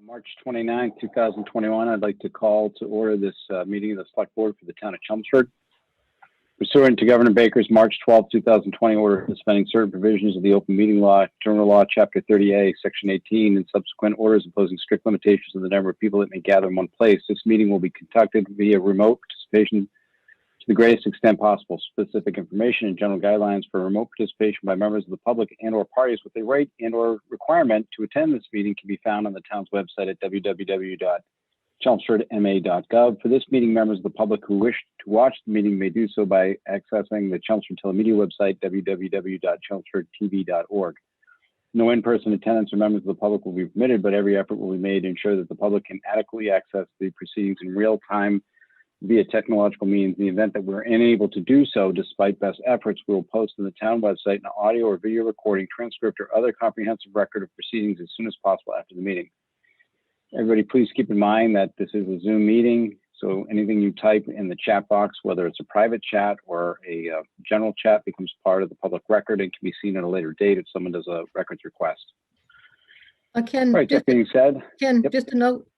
March 29th, 2021. I'd like to call to order this meeting of the Select Board for the town of Chelmsford. Pursuant to Governor Baker's March 12, 2020 order suspending certain provisions of the Open Meeting Law, General Law, Chapter 30A, Section 18, and subsequent orders imposing strict limitations on the number of people that may gather in one place, this meeting will be conducted via remote participation to the greatest extent possible. Specific information and general guidelines for remote participation by members of the public and/or parties with a right and/or requirement to attend this meeting can be found on the town's website at www.chelmsfordma.gov. For this meeting, members of the public who wish to watch the meeting may do so by accessing the Chelmsford Telemedia website, www.chelmsfordtv.org. No in-person attendance or members of the public will be permitted, but every effort will be made to ensure that the public can adequately access the proceedings in real time via technological means. In the event that we're unable to do so, despite best efforts, we will post on the town website an audio or video recording, transcript, or other comprehensive record of proceedings as soon as possible after the meeting. Everybody, please keep in mind that this is a Zoom meeting, so anything you type in the chat box, whether it's a private chat or a general chat, becomes part of the public record and can be seen at a later date if someone does a records request. Ken, All right, that being said. Ken, Yep. just a note.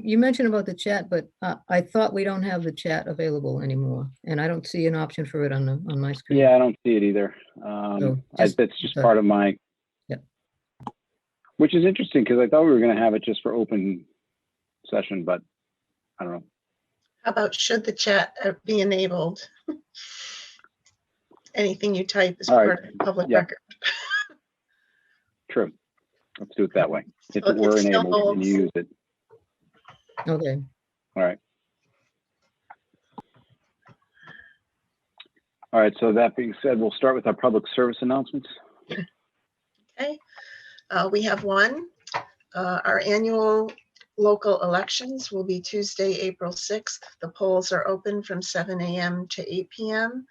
You mentioned about the chat, but I thought we don't have the chat available anymore, and I don't see an option for it on my screen. Yeah, I don't see it either. That's just part of my. Yep. Which is interesting because I thought we were going to have it just for open session, but I don't know. How about should the chat be enabled? Anything you type is part of the public record. True. Let's do it that way. If So it were it still enabled and you use it. Okay. All right. All right. So that being said, we'll start with our public service announcements. Okay. We have one. Our annual local elections will be Tuesday, April 6th. The polls are open from 7 a.m. to 8 p.m.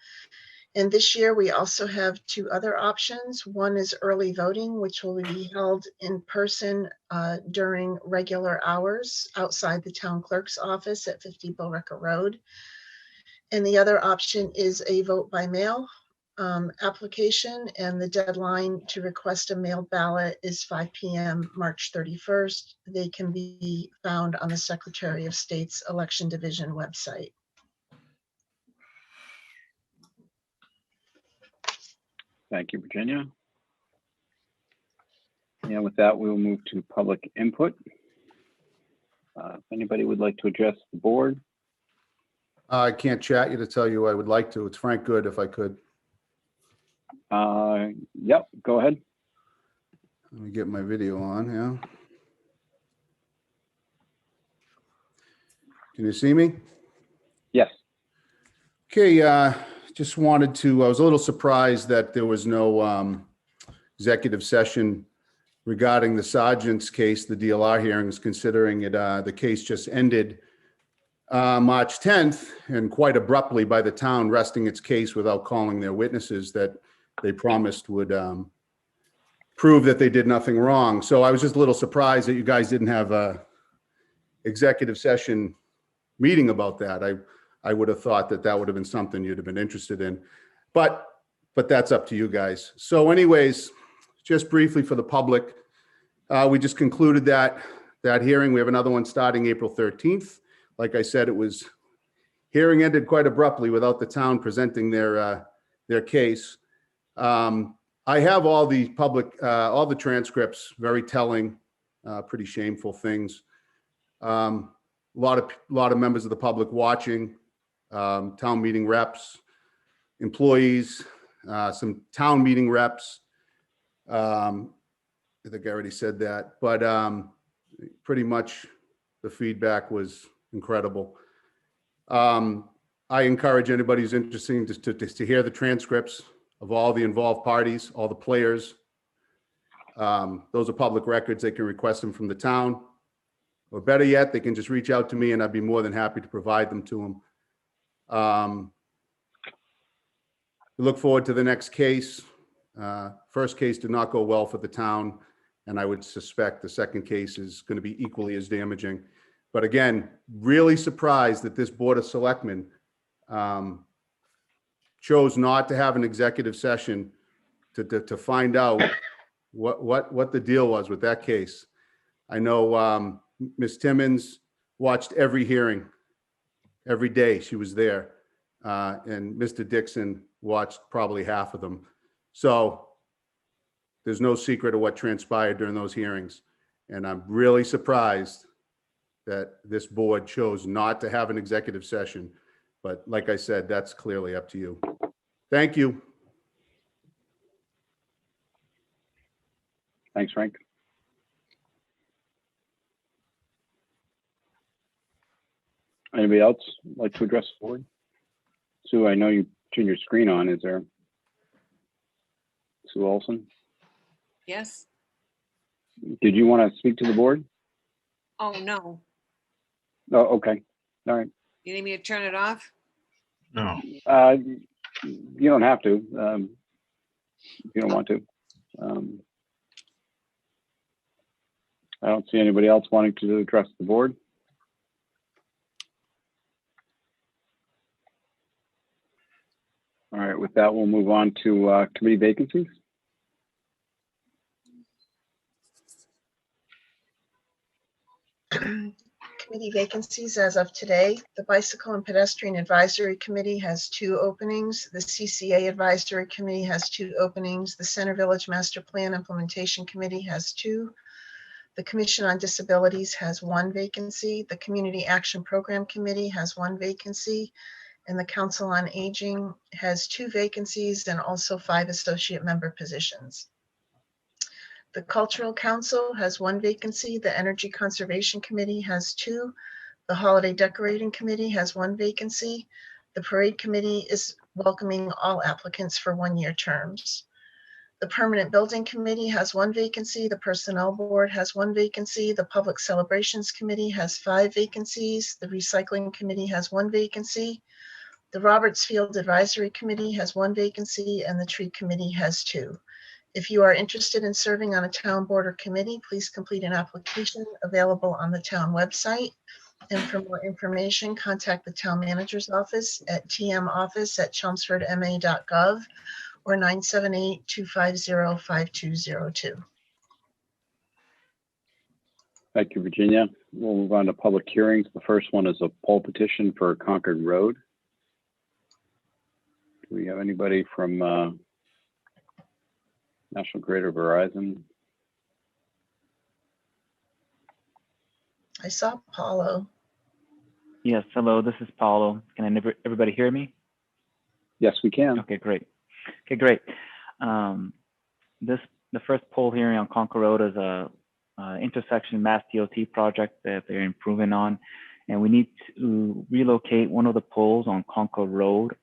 And this year we also have two other options. One is early voting, which will be held in person during regular hours outside the town clerk's office at 50 Billerica Road. And the other option is a vote by mail application, and the deadline to request a mail ballot is 5 p.m. March 31st. They can be found on the Secretary of State's Election Division website. Thank you, Virginia. And with that, we will move to public input. If anybody would like to address the board. I can't chat you to tell you I would like to. It's Frank Good if I could. Yep, go ahead. Let me get my video on, yeah. Can you see me? Yes. Okay, just wanted to, I was a little surprised that there was no executive session regarding the sergeant's case, the DLR hearings, considering it, the case just ended March 10th, and quite abruptly by the town resting its case without calling their witnesses that they promised would prove that they did nothing wrong. So I was just a little surprised that you guys didn't have a executive session meeting about that. I would have thought that that would have been something you'd have been interested in, but that's up to you guys. So anyways, just briefly for the public, we just concluded that hearing. We have another one starting April 13th. Like I said, hearing ended quite abruptly without the town presenting their case. I have all the all the transcripts, very telling, pretty shameful things. A lot of members of the public watching, town meeting reps, employees, some town meeting reps. I think I already said that, but pretty much the feedback was incredible. I encourage anybody who's interested to hear the transcripts of all the involved parties, all the players. Those are public records. They can request them from the town, or better yet, they can just reach out to me and I'd be more than happy to provide them to them. We look forward to the next case. First case did not go well for the town, and I would suspect the second case is going to be equally as damaging. But again, really surprised that this Board of Selectmen chose not to have an executive session to find out what the deal was with that case. I know Ms. Timmons watched every hearing. Every day she was there. And Mr. Dixon watched probably half of them. So there's no secret of what transpired during those hearings. And I'm really surprised that this board chose not to have an executive session. But like I said, that's clearly up to you. Thank you. Thanks, Frank. Anybody else like to address the board? Sue, I know you turned your screen on. Is there? Sue Olson? Yes. Did you want to speak to the board? Oh, no. Oh, okay. All right. You need me to turn it off? No. You don't have to. If you don't want to. I don't see anybody else wanting to address the board. All right, with that, we'll move on to committee vacancies. Committee vacancies as of today. The Bicycle and Pedestrian Advisory Committee has 2 openings. The CCA Advisory Committee has 2 openings. The Center Village Master Plan Implementation Committee has 2. The Commission on Disabilities has 1 vacancy. The Community Action Program Committee has 1 vacancy. And the Council on Aging has 2 vacancies and also 5 associate member positions. The Cultural Council has 1 vacancy. The Energy Conservation Committee has 2. The Holiday Decorating Committee has 1 vacancy. The Parade Committee is welcoming all applicants for 1-year terms. The Permanent Building Committee has 1 vacancy. The Personnel Board has 1 vacancy. The Public Celebrations Committee has 5 vacancies. The Recycling Committee has 1 vacancy. The Roberts Field Advisory Committee has 1 vacancy, and the Tree Committee has 2. If you are interested in serving on a town board or committee, please complete an application available on the town website. And for more information, contact the town manager's office at tmoffice@chelmsfordma.gov or 978-250-5202. Thank you, Virginia. We'll move on to public hearings. The first one is a poll petition for Concord Road. Do we have anybody from National Grid or Verizon? I saw Paulo. Yes, hello, this is Paulo. Can everybody hear me? Yes, we can. Okay, great. Okay, great. The first poll hearing on Concord Road is a intersection Mass DOT project that they're improving on, and we need to relocate one of the poles on Concord Road,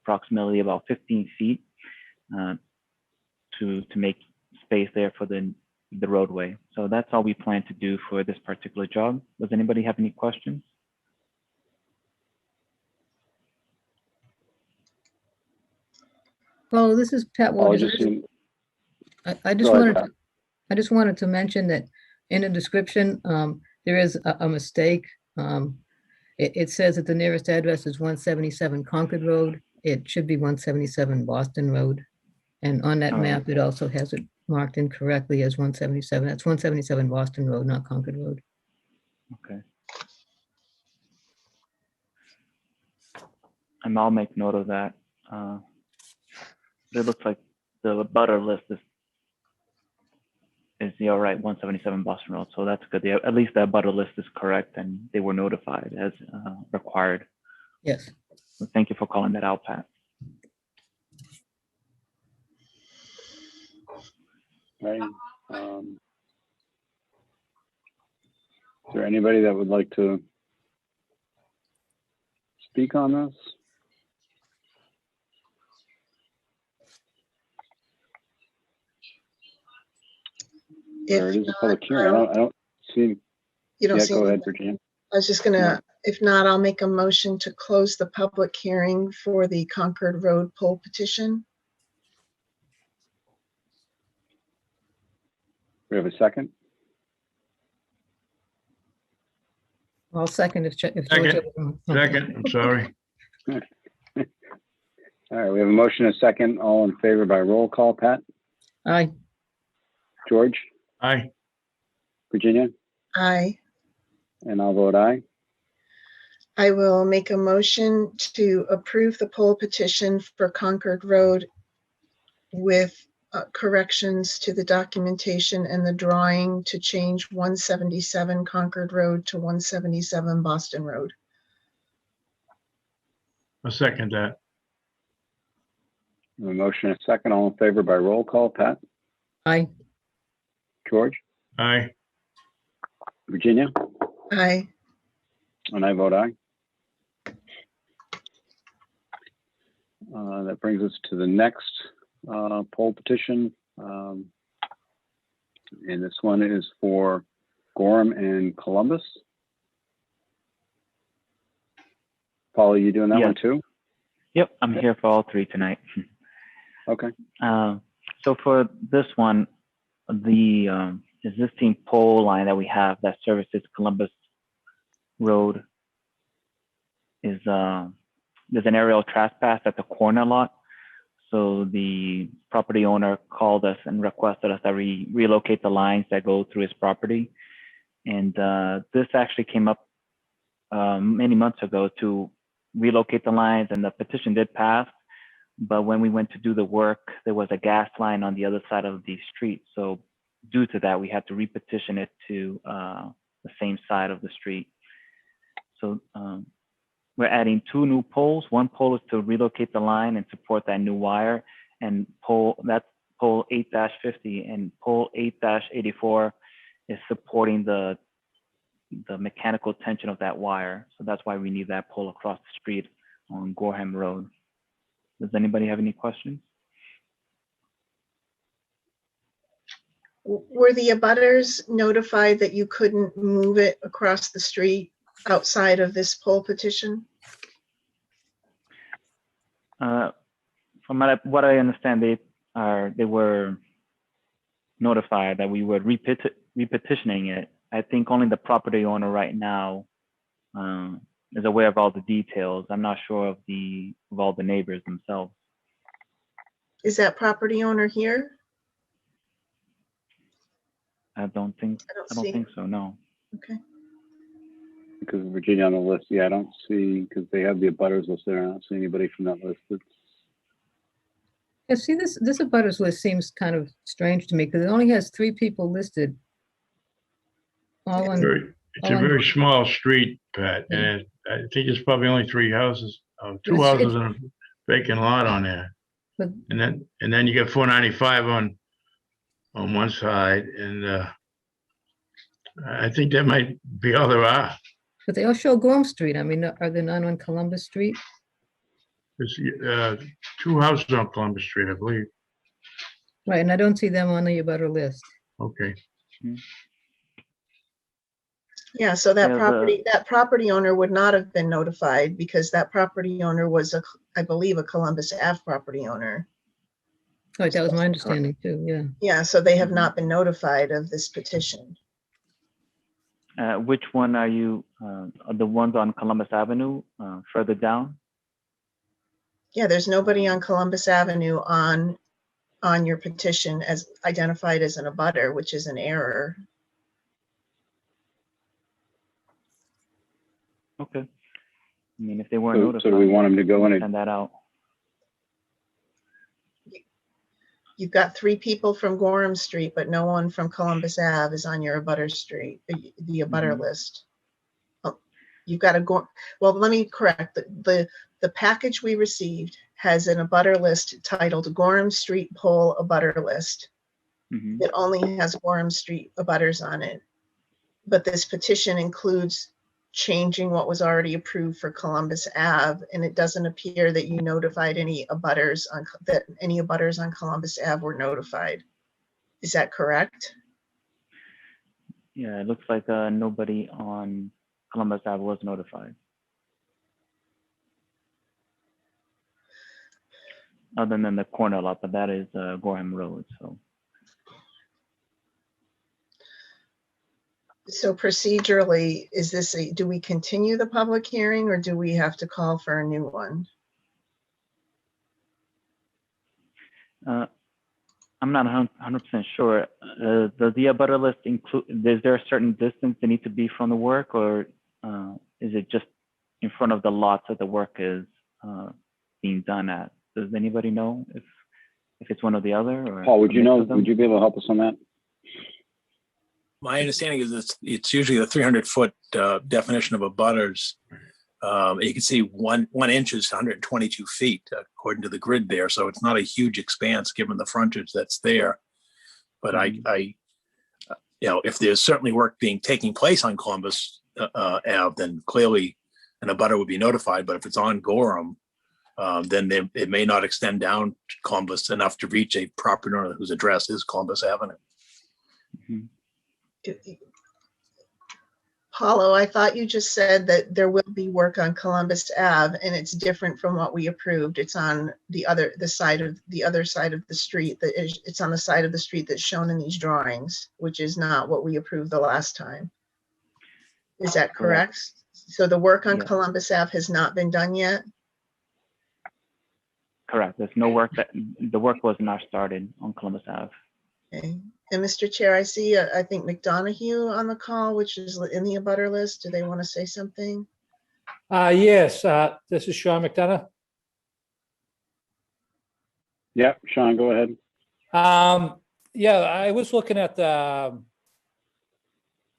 approximately about 15 feet, to make space there for the roadway. So that's all we plan to do for this particular job. Does anybody have any questions? Well, this is Pat I'll Waters. just see- I just Go ahead, wanted Pat. to, I just wanted to mention that in the description, there is a mistake. It says that the nearest address is 177 Concord Road. It should be 177 Boston Road. And on that Oh. map, it also has it marked incorrectly as 177. That's 177 Boston Road, not Concord Road. Okay. And I'll make note of that. It looks like the butter list is all right, 177 Boston Road. So that's good. At least that butter list is correct and they were notified as required. Yes. So thank you for calling that out, Pat. Right. Is there anybody that would like to speak on this? Or it is a public hearing. I don't see. You don't Yeah, see go any- ahead, Virginia. I was just gonna, if not, I'll make a motion to close the public hearing for the Concord Road poll petition. We have a second. I'll second if George. Second. Second, I'm sorry. All right, we have a motion, and a second. All in favor by roll call. Pat, Aye. George, Aye. Virginia, Aye. and I'll vote aye. I will make a motion to approve the poll petition for Concord Road with corrections to the documentation and the drawing to change 177 Concord Road to 177 Boston Road. I'll second that. A motion and a second. All in favor by roll call. Pat, Aye. George, Aye. Virginia, Aye. and I vote aye. That brings us to the next poll petition. And this one is for Gorham and Columbus. Paul, are you doing that one Yes. too? Yep, I'm here for all three tonight. Okay. So for this one, the existing pole line that we have that services Columbus Road is there's an aerial trespass at the corner lot. So the property owner called us and requested us that we relocate the lines that go through his property. And this actually came up many months ago to relocate the lines, and the petition did pass. But when we went to do the work, there was a gas line on the other side of the street. So due to that, we had to repetition it to the same side of the street. So we're adding 2 new poles. One pole is to relocate the line and support that new wire, and that's pole 8-50, and pole 8-84 is supporting the mechanical tension of that wire. So that's why we need that pole across the street on Gorham Road. Does anybody have any questions? Were the abutters notified that you couldn't move it across the street outside of this poll petition? From what I understand, they were notified that we were repetitioning it. I think only the property owner right now is aware of all the details. I'm not sure of all the neighbors themselves. Is that property owner here? I don't think see. so. No. Okay. Because Virginia on the list, yeah, I don't see, because they have the abutters list there. I don't see anybody from that list. Yeah, see, this abutters list seems kind of strange to me because it only has 3 people listed. All on, It's a very small street, Pat, and I think there's probably only 3 houses, 2 It's- houses and a vacant lot on there. but And then you got 495 on one side, and I think that might be all there are. but they all show Gorham Street. I mean, are there none on Columbus Street? There's 2 houses on Columbus Street, I believe. Right, and I don't see them on the abutter list. Okay. Yeah, so that Yeah, property owner would not have been notified because that property owner was I believe a Columbus Ave property owner. Right, that was my understanding too, yeah. Yeah, so they have not been notified of this petition. Which one are you? The ones on Columbus Avenue, further down? Yeah, there's nobody on Columbus Avenue on your petition as identified as an abutter, which is an error. Okay. I mean, if they weren't notified, So do we want them to go in? send that out. You've got 3 people from Gorham Street, but no one from Columbus Ave is on your abutter street, the abutter list. Oh, you've got to go. Well, let me correct. The package we received has an abutter list titled Gorham Street Poll Abutter List. Mhm. It only has Gorham Street abutters on it. But this petition includes changing what was already approved for Columbus Ave, and it doesn't appear that you notified any abutters on Columbus Ave were notified. Is that correct? Yeah, it looks like nobody on Columbus Ave was notified. Other than the corner lot, but that is Gorham Road, so. So procedurally, do we continue the public hearing or do we have to call for a new one? I'm not 100% sure. Does the abutter list include, is there a certain distance they need to be from the work, or is it just in front of the lots that the work is being done at? Does anybody know if it's one or the other? Or Paul, would a you mix know, of them? would you be able to help us on that? My understanding is it's usually the 300-foot definition of abutters. You can see one inch is 122 feet according to the grid there. So it's not a huge expanse given the frontage that's there. But I if there's certainly work taking place on Columbus Ave, then clearly an abutter would be notified. But if it's on Gorham, then it may not extend down to Columbus enough to reach a property owner whose address is Columbus Avenue. Mhm. Paulo, I thought you just said that there will be work on Columbus Ave, and it's different from what we approved. It's on the other side of the street. It's on the side of the street that's shown in these drawings, which is not what we approved the last time. Is that correct? So the work on Yeah. Columbus Ave has not been done yet? Correct. There's no work the work was not started on Columbus Ave. Okay. And Mr. Chair, I see, I think McDonough on the call, which is in the abutter list. Do they want to say something? Yes, this is Sean McDonough. Yeah, Sean, go ahead. Yeah, I was looking at the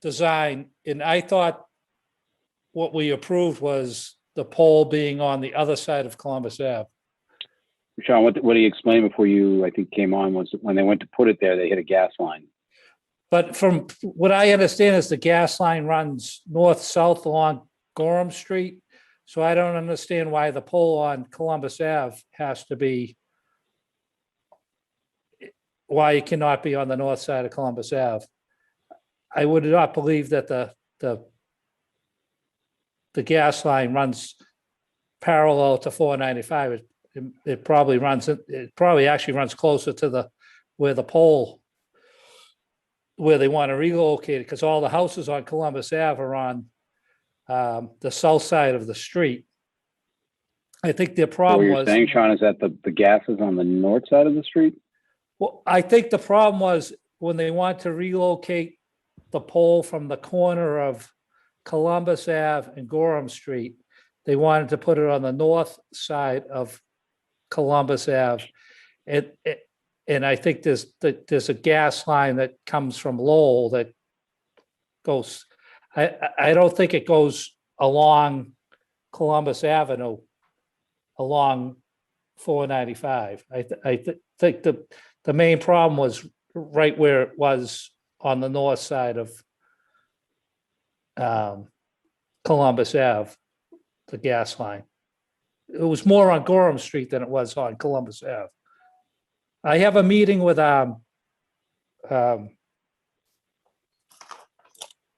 design, and I thought what we approved was the pole being on the other side of Columbus Ave. Sean, what did he explain before you, I think, came on, was when they went to put it there, they hit a gas line. But from what I understand is the gas line runs north-south along Gorham Street. So I don't understand why the pole on Columbus Ave has to be, why it cannot be on the north side of Columbus Ave. I would not believe that the gas line runs parallel to 495. It probably actually runs closer to where the pole, where they want to relocate it, because all the houses on Columbus Ave are on the south side of the street. I think their So what problem you're was, saying, Sean, is that the gas is on the north side of the street? well, I think the problem was when they want to relocate the pole from the corner of Columbus Ave and Gorham Street, they wanted to put it on the north side of Columbus Ave. And I think there's a gas line that comes from Lowell that goes, I don't think it goes along Columbus Avenue along 495. I think the main problem was right where it was on the north side of Columbus Ave, the gas line. It was more on Gorham Street than it was on Columbus Ave. I have a meeting with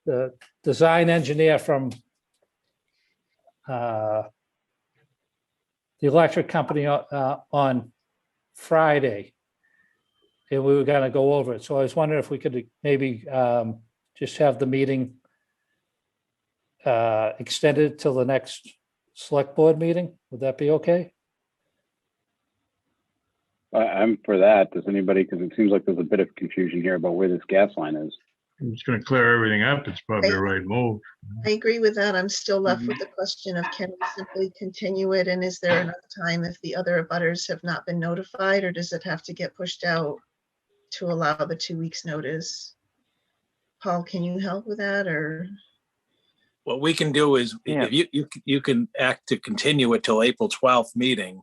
the design engineer from the electric company on Friday, and we were going to go over it. So I was wondering if we could maybe just have the meeting extended till the next select board meeting. Would that be okay? I'm for that. Does anybody, because it seems like there's a bit of confusion here about where this gas line is. It's gonna clear everything up. It's probably the right move. I agree with that. I'm still left with the question of, can we simply continue it? And is there enough time if the other abutters have not been notified, or does it have to get pushed out to allow the 2 weeks notice? Paul, can you help with that, or? What we can do is Yeah. you can act to continue it till April 12th meeting.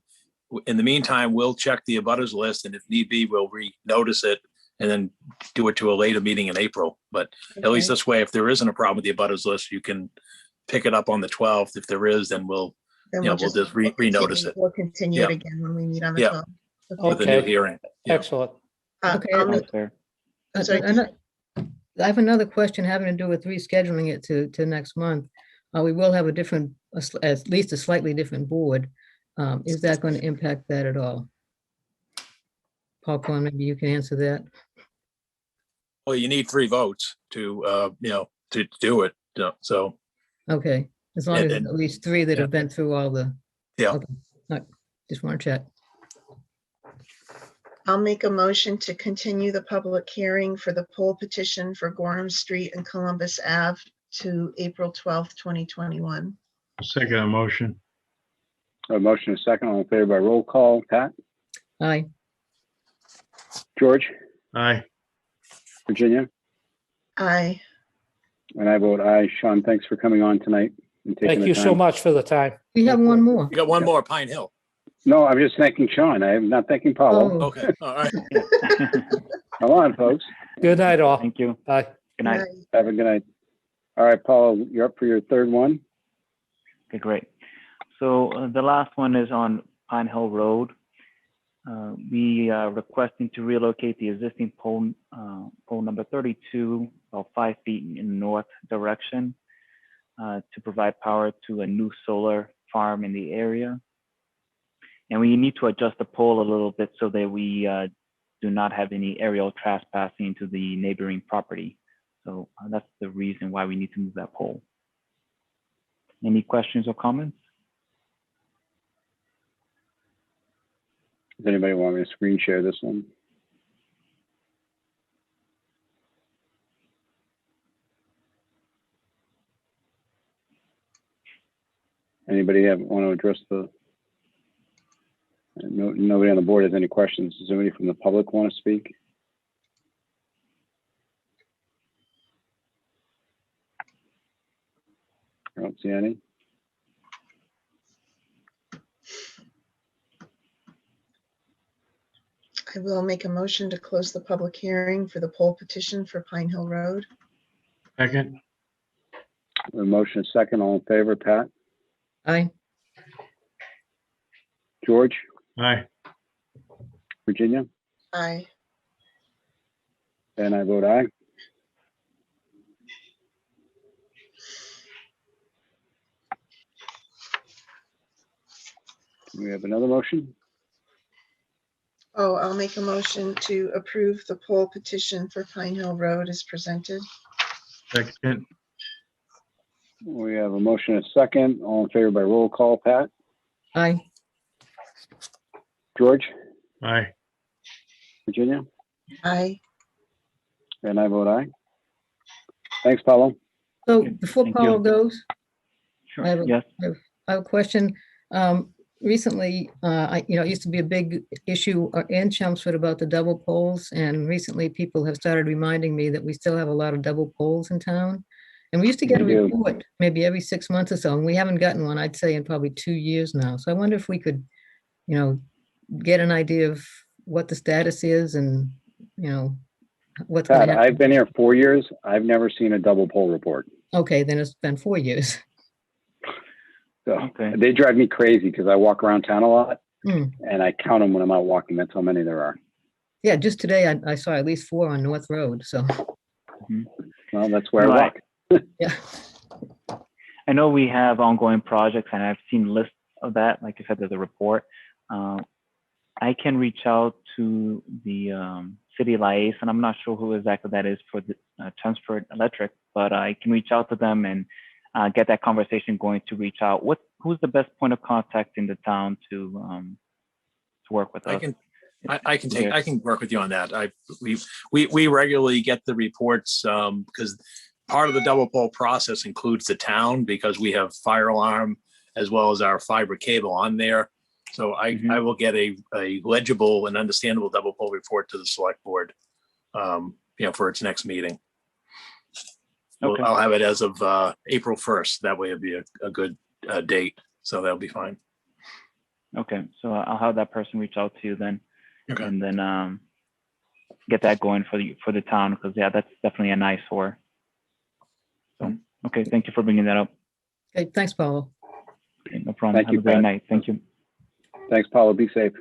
In the meantime, we'll check the abutters list, and if need be, we'll re-notice it and then do it to a later meeting in April. But at least Okay. this way, if there isn't a problem with the abutters list, you can pick it up on the 12th. If there is, then we'll Then we'll just re-notice it We'll continue it Yeah. again when we meet on the Yeah. 12th. with a new Okay. hearing. Yeah. Excellent. Okay, I'll That's make- fair. I'm sorry. I have another question having to do with rescheduling it to next month. We will have at least a slightly different board. Is that going to impact that at all? Paul Corn, maybe you can answer that. Well, you need 3 votes to do it. So Okay, as long as And- at least 3 that yeah. have been through all the. Yeah. Okay. All right, just want to check. I'll make a motion to continue the public hearing for the poll petition for Gorham Street and Columbus Ave to April 12th, 2021. Second motion. A motion is second, all in favor by roll call. Pat, Aye. George, Aye. Virginia, Aye. and I vote aye. Sean, thanks for coming on tonight and taking Thank the you so time. much for the time. We have one more. You got one more, Pine Hill. No, I'm just thanking Sean. I'm not thanking Paulo. Oh, Okay, all right. Come on, folks. Good night, all. Thank you. Bye. Good night. Have a good night. All right, Paulo, you're up for your third one. Okay, great. So the last one is on Pine Hill Road. We are requesting to relocate the existing pole number 32, about 5 feet in north direction, to provide power to a new solar farm in the area. And we need to adjust the pole a little bit so that we do not have any aerial trespassing into the neighboring property. So that's the reason why we need to move that pole. Any questions or comments? Does anybody want me to screen share this one? Anybody want to address the? Nobody on the board has any questions. Does anybody from the public want to speak? I don't see any. I will make a motion to close the public hearing for the poll petition for Pine Hill Road. Second. A motion is second, all in favor, Pat, aye. George, Aye. Virginia, Aye. and I vote aye. Do we have another motion? Oh, I'll make a motion to approve the poll petition for Pine Hill Road as presented. Second. We have a motion and a second, all in favor by roll call, Pat, Aye. George, Aye. Virginia, Aye. and I vote aye. Thanks, Paulo. So Okay, before thank Paulo you. goes, Sure. I have a- Yes. I have a question. Recently, it used to be a big issue in Chelmsford about the double poles, and recently people have started reminding me that we still have a lot of double poles in town. And we used to get a We do. report maybe every 6 months or so, and we haven't gotten one, I'd say, in probably 2 years now. So I wonder if we could, get an idea of what the status is and, what's going Pat, to happen. I've been here 4 years. I've never seen a double poll report. Okay, then it's been 4 years. So Okay. they drive me crazy because I walk around town a lot Hmm. and I count them when I'm out walking. That's how many there are. Yeah, just today I saw at least 4 on North Road, so, Well, that's where No, I walk. yeah. I know we have ongoing projects, and I've seen lists of that. Like I said, there's a report. I can reach out to the city liaison. I'm not sure who exactly that is for the Chelmsford Electric, but I can reach out to them and get that conversation going to reach out. Who's the best point of contact in the town to work with us? I can work with you on that. We regularly get the reports because part of the double pole process includes the town because we have fire alarm as well as our fiber cable on there. So I will get a legible and understandable double pole report to the select board, for its next meeting. Okay. I'll have it as of April 1st. That way it'll be a good date. So that'll be fine. Okay, so I'll have that person reach out to you then, Okay. and then get that going for the town, because that's definitely an eyesore. So okay, thank you for bringing that up. Okay, thanks, Paulo. Okay, no problem. Thank Have you, a great Pat. night. Thank you. Thanks, Paulo. Be safe.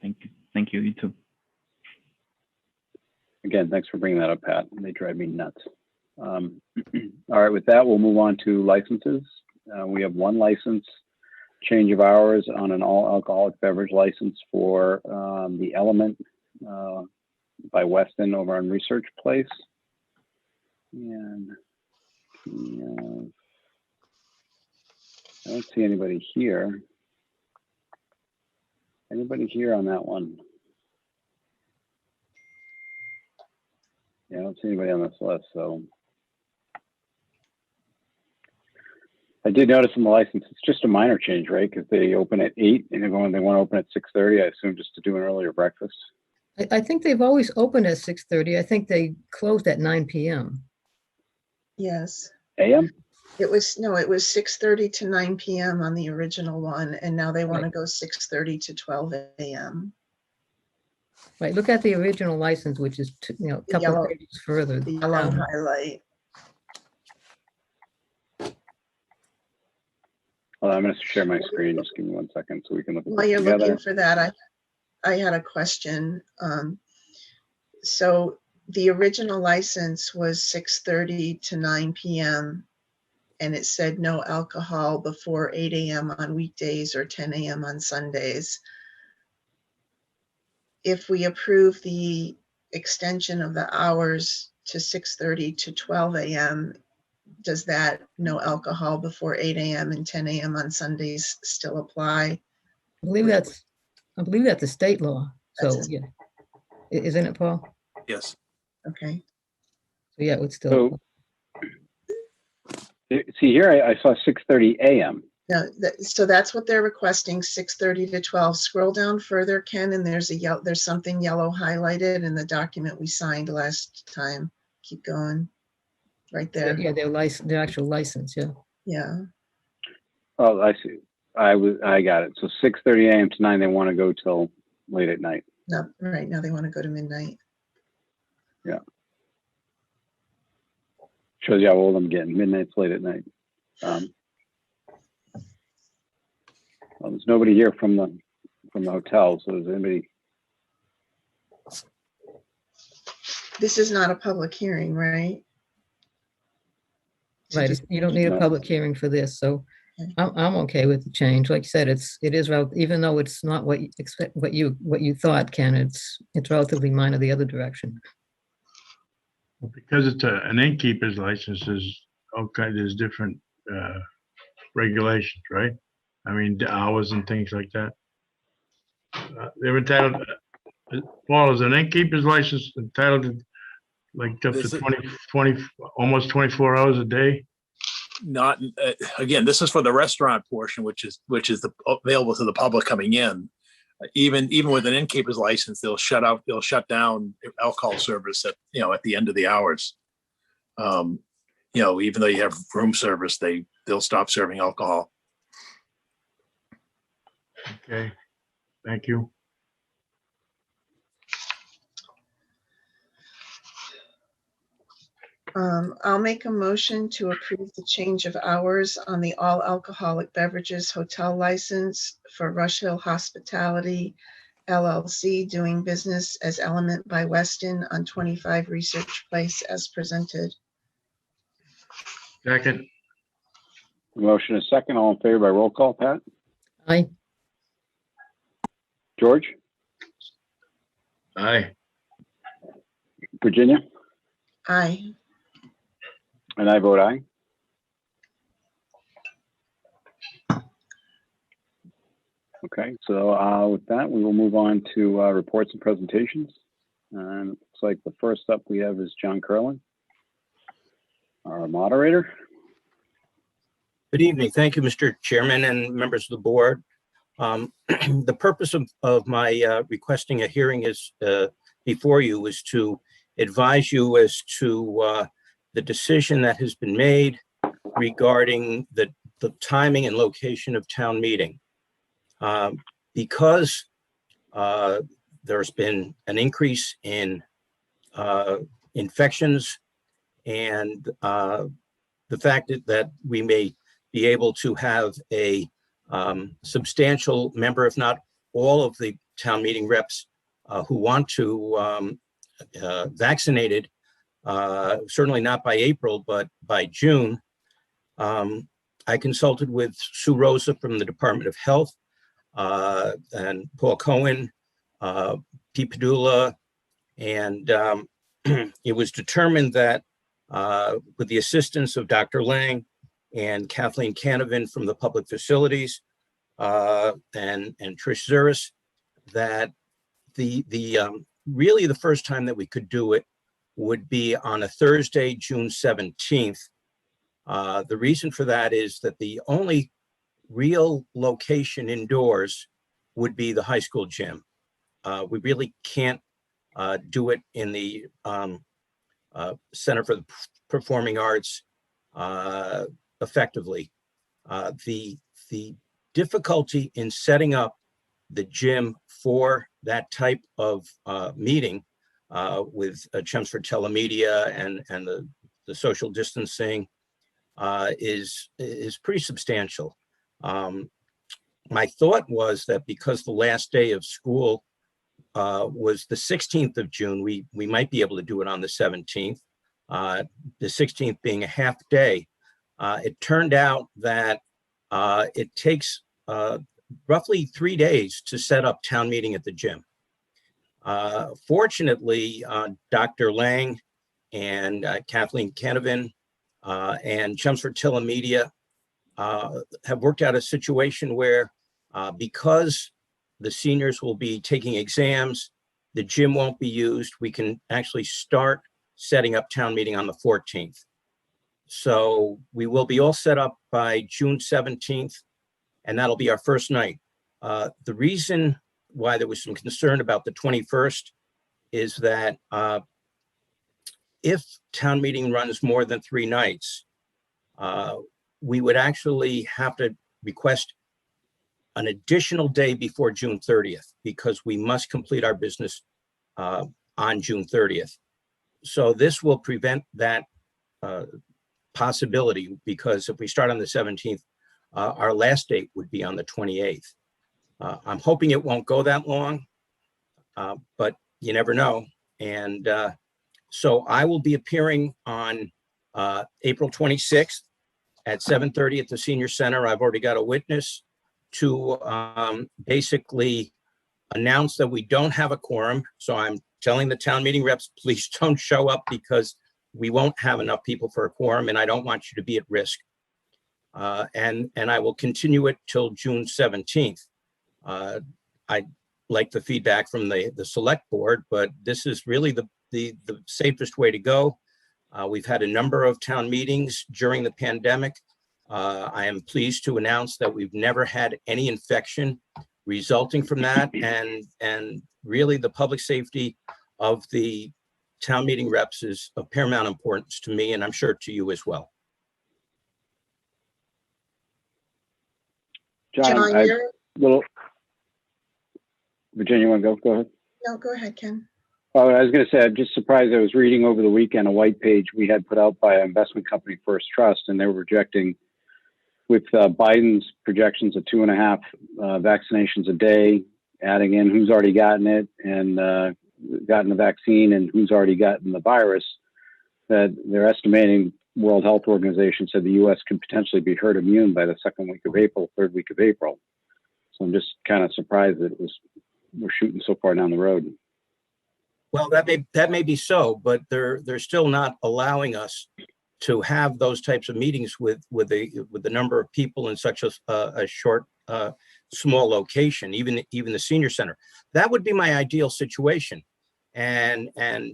Thank you. Thank you. You too. Again, thanks for bringing that up, Pat. They drive me nuts. All right, with that, we'll move on to licenses. We have one license, change of hours on an all alcoholic beverage license for the Element by Weston over on Research Place. And I don't see anybody here. Anybody here on that one? Yeah, I don't see anybody on this list, so. I did notice in the license, it's just a minor change, right? Because they open at 8 and they want to open at 6:30, I assume just to do an earlier breakfast. I think they've always opened at 6:30. I think they closed at 9 PM. Yes. AM? It was 6:30 to 9 PM on the original one, and now they want to go 6:30 to 12 AM. Right, look at the original license, which is, a The couple yellow- of pages further The yellow down. highlight. Well, I'm going to share my screen. Just give me 1 second so we can look at While this you're together. looking for that, I had a question. So the original license was 6:30 to 9 PM, and it said no alcohol before 8 AM on weekdays or 10 AM on Sundays. If we approve the extension of the hours to 6:30 to 12 AM, does that no alcohol before 8 AM and 10 AM on Sundays still apply? I believe that's a state law. So, That's a- yeah. Isn't it, Paul? Yes. Okay. So, yeah, it would still. See here, I saw 6:30 AM. No, so that's what they're requesting, 6:30 to 12. Scroll down further, Ken, and there's something yellow highlighted in the document we signed last time. Keep going. Right there. Yeah, their actual license, yeah. Yeah. Oh, I see. I got it. So 6:30 AM to 9, they want to go till late at night. No, right now they want to go to midnight. Yeah. Shows you how old I'm getting. Midnight's late at night. Well, there's nobody here from the hotel, so is anybody? This is not a public hearing, right? To Right, just- you don't need a No. public hearing for this, so Okay. I'm okay with the change. Like you said, it is, even though it's not what you expect, what you thought, Ken, it's relatively minor the other direction. Because it's an innkeeper's license, there's different regulations, right? I mean, the hours and things like that. They're entitled, Paul, is an innkeeper's license entitled to like up to This is- 20, almost 24 hours a day? Not, again, this is for the restaurant portion, which is available to the public coming in. Even with an innkeeper's license, they'll shut down alcohol service at the end of the hours. Even though you have room service, they'll stop serving alcohol. Okay, thank you. I'll make a motion to approve the change of hours on the all alcoholic beverages hotel license for Rush Hill Hospitality LLC, doing business as Element by Weston on 25 Research Place as presented. Second, Motion is second. All in favor by roll call, Pat? Aye. George? aye. Virginia? Aye. And I vote aye. Okay, so with that, we will move on to reports and presentations. And it looks like the first up we have is John Curlin, our moderator. Good evening. Thank you, Mr. Chairman and members of the board. The purpose of my requesting a hearing is before you is to advise you as to the decision that has been made regarding the timing and location of town meeting. Because there's been an increase in infections and the fact that we may be able to have a substantial member, if not all of the town meeting reps who want to vaccinated, certainly not by April, but by June. I consulted with Sue Rosa from the Department of Health and Paul Cohen, Pete Padula, and it was determined that with the assistance of Dr. Lang and Kathleen Canavan from the Public Facilities and Trish Zuris, that the really the first time that we could do it would be on a Thursday, June 17th. The reason for that is that the only real location indoors would be the high school gym. We really can't do it in the Center for the Performing Arts effectively. The difficulty in setting up the gym for that type of meeting with Chelmsford Telemedia and the social distancing is pretty substantial. My thought was that because the last day of school was the 16th of June, we might be able to do it on the 17th, the 16th being a half day. It turned out that it takes roughly 3 days to set up town meeting at the gym. Fortunately, Dr. Lang and Kathleen Canavan and Chelmsford Telemedia have worked out a situation where because the seniors will be taking exams, the gym won't be used, we can actually start setting up town meeting on the 14th. So we will be all set up by June 17th, and that'll be our first night. The reason why there was some concern about the 21st is that if town meeting runs more than 3 nights, we would actually have to request an additional day before June 30th, because we must complete our business on June 30th. So this will prevent that possibility, because if we start on the 17th, our last date would be on the 28th. I'm hoping it won't go that long, but you never know. And so I will be appearing on April 26th at 7:30 at the Senior Center. I've already got a witness to basically announce that we don't have a quorum. So I'm telling the town meeting reps, please don't show up, because we won't have enough people for a quorum, and I don't want you to be at risk. And I will continue it till June 17th. I like the feedback from the select board, but this is really the safest way to go. We've had a number of town meetings during the pandemic. I am pleased to announce that we've never had any infection resulting from that. And really the public safety of the town meeting reps is of paramount importance to me, and I'm sure to you as well. John, I you're, Virginia, want to go? Go ahead. no, go ahead, Ken. Oh, I was going to say, I'm just surprised. I was reading over the weekend a white page we had put out by an investment company, First Trust, and they were projecting with Biden's projections of 2.5 vaccinations a day, adding in who's already gotten it and gotten the vaccine and who's already gotten the virus, that they're estimating, World Health Organization said the U.S. could potentially be herd immune by the second week of April, third week of April. So I'm just kind of surprised that we're shooting so far down the road. Well, that may be so, but they're still not allowing us to have those types of meetings with the number of people in such a short, small location, even the senior center. That would be my ideal situation. And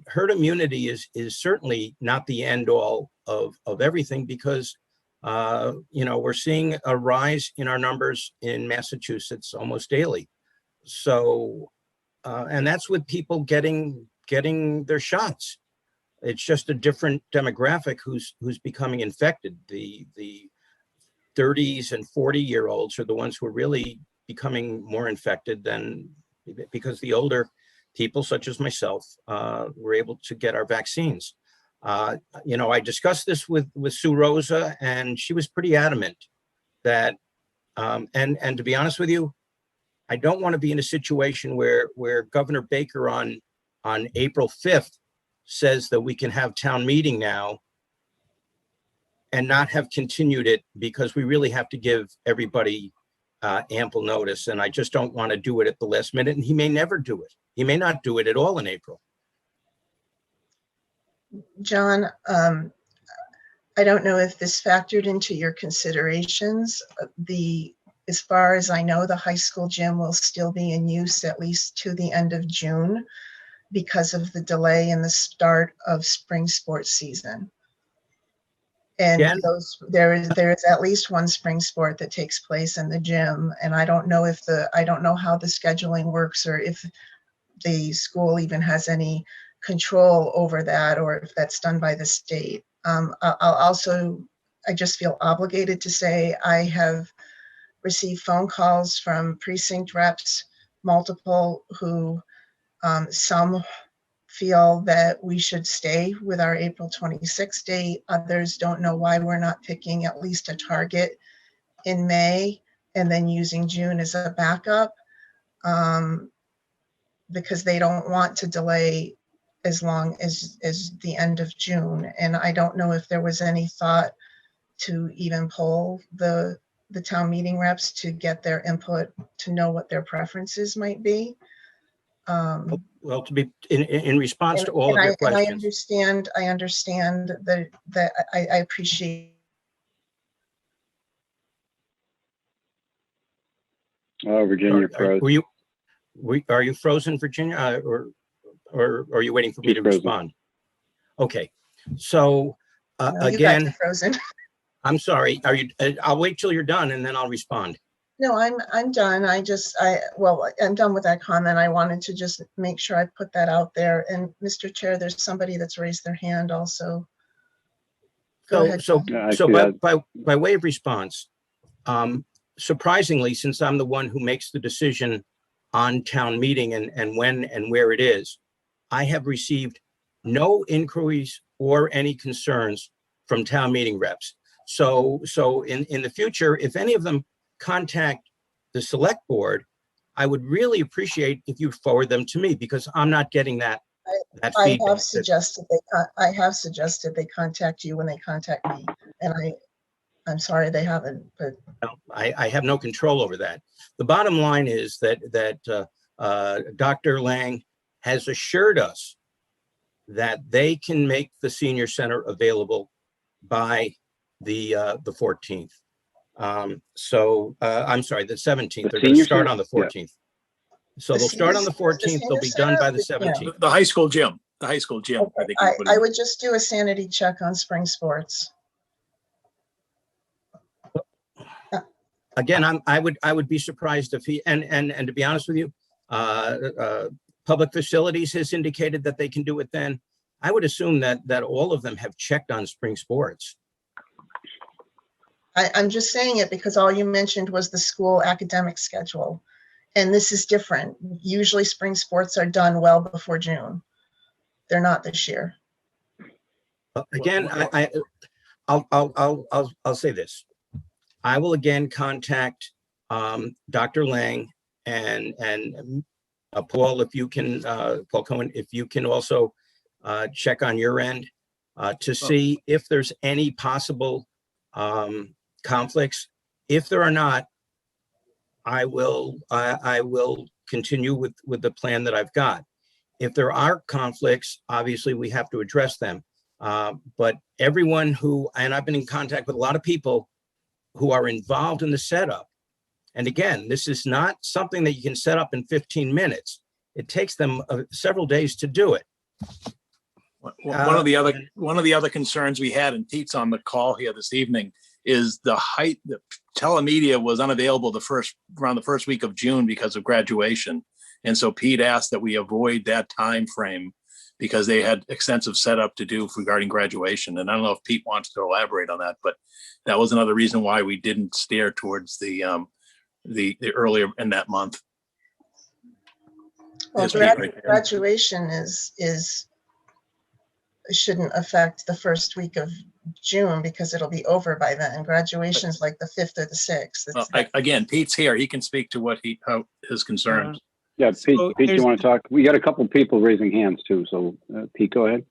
herd immunity is certainly not the end all of everything, because we're seeing a rise in our numbers in Massachusetts almost daily. So and that's with people getting their shots. It's just a different demographic who's becoming infected. The 30s and 40-year-olds are the ones who are really becoming more infected than, because the older people, such as myself, were able to get our vaccines. I discussed this with Sue Rosa, and she was pretty adamant that, and to be honest with you, I don't want to be in a situation where Governor Baker on April 5th says that we can have town meeting now and not have continued it, because we really have to give everybody ample notice. And I just don't want to do it at the last minute. And he may never do it. He may not do it at all in April. John, I don't know if this factored into your considerations. As far as I know, the high school gym will still be in use at least to the end of June. because of the delay in the start of spring sports season. And Jen? there is at least one spring sport that takes place in the gym, and I don't know how the scheduling works, or if the school even has any control over that, or if that's done by the state. I just feel obligated to say I have received phone calls from precinct reps, multiple, who some feel that we should stay with our April 26th date. Others don't know why we're not picking at least a target in May and then using June as a backup, because they don't want to delay as long as the end of June. And I don't know if there was any thought to even poll the town meeting reps to get their input, to know what their preferences might be. Well, to be in response to all of your questions. I understand that I appreciate. Oh, Virginia froze. Are you frozen, Virginia, or are you waiting for me to respond? Okay, so No, you guys again, are frozen. I'm sorry. Are you? I'll wait till you're done and then I'll respond. No, I'm done. I'm done with that comment. I wanted to just make sure I put that out there. And Mr. Chair, there's somebody that's raised their hand also. Go ahead. So Yeah, by way of response, surprisingly, since I'm the one who makes the decision on town meeting and when and where it is, I have received no inquiries or any concerns from town meeting reps. So in the future, if any of them contact the select board, I would really appreciate if you forward them to me, because I'm not getting that feedback. I have suggested they contact you when they contact me, and I'm sorry they haven't, but I have no control over that. The bottom line is that Dr. Lang has assured us that they can make the senior center available by the 14th. I'm sorry, the 17th. They're going to start on the 14th. Yeah. So they'll start on the 14th. They'll be done by the 17th. The high school gym. The high school gym. Okay. I would just do a sanity check on spring sports. Again, I would be surprised if he, and to be honest with you, Public Facilities has indicated that they can do it then. I would assume that all of them have checked on spring sports. I'm just saying it because all you mentioned was the school academic schedule, and this is different. Usually spring sports are done well before June. They're not this year. Again, I'll say this. I will again contact Dr. Lang and Paul, if you can, Paul Cohen, if you can also check on your end to see if there's any possible conflicts. If there are not, I will continue with the plan that I've got. If there are conflicts, obviously we have to address them. But everyone and I've been in contact with a lot of people who are involved in the setup. And again, this is not something that you can set up in 15 minutes. It takes them several days to do it. One of the other concerns we had, and Pete's on the call here this evening, is the height. The telemedia was unavailable around the first week of June because of graduation, and so Pete asked that we avoid that time frame because they had extensive setup to do regarding graduation. And I don't know if Pete wants to elaborate on that, but that was another reason why we didn't steer towards the earlier in that month. Well, graduation shouldn't affect the first week of June because it'll be over by then. And graduation's like the 5th or the 6th. Again, Pete's here. He can speak to what his concerns. Yeah, Pete, you want to talk? We got a couple of people raising hands too. So Pete, go ahead.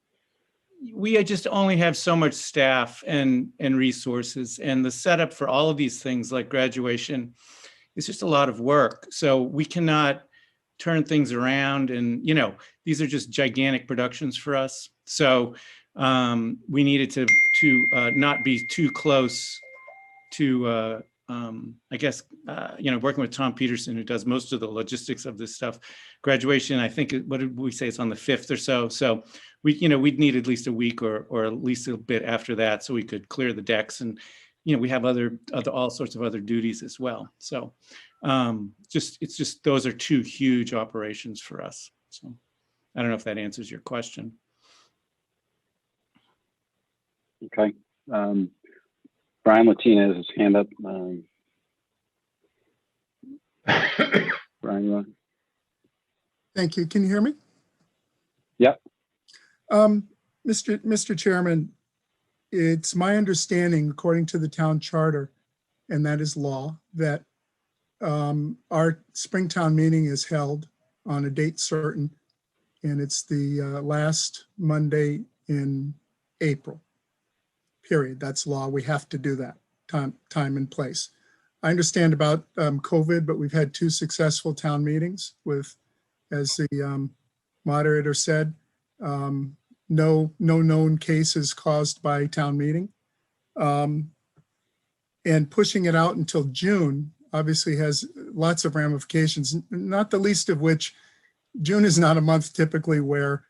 We just only have so much staff and resources, and the setup for all of these things like graduation is just a lot of work. So we cannot turn things around, and these are just gigantic productions for us. So we needed to not be too close to I guess, working with Tom Peterson, who does most of the logistics of this stuff. Graduation, I think, what did we say? It's on the 5th or so. So we'd need at least a week or at least a bit after that, so we could clear the decks. And, we have all sorts of other duties as well. So it's just, those are two huge operations for us. So I don't know if that answers your question. Okay. Brian Latina has his hand up. Brian, you want? Thank you. Can you hear me? Yep. Mr. Chairman, it's my understanding, according to the town charter, and that is law, that our Springtown meeting is held on a date certain, and it's the last Monday in April. Period. That's law. We have to do that. Time and place. I understand about COVID, but we've had 2 successful town meetings with, as the moderator said, no known cases caused by town meeting. And pushing it out until June obviously has lots of ramifications, not the least of which June is not a month typically where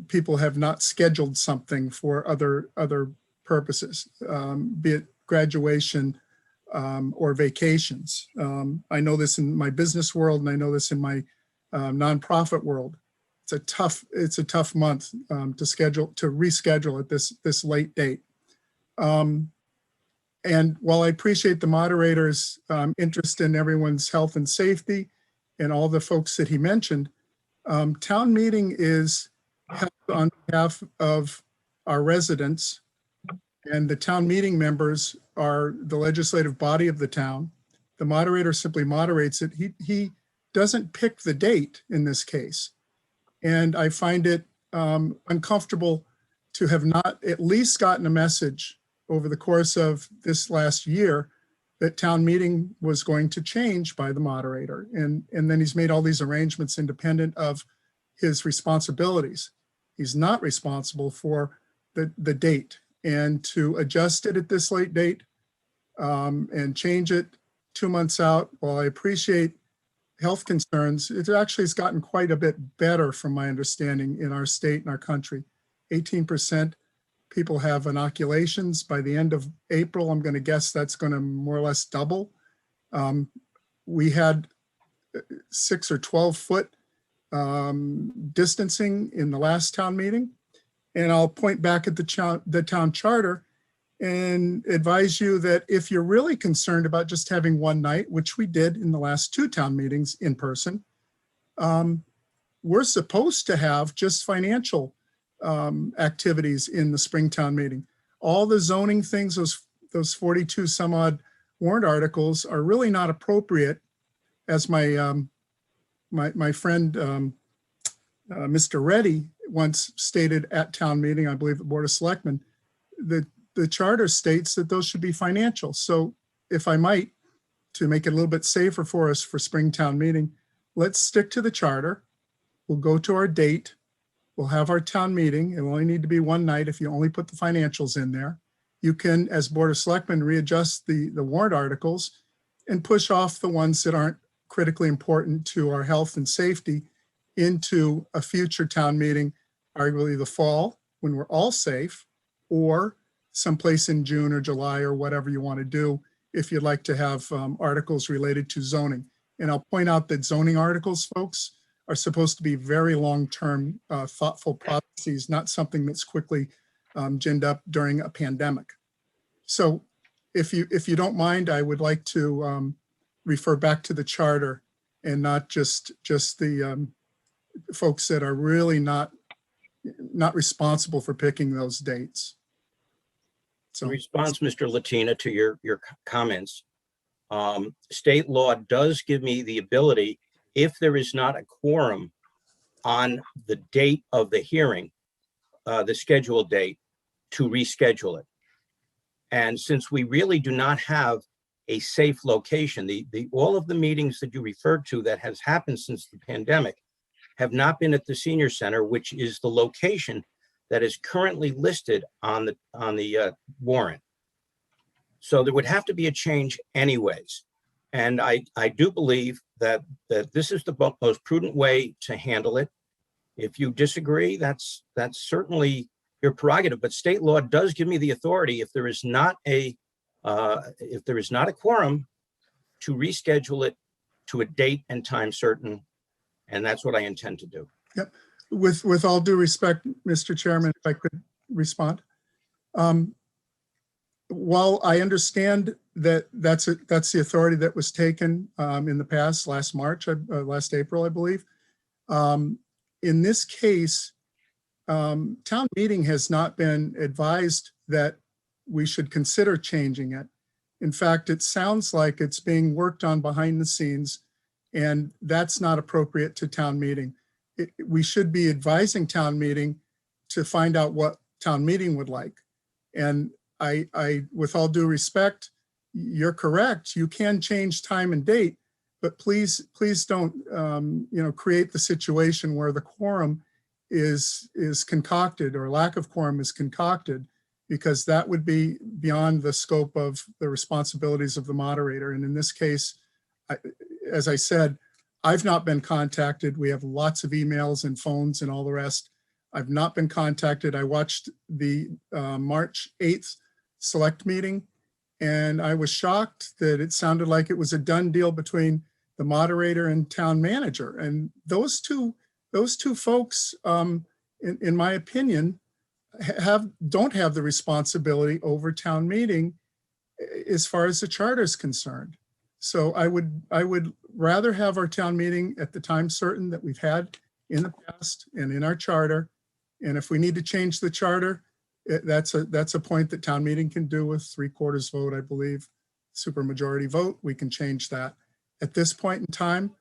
people have not scheduled something for other purposes, be it graduation or vacations. I know this in my business world, and I know this in my nonprofit world. It's a tough month to reschedule at this late date. And while I appreciate the moderator's interest in everyone's health and safety and all the folks that he mentioned, town meeting is held on behalf of our residents, and the town meeting members are the legislative body of the town. The moderator simply moderates it. He doesn't pick the date in this case. And I find it uncomfortable to have not at least gotten a message over the course of this last year that town meeting was going to change by the moderator. And then he's made all these arrangements independent of his responsibilities. He's not responsible for the date. And to adjust it at this late date and change it 2 months out, while I appreciate health concerns, it actually has gotten quite a bit better from my understanding in our state and our country. 18% people have inoculations. By the end of April, I'm going to guess that's going to more or less double. We had 6 or 12 foot distancing in the last town meeting. And I'll point back at the town charter and advise you that if you're really concerned about just having one night, which we did in the last 2 town meetings in person, we're supposed to have just financial activities in the Springtown meeting. All the zoning things, those 42 some odd warrant articles are really not appropriate, as my my friend Mr. Reddy once stated at town meeting, I believe the Board of Selectmen, the charter states that those should be financial. So if I might, to make it a little bit safer for us for Springtown meeting, let's stick to the charter. We'll go to our date. We'll have our town meeting. It will only need to be one night if you only put the financials in there. You can, as Board of Selectmen, readjust the warrant articles and push off the ones that aren't critically important to our health and safety into a future town meeting, arguably the fall, when we're all safe, or someplace in June or July or whatever you want to do if you'd like to have articles related to zoning. And I'll point out that zoning articles, folks, are supposed to be very long-term, thoughtful processes, not something that's quickly ginned up during a pandemic. So if you don't mind, I would like to refer back to the charter and not just the folks that are really not responsible for picking those dates. So, in response, Mr. Latina, to your comments, state law does give me the ability, if there is not a quorum on the date of the hearing, the scheduled date, to reschedule it. And since we really do not have a safe location, all of the meetings that you referred to that has happened since the pandemic have not been at the senior center, which is the location that is currently listed on the warrant. So there would have to be a change anyways. And I do believe that this is the most prudent way to handle it. If you disagree, that's certainly your prerogative, but state law does give me the authority if there is not a quorum to reschedule it to a date and time certain. And that's what I intend to do. Yep. With all due respect, Mr. Chairman, if I could respond. While I understand that that's the authority that was taken in the past, last April, I believe. In this case, town meeting has not been advised that we should consider changing it. In fact, it sounds like it's being worked on behind the scenes, and that's not appropriate to town meeting. We should be advising town meeting to find out what town meeting would like. And I, with all due respect, you're correct. You can change time and date, but please don't, create the situation where the quorum is concocted or lack of quorum is concocted, because that would be beyond the scope of the responsibilities of the moderator. And in this case, as I said, I've not been contacted. We have lots of emails and phones and all the rest. I've not been contacted. I watched the March 8th select meeting, and I was shocked that it sounded like it was a done deal between the moderator and town manager. And those two folks, in my opinion, don't have the responsibility over town meeting as far as the charter is concerned. So I would rather have our town meeting at the time certain that we've had in the past and in our charter. And if we need to change the charter, that's a point that town meeting can do with 3/4 vote, I believe, supermajority vote. We can change that. At this point in time,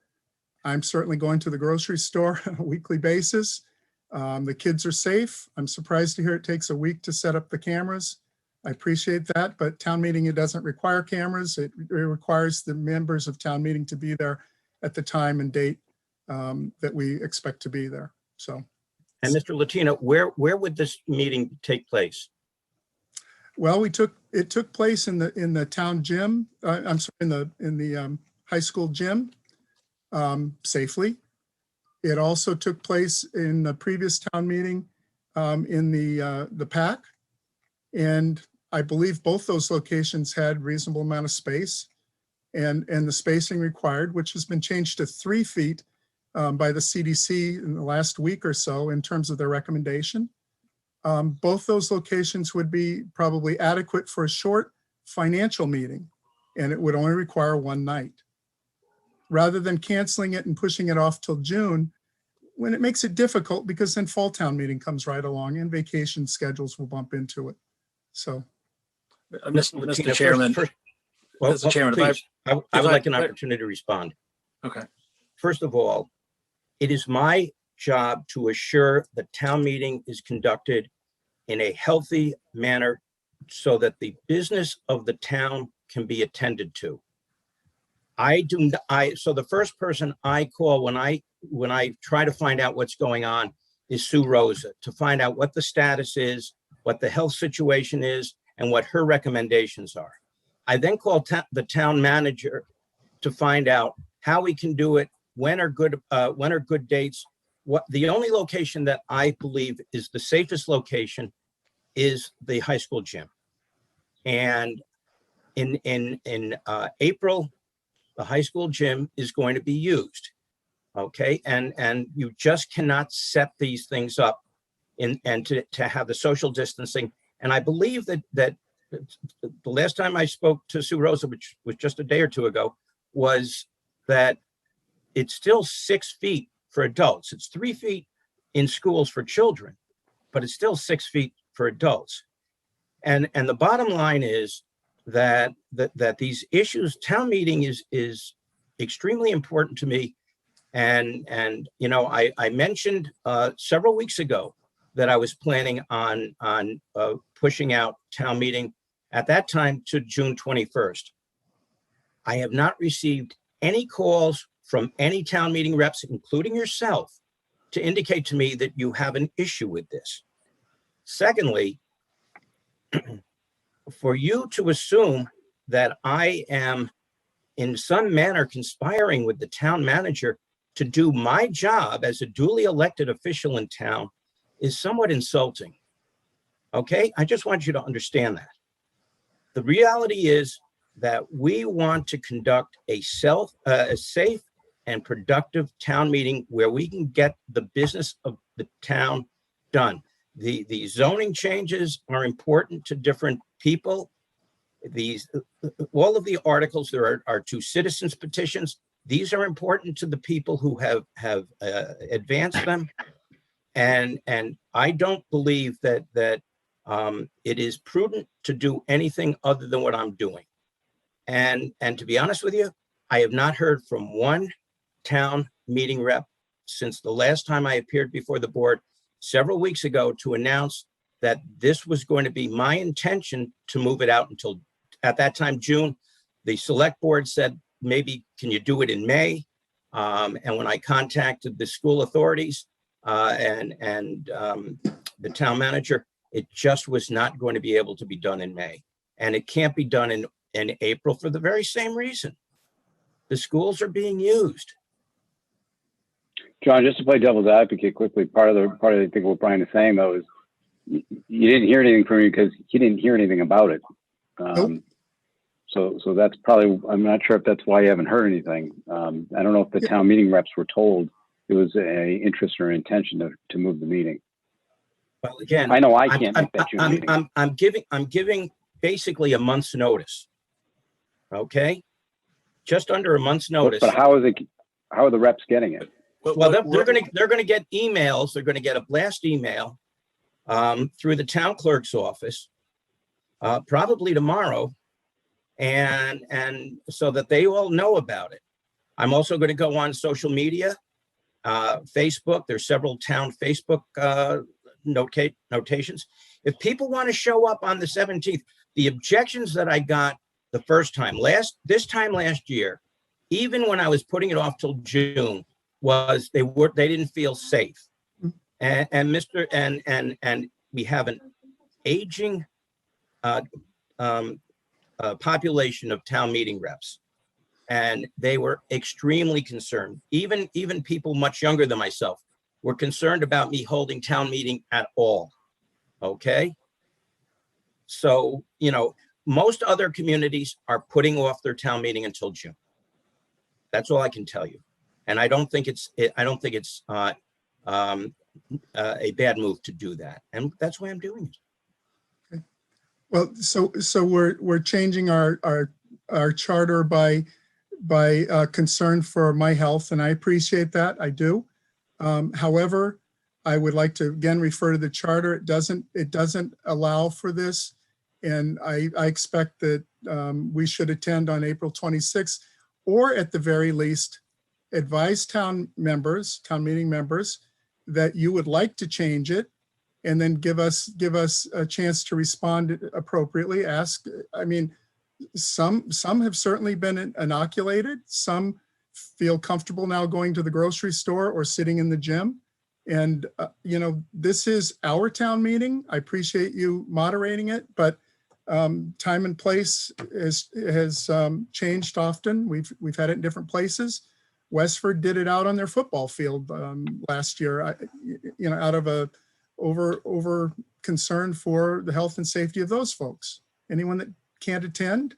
I'm certainly going to the grocery store on a weekly basis. The kids are safe. I'm surprised to hear it takes a week to set up the cameras. I appreciate that, but town meeting, it doesn't require cameras. It requires the members of town meeting to be there at the time and date that we expect to be there. So. And Mr. Latino, where would this meeting take place? Well, it took place in the town gym. I'm sorry, in the high school gym, safely. It also took place in the previous town meeting in the PAC, and I believe both those locations had reasonable amount of space, and the spacing required, which has been changed to 3 feet by the CDC in the last week or so in terms of their recommendation. Both those locations would be probably adequate for a short financial meeting, and it would only require 1 night. Rather than canceling it and pushing it off till June, when it makes it difficult, because then fall town meeting comes right along and vacation schedules will bump into it. So. Mr. Chairman. Mr. Chairman, please, I would like an opportunity to respond. Okay. First of all, it is my job to assure the town meeting is conducted in a healthy manner so that the business of the town can be attended to. So the first person I call when I try to find out what's going on is Sue Rosa, to find out what the status is, what the health situation is, and what her recommendations are. I then call the town manager to find out how we can do it, when are good dates. The only location that I believe is the safest location is the high school gym. And in April, the high school gym is going to be used. Okay, and you just cannot set these things up and to have the social distancing. And I believe that the last time I spoke to Sue Rosa, which was just a day or two ago, was that it's still 6 feet for adults. It's 3 feet in schools for children, but it's still 6 feet for adults. And the bottom line is that these issues, town meeting is extremely important to me. And I mentioned several weeks ago that I was planning on pushing out town meeting at that time to June 21st. I have not received any calls from any town meeting reps, including yourself, to indicate to me that you have an issue with this. Secondly, for you to assume that I am in some manner conspiring with the town manager to do my job as a duly elected official in town is somewhat insulting. Okay, I just want you to understand that. The reality is that we want to conduct a safe and productive town meeting where we can get the business of the town done. The zoning changes are important to different people. All of the articles, there are 2 citizens petitions. These are important to the people who have advanced them. And I don't believe that it is prudent to do anything other than what I'm doing. And to be honest with you, I have not heard from one town meeting rep since the last time I appeared before the board several weeks ago to announce that this was going to be my intention to move it out until, at that time, June. The select board said, maybe can you do it in May? And when I contacted the school authorities and the town manager, it just was not going to be able to be done in May. And it can't be done in April for the very same reason. The schools are being used. John, just to play devil's advocate quickly, part of I think what Brian is saying though is you didn't hear anything from me because he didn't hear anything about it. Nope. So that's probably, I'm not sure if that's why you haven't heard anything. I don't know if the town meeting reps were told it was a interest or intention to move the meeting. Well, again, I know I can't make that June meeting. I'm giving basically a month's notice. Okay, just under a month's notice. But how are the reps getting it? Well, they're going to get emails. They're going to get a blast email through the town clerk's office, probably tomorrow, and so that they all know about it. I'm also going to go on social media, Facebook. There's several town Facebook notations. If people want to show up on the 17th, the objections that I got the first time this time last year, even when I was putting it off till June, was they didn't feel safe. And we have an aging population of town meeting reps, and they were extremely concerned. Even people much younger than myself were concerned about me holding town meeting at all. Okay, so most other communities are putting off their town meeting until June. That's all I can tell you. And I don't think it's a bad move to do that, and that's why I'm doing it. Okay. Well, so we're changing our charter by concern for my health, and I appreciate that. I do. However, I would like to again refer to the charter. It doesn't allow for this, and I expect that we should attend on April 26th, or at the very least, advise town meeting members that you would like to change it, and then give us a chance to respond appropriately. Ask, I mean, some have certainly been inoculated. Some feel comfortable now going to the grocery store or sitting in the gym. And, this is our town meeting. I appreciate you moderating it, but time and place has changed often. We've had it in different places. Westford did it out on their football field last year, out of a over concern for the health and safety of those folks. Anyone that can't attend,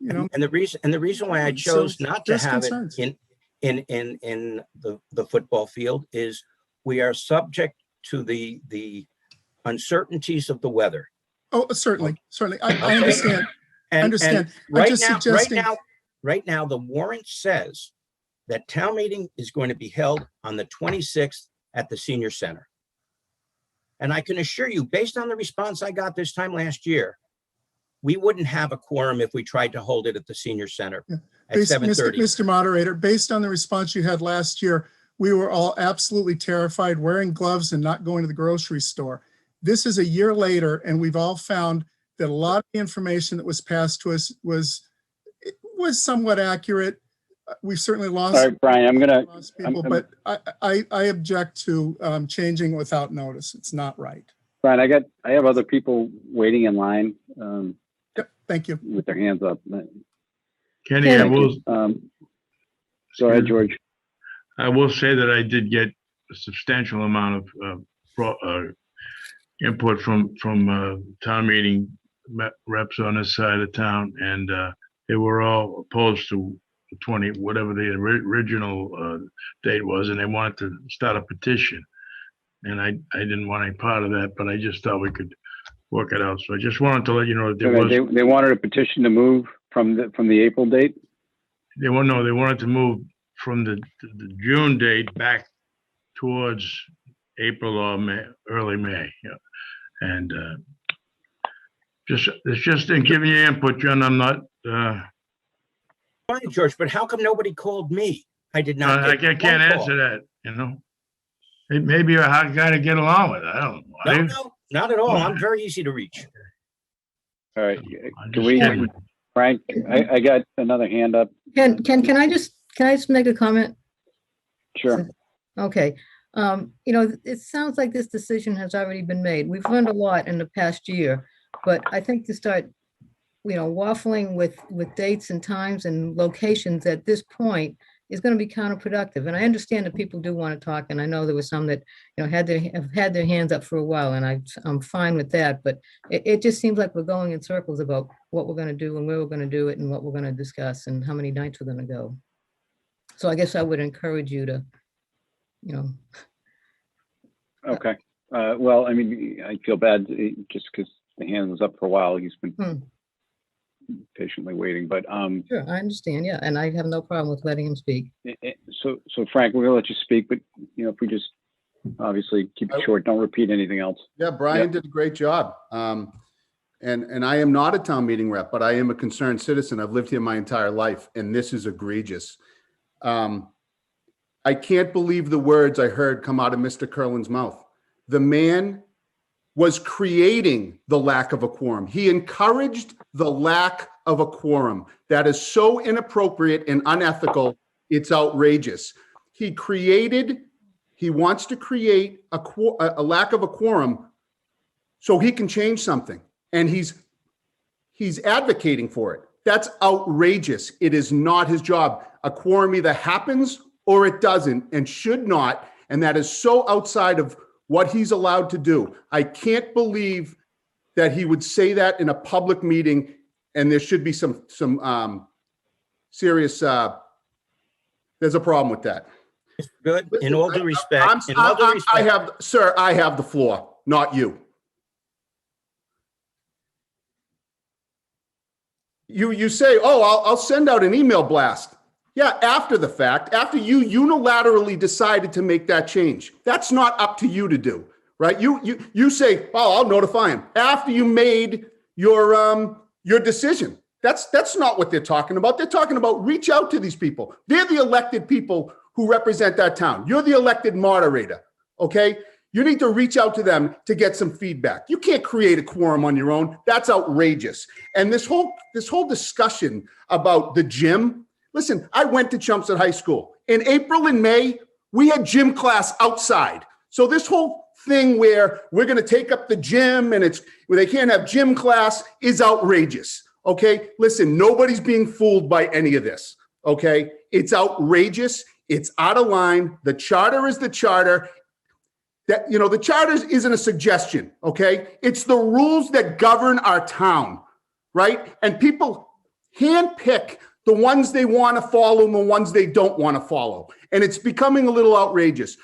And the reason why I chose not to have it in the football field is we are subject to the uncertainties of the weather. Oh, certainly. I understand. And right now, the warrant says that town meeting is going to be held on the 26th at the senior center. And I can assure you, based on the response I got this time last year, we wouldn't have a quorum if we tried to hold it at the senior center at 7:30. Mr. Moderator, based on the response you had last year, we were all absolutely terrified, wearing gloves and not going to the grocery store. This is a year later, and we've all found that a lot of the information that was passed to us was somewhat accurate. We've certainly lost. All right, Brian, but I object to changing without notice. It's not right. Brian, I have other people waiting in line. Thank you. with their hands up. Kenny, I Thank will, you. Go ahead, George. I will say that I did get a substantial amount of input from town meeting reps on this side of town, and they were all opposed to 20, whatever the original date was, and they wanted to start a petition. And I didn't want any part of that, but I just thought we could work it out. So I just wanted to let you know that there was. They wanted a petition to move from the April date? They wanted to move from the June date back towards April or May, early May. Yeah. And it's just in giving you input, John. I'm not. Fine, George, but how come nobody called me? I did not. I get can't one call. answer that. You know, maybe you're a hard guy to get along with. I don't know. No, not at all. I'm very easy to reach. All right. I'm Can just we, kidding. Frank, I got another hand up. Can I just make a comment? Sure. Okay. It sounds like this decision has already been made. We've learned a lot in the past year, but I think to start, waffling with dates and times and locations at this point is going to be counterproductive. And I understand that people do want to talk, and I know there were some that, have had their hands up for a while, and I'm fine with that. But it just seems like we're going in circles about what we're going to do and where we're going to do it and what we're going to discuss and how many nights we're going to go. So I guess I would encourage you to, Okay. Well, I mean, I feel bad just because the hand was up for a while. He's been patiently waiting, but Sure, I understand. Yeah, and I have no problem with letting him speak. so Frank, we're gonna let you speak, but if we just obviously keep it short, don't repeat anything else. Yeah, Brian did a great job. And I am not a town meeting rep, but I am a concerned citizen. I've lived here my entire life, and this is egregious. I can't believe the words I heard come out of Mr. Curlin's mouth. The man was creating the lack of a quorum. He encouraged the lack of a quorum. That is so inappropriate and unethical. It's outrageous. He wants to create a lack of a quorum so he can change something. And he's advocating for it. That's outrageous. It is not his job. A quorum either happens or it doesn't, and should not. And that is so outside of what he's allowed to do. I can't believe that he would say that in a public meeting, and there should be some serious, there's a problem with that. Good. In all due respect, I have the floor, not you. You say, oh, I'll send out an email blast. Yeah, after the fact, after you unilaterally decided to make that change. That's not up to you to do, right? You say, oh, I'll notify him after you made your decision. That's not what they're talking about. They're talking about reach out to these people. They're the elected people who represent that town. You're the elected moderator, okay? You need to reach out to them to get some feedback. You can't create a quorum on your own. That's outrageous. And this whole discussion about the gym. Listen, I went to Chelmsford High School. In April and May, we had gym class outside. So this whole thing where we're going to take up the gym and where they can't have gym class is outrageous. Okay? Listen, nobody's being fooled by any of this. Okay? It's outrageous. It's out of line. The charter is the charter. That, the charter isn't a suggestion. Okay? It's the rules that govern our town, right? And people handpick the ones they want to follow and the ones they don't want to follow. And it's becoming a little outrageous.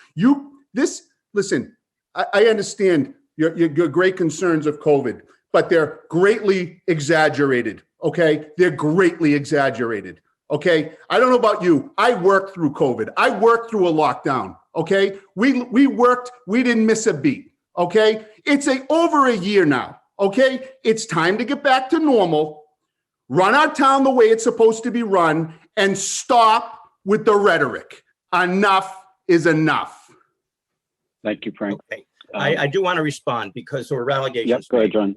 Listen, I understand your great concerns of COVID, but they're greatly exaggerated, okay? They're greatly exaggerated, okay? I don't know about you. I worked through COVID. I worked through a lockdown, okay? We worked, we didn't miss a beat, okay? It's over a year now, okay? It's time to get back to normal. Run our town the way it's supposed to be run and stop with the rhetoric. Enough is enough. Thank you, Frank. Okay. I do want to respond because there were allegations. Yep, go ahead, John.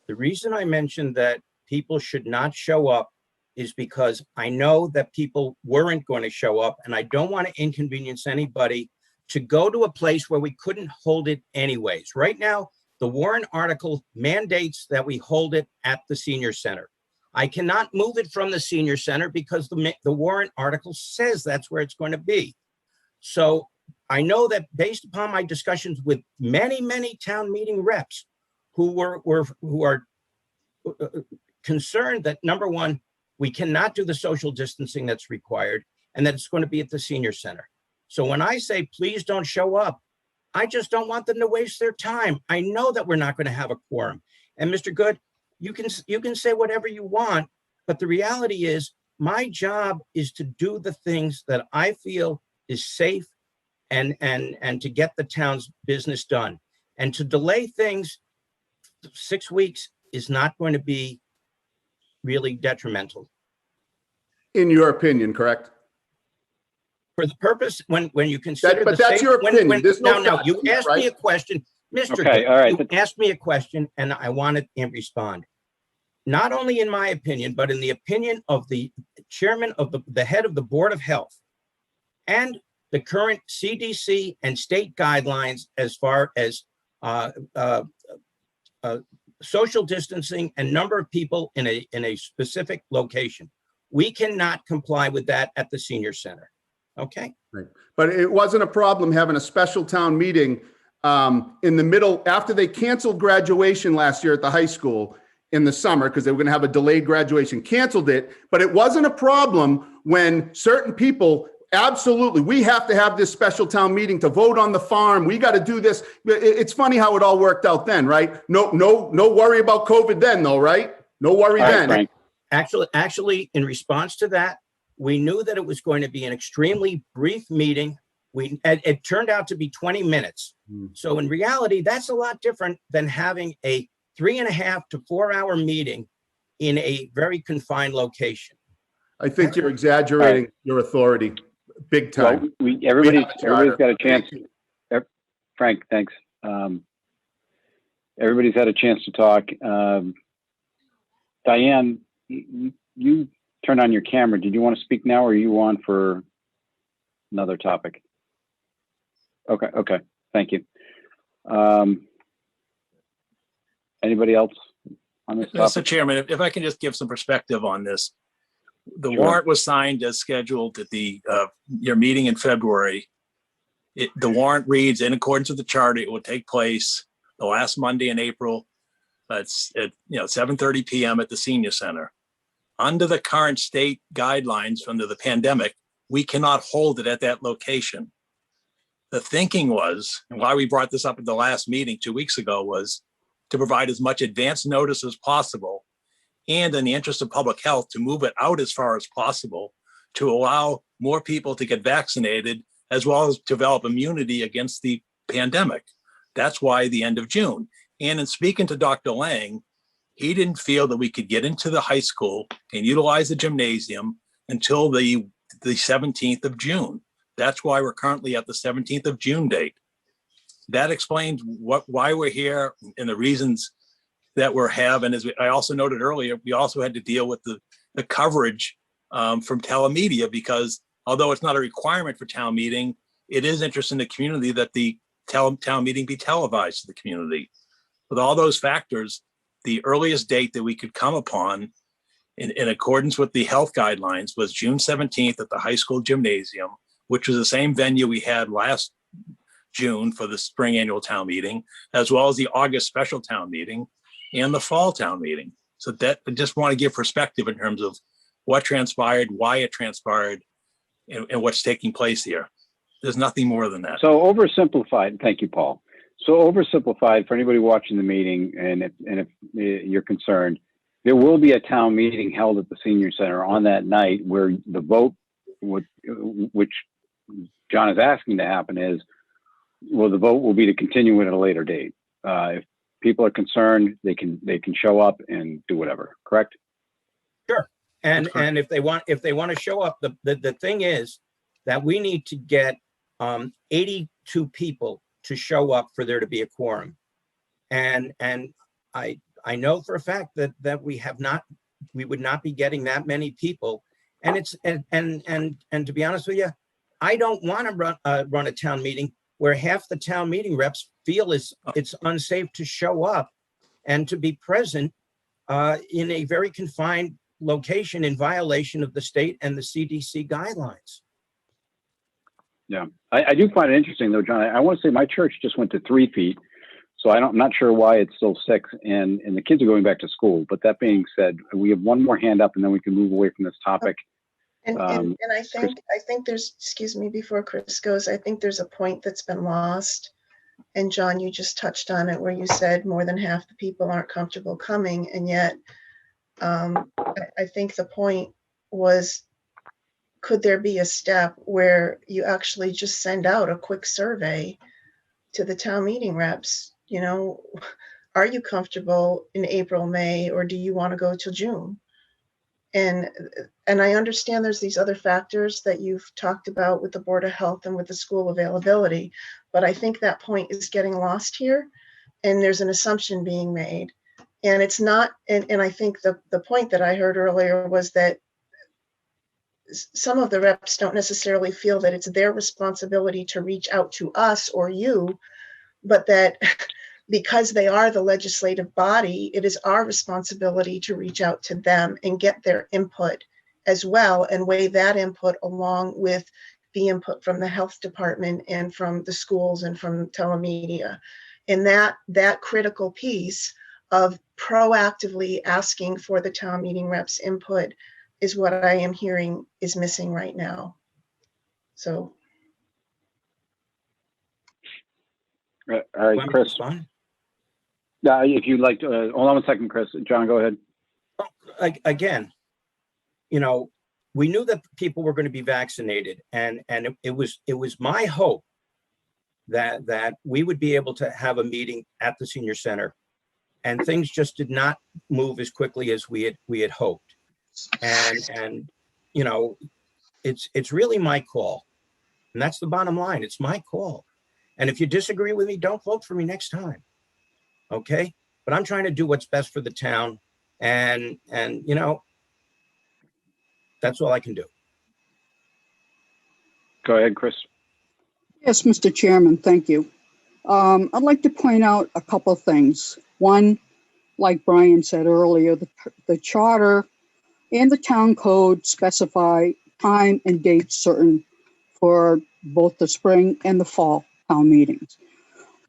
The reason I mentioned that people should not show up is because I know that people weren't going to show up, and I don't want to inconvenience anybody to go to a place where we couldn't hold it anyways. Right now, The warrant article mandates that we hold it at the senior center. I cannot move it from the senior center because the warrant article says that's where it's going to be. So I know that based upon my discussions with many, many town meeting reps who are concerned that, number one, we cannot do the social distancing that's required and that it's going to be at the senior center. So when I say, please don't show up, I just don't want them to waste their time. I know that we're not going to have a quorum. And Mr. Good, you can say whatever you want, but the reality is my job is to do the things that I feel is safe and to get the town's business done. And to delay things 6 weeks is not going to be really detrimental. In your opinion, correct? For the purpose, when you consider But that's your opinion. There's no fact you to it, asked right? me a question, Mr. Okay, Good, all right. you asked me a question and I wanted to respond. Not only in my opinion, but in the opinion of the chairman of the head of the Board of Health and the current CDC and state guidelines as far as social distancing and number of people in a specific location. We cannot comply with that at the senior center. Okay. Right. But it wasn't a problem having a special town meeting in the middle, after they canceled graduation last year at the high school in the summer, because they were going to have a delayed graduation, canceled it. But it wasn't a problem when certain people, absolutely, we have to have this special town meeting to vote on the farm. We got to do this. It's funny how it all worked out then, right? No worry about COVID then though, right? No worry then. Frank. Actually, in response to that, we knew that it was going to be an extremely brief meeting. It turned out to be 20 minutes. So in reality, that's a lot different than having a 3.5 to 4 hour meeting in a very confined location. I think you're exaggerating your authority big time. Well, everybody's got a chance. Frank, thanks. Everybody's had a chance to talk. Diane, you turned on your camera. Did you want to speak now, or are you on for another topic? Okay. Thank you. Anybody else on this topic? Mr. Chairman, if I can just give some perspective on this. The Sure. warrant was signed as scheduled at your meeting in February. The warrant reads, in accordance with the charter, it will take place the last Monday in April. It's at 7:30 p.m. at the senior center. Under the current state guidelines under the pandemic, we cannot hold it at that location. The thinking was, and why we brought this up at the last meeting 2 weeks ago, was to provide as much advance notice as possible, and in the interest of public health, to move it out as far as possible to allow more people to get vaccinated, as well as develop immunity against the pandemic. That's why the end of June. And in speaking to Dr. Lang, he didn't feel that we could get into the high school and utilize the gymnasium until the 17th of June. That's why we're currently at the 17th of June date. That explains why we're here and the reasons that we're having. As I also noted earlier, we also had to deal with the coverage from telemedia, because although it's not a requirement for town meeting, it is interest in the community that the town meeting be televised to the community. With all those factors, the earliest date that we could come upon in accordance with the health guidelines was June 17th at the high school gymnasium, which was the same venue we had last June for the spring annual town meeting, as well as the August special town meeting and the fall town meeting. So that I just want to give perspective in terms of what transpired, why it transpired, and what's taking place here. There's nothing more than that. So oversimplified, thank you, Paul. So oversimplified for anybody watching the meeting, and if you're concerned, there will be a town meeting held at the senior center on that night where the vote, which John is asking to happen, is, well, the vote will be to continue it at a later date. If people are concerned, they can show up and do whatever. Correct? Sure. And if they want to show up, the thing is that we need to get 82 people to show up for there to be a quorum. And I know for a fact that we would not be getting that many people. And it's and to be honest with you, I don't want to run a town meeting where half the town meeting reps feel it's unsafe to show up and to be present in a very confined location in violation of the state and the CDC guidelines. Yeah, I do find it interesting though, John. I want to say my church just went to 3 feet. So I'm not sure why it's still 6 and the kids are going back to school. But that being said, we have one more hand up and then we can move away from this topic. And I think there's, excuse me, before Chris goes, I think there's a point that's been lost. And John, you just touched on it where you said more than half the people aren't comfortable coming. And yet I think the point was, could there be a step where you actually just send out a quick survey to the town meeting reps? You know, are you comfortable in April, May, or do you want to go till June? And I understand there's these other factors that you've talked about with the Board of Health and with the school availability, but I think that point is getting lost here and there's an assumption being made. And it's not, and I think the point that I heard earlier was that some of the reps don't necessarily feel that it's their responsibility to reach out to us or you, but that because they are the legislative body, it is our responsibility to reach out to them and get their input as well and weigh that input along with the input from the health department and from the schools and from telemedia. And that critical piece of proactively asking for the town meeting reps' input is what I am hearing is missing right now. So. All right, Chris. If you'd like to, hold on a second, Chris. John, go ahead. Again, you know, we knew that people were going to be vaccinated, and it was my hope that we would be able to have a meeting at the senior center, and things just did not move as quickly as we had hoped. And you know, it's really my call, and that's the bottom line. It's my call, and if you disagree with me, don't vote for me next time. Okay, but I'm trying to do what's best for the town, and you know, that's all I can do. Go ahead, Chris. Yes, Mr. Chairman, thank you. I'd like to point out a couple of things. One, like Brian said earlier, the charter and the town code specify time and date certain for both the spring and the fall town meetings.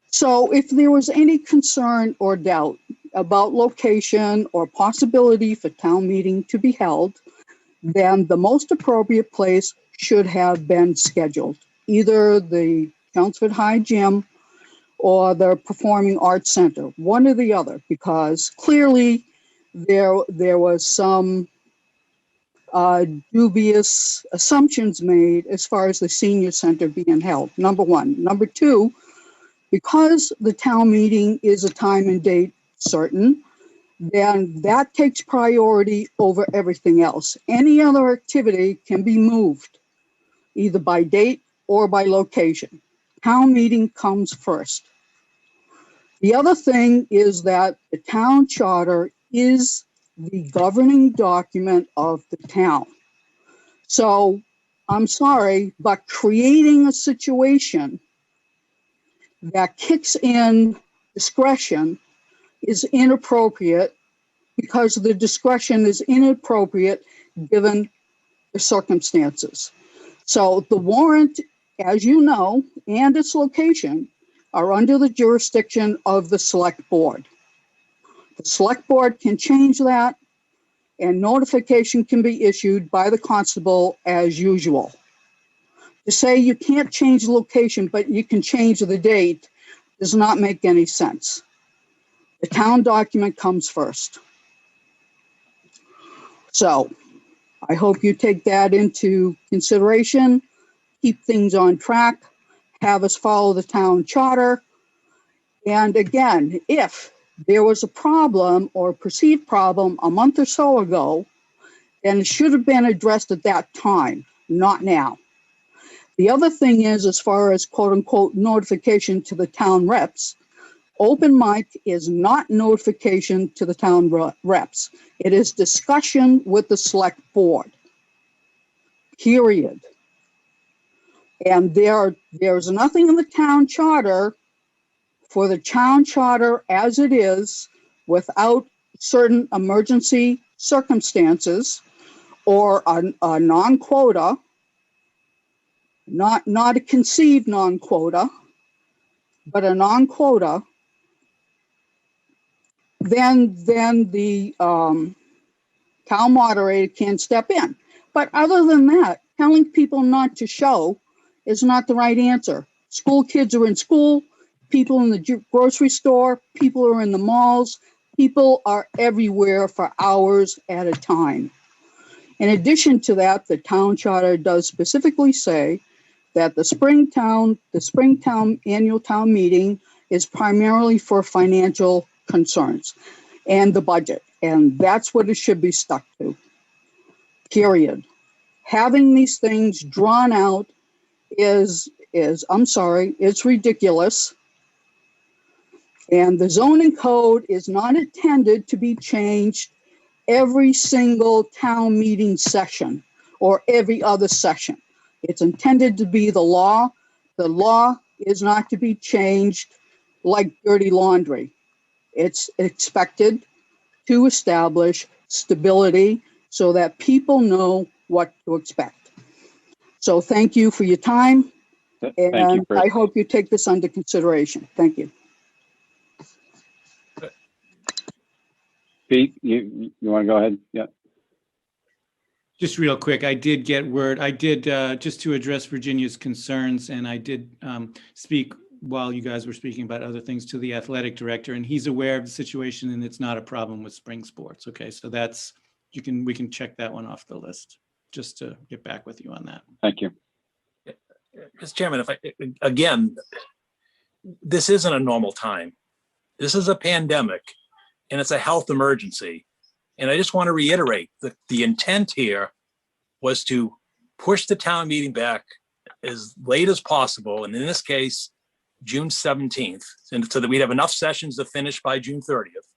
So if there was any concern or doubt about location or possibility for town meeting to be held, then the most appropriate place should have been scheduled, either the Chelmsford High Gym or the Performing Arts Center, one or the other, because clearly there was some dubious assumptions made as far as the senior center being held, number one. Number two, because the town meeting is a time and date certain, then that takes priority over everything else. Any other activity can be moved, either by date or by location. Town meeting comes first. The other thing is that the town charter is the governing document of the town. So I'm sorry, but creating a situation that kicks in discretion is inappropriate because the discretion is inappropriate given the circumstances. So the warrant, as you know, and its location are under the jurisdiction of the select board. The select board can change that and notification can be issued by the constable as usual. To say you can't change the location, but you can change the date does not make any sense. The town document comes first. So I hope you take that into consideration, keep things on track, have us follow the town charter. And again, if there was a problem or perceived problem a month or so ago, then it should have been addressed at that time, not now. The other thing is, as far as quote unquote notification to the town reps, open mic is not notification to the town reps. It is discussion with the select board, period. And there's nothing in the town charter for the town charter as it is without certain emergency circumstances or a non-quota, not a conceived non-quota, but a non-quota, then the town moderator can step in. But other than that, telling people not to show is not the right answer. School kids are in school, people in the grocery store, people are in the malls, people are everywhere for hours at a time. In addition to that, the town charter does specifically say that the Springtown annual town meeting is primarily for financial concerns and the budget. And that's what it should be stuck to, period. Having these things drawn out is I'm sorry, it's ridiculous. And the zoning code is not intended to be changed every single town meeting session or every other session. It's intended to be the law. The law is not to be changed like dirty laundry. It's expected to establish stability so that people know what to expect. So thank you for your time. Thank you, And Chris. I hope you take this under consideration. Thank you. Pete, you want to go ahead? Yeah. Just real quick, I did get word, just to address Virginia's concerns, and I did speak while you guys were speaking about other things to the athletic director, and he's aware of the situation and it's not a problem with spring sports. Okay, so that's, we can check that one off the list, just to get back with you on that. Thank you. Mr. Chairman, again, this isn't a normal time. This is a pandemic and it's a health emergency. And I just want to reiterate that the intent here was to push the town meeting back as late as possible. And in this case, June 17th, and so that we'd have enough sessions to finish by June 30th,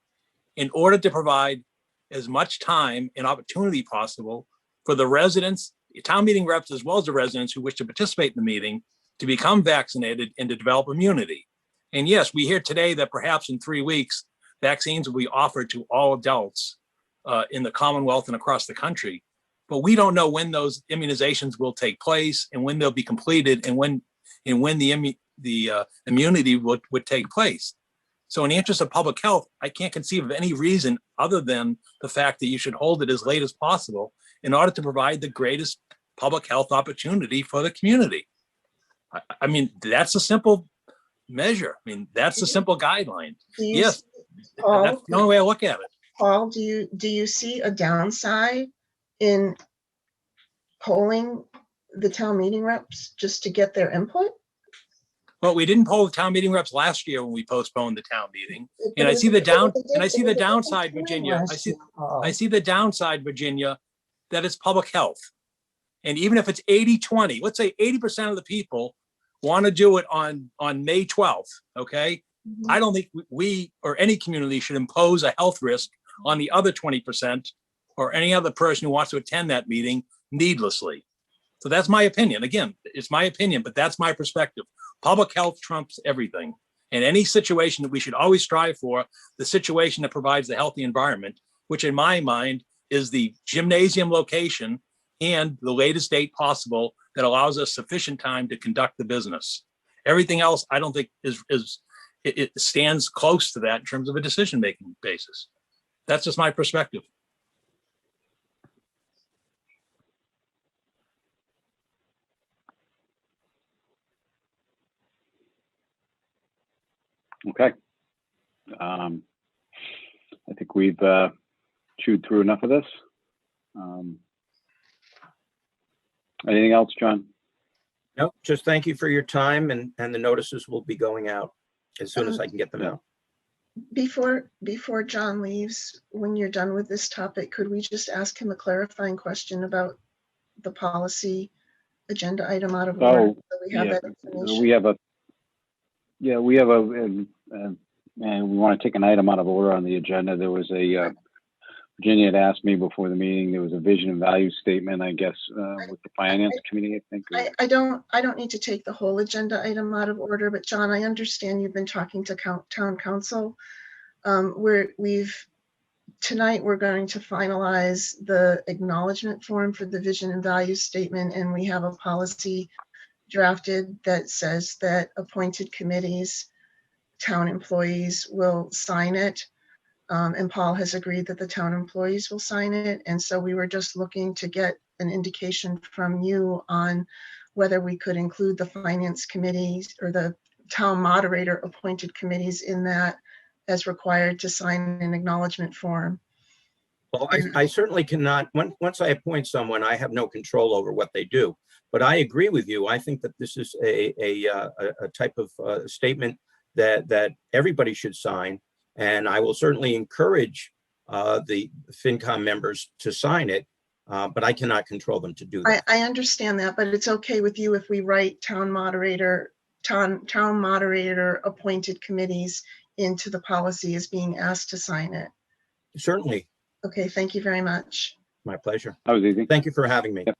in order to provide as much time and opportunity possible for the residents, town meeting reps, as well as the residents who wish to participate in the meeting, to become vaccinated and to develop immunity. And yes, we hear today that perhaps in 3 weeks, vaccines will be offered to all adults in the Commonwealth and across the country. But we don't know when those immunizations will take place and when they'll be completed and when the immunity would take place. So in the interest of public health, I can't conceive of any reason other than the fact that you should hold it as late as possible in order to provide the greatest public health opportunity for the community. I mean, that's a simple measure. I mean, that's a simple guideline. Yes, Paul, that's the only way I look at it. Paul, do you see a downside in polling the town meeting reps just to get their input? Well, we didn't poll the town meeting reps last year when we postponed the town meeting. And I see the downside, Virginia. I see the downside, Virginia, that it's public health. And even if it's 80-20, let's say 80% of the people want to do it on May 12th, okay? I don't think we or any community should impose a health risk on the other 20% or any other person who wants to attend that meeting needlessly. So that's my opinion. Again, it's my opinion, but that's my perspective. Public health trumps everything. And any situation that we should always strive for, the situation that provides the healthy environment, which in my mind is the gymnasium location and the latest date possible that allows us sufficient time to conduct the business. Everything else, I don't think it stands close to that in terms of a decision-making basis. That's just my perspective. Okay. I think we've chewed through enough of this. Anything else, John? No, just thank you for your time, and the notices will be going out as soon as I can get them out. Before John leaves, when you're done with this topic, could we just ask him a clarifying question about the policy agenda item out of order? So we have that information. And we want to take an item out of order on the agenda. There was a Virginia had asked me before the meeting, there was a vision and value statement, I guess, with the finance committee, I think. I don't need to take the whole agenda item out of order, but John, I understand you've been talking to town council. Tonight, we're going to finalize the acknowledgement form for the vision and value statement, and we have a policy drafted that says that appointed committees, town employees will sign it. And Paul has agreed that the town employees will sign it. And so we were just looking to get an indication from you on whether we could include the finance committees or the town moderator appointed committees in that as required to sign an acknowledgement form. Well, I certainly cannot, once I appoint someone, I have no control over what they do. But I agree with you. I think that this is a type of statement that everybody should sign. And I will certainly encourage the FinCom members to sign it, but I cannot control them to do that. I understand that, but it's okay with you if we write town moderator appointed committees into the policy as being asked to sign it. Certainly. Okay, thank you very much. My pleasure. That was easy. Thank you for having me. Yep.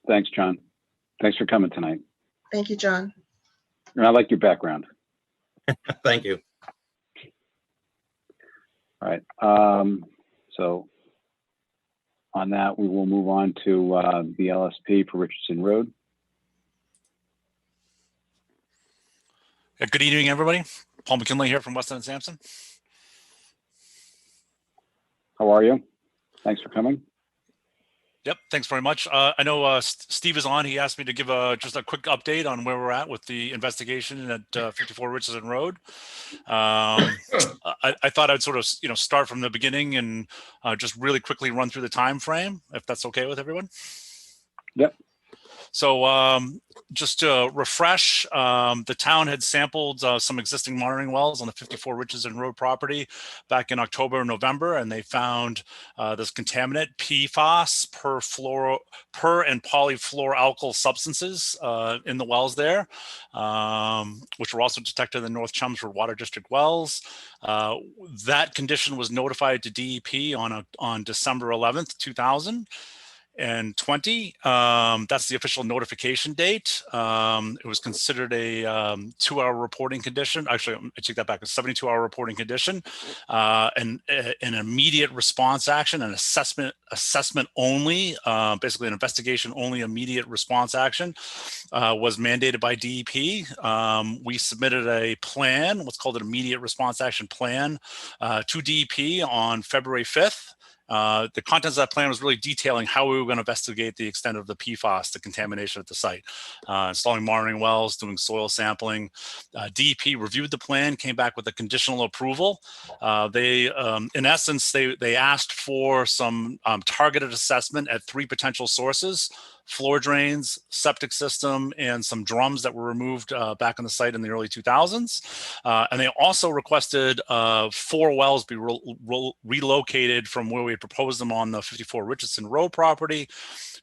Thanks, John. Thanks for coming tonight. Thank you, John. And I like your background. Thank you. All right. So on that, we will move on to the LSP for Richardson Road. Good evening, everybody. Paul McKinley here from Weston and Sampson. How are you? Thanks for coming. Yep, thanks very much. I know Steve is on. He asked me to give just a quick update on where we're at with the investigation at 54 Richardson Road. I thought I'd sort of start from the beginning and just really quickly run through the time frame, if that's okay with everyone. Yep. So just to refresh, the town had sampled some existing monitoring wells on the 54 Richardson Road property back in October and November, and they found this contaminant PFAS, per and polyfluoroalkyl substances in the wells there, which were also detected in the North Chelmsford Water District wells. That condition was notified to DEP on December 11th, 2020. That's the official notification date. It was considered a 2-hour reporting condition. Actually, I take that back, a 72-hour reporting condition. And an immediate response action, an assessment only, basically an investigation only immediate response action was mandated by DEP. We submitted a plan, what's called an immediate response action plan, to DEP on February 5th. The contents of that plan was really detailing how we were going to investigate the extent of the PFAS, the contamination at the site, installing monitoring wells, doing soil sampling. DEP reviewed the plan, came back with a conditional approval. In essence, they asked for some targeted assessment at 3 potential sources: floor drains, septic system, and some drums that were removed back on the site in the early 2000s. And they also requested 4 wells be relocated from where we had proposed them on the 54 Richardson Road property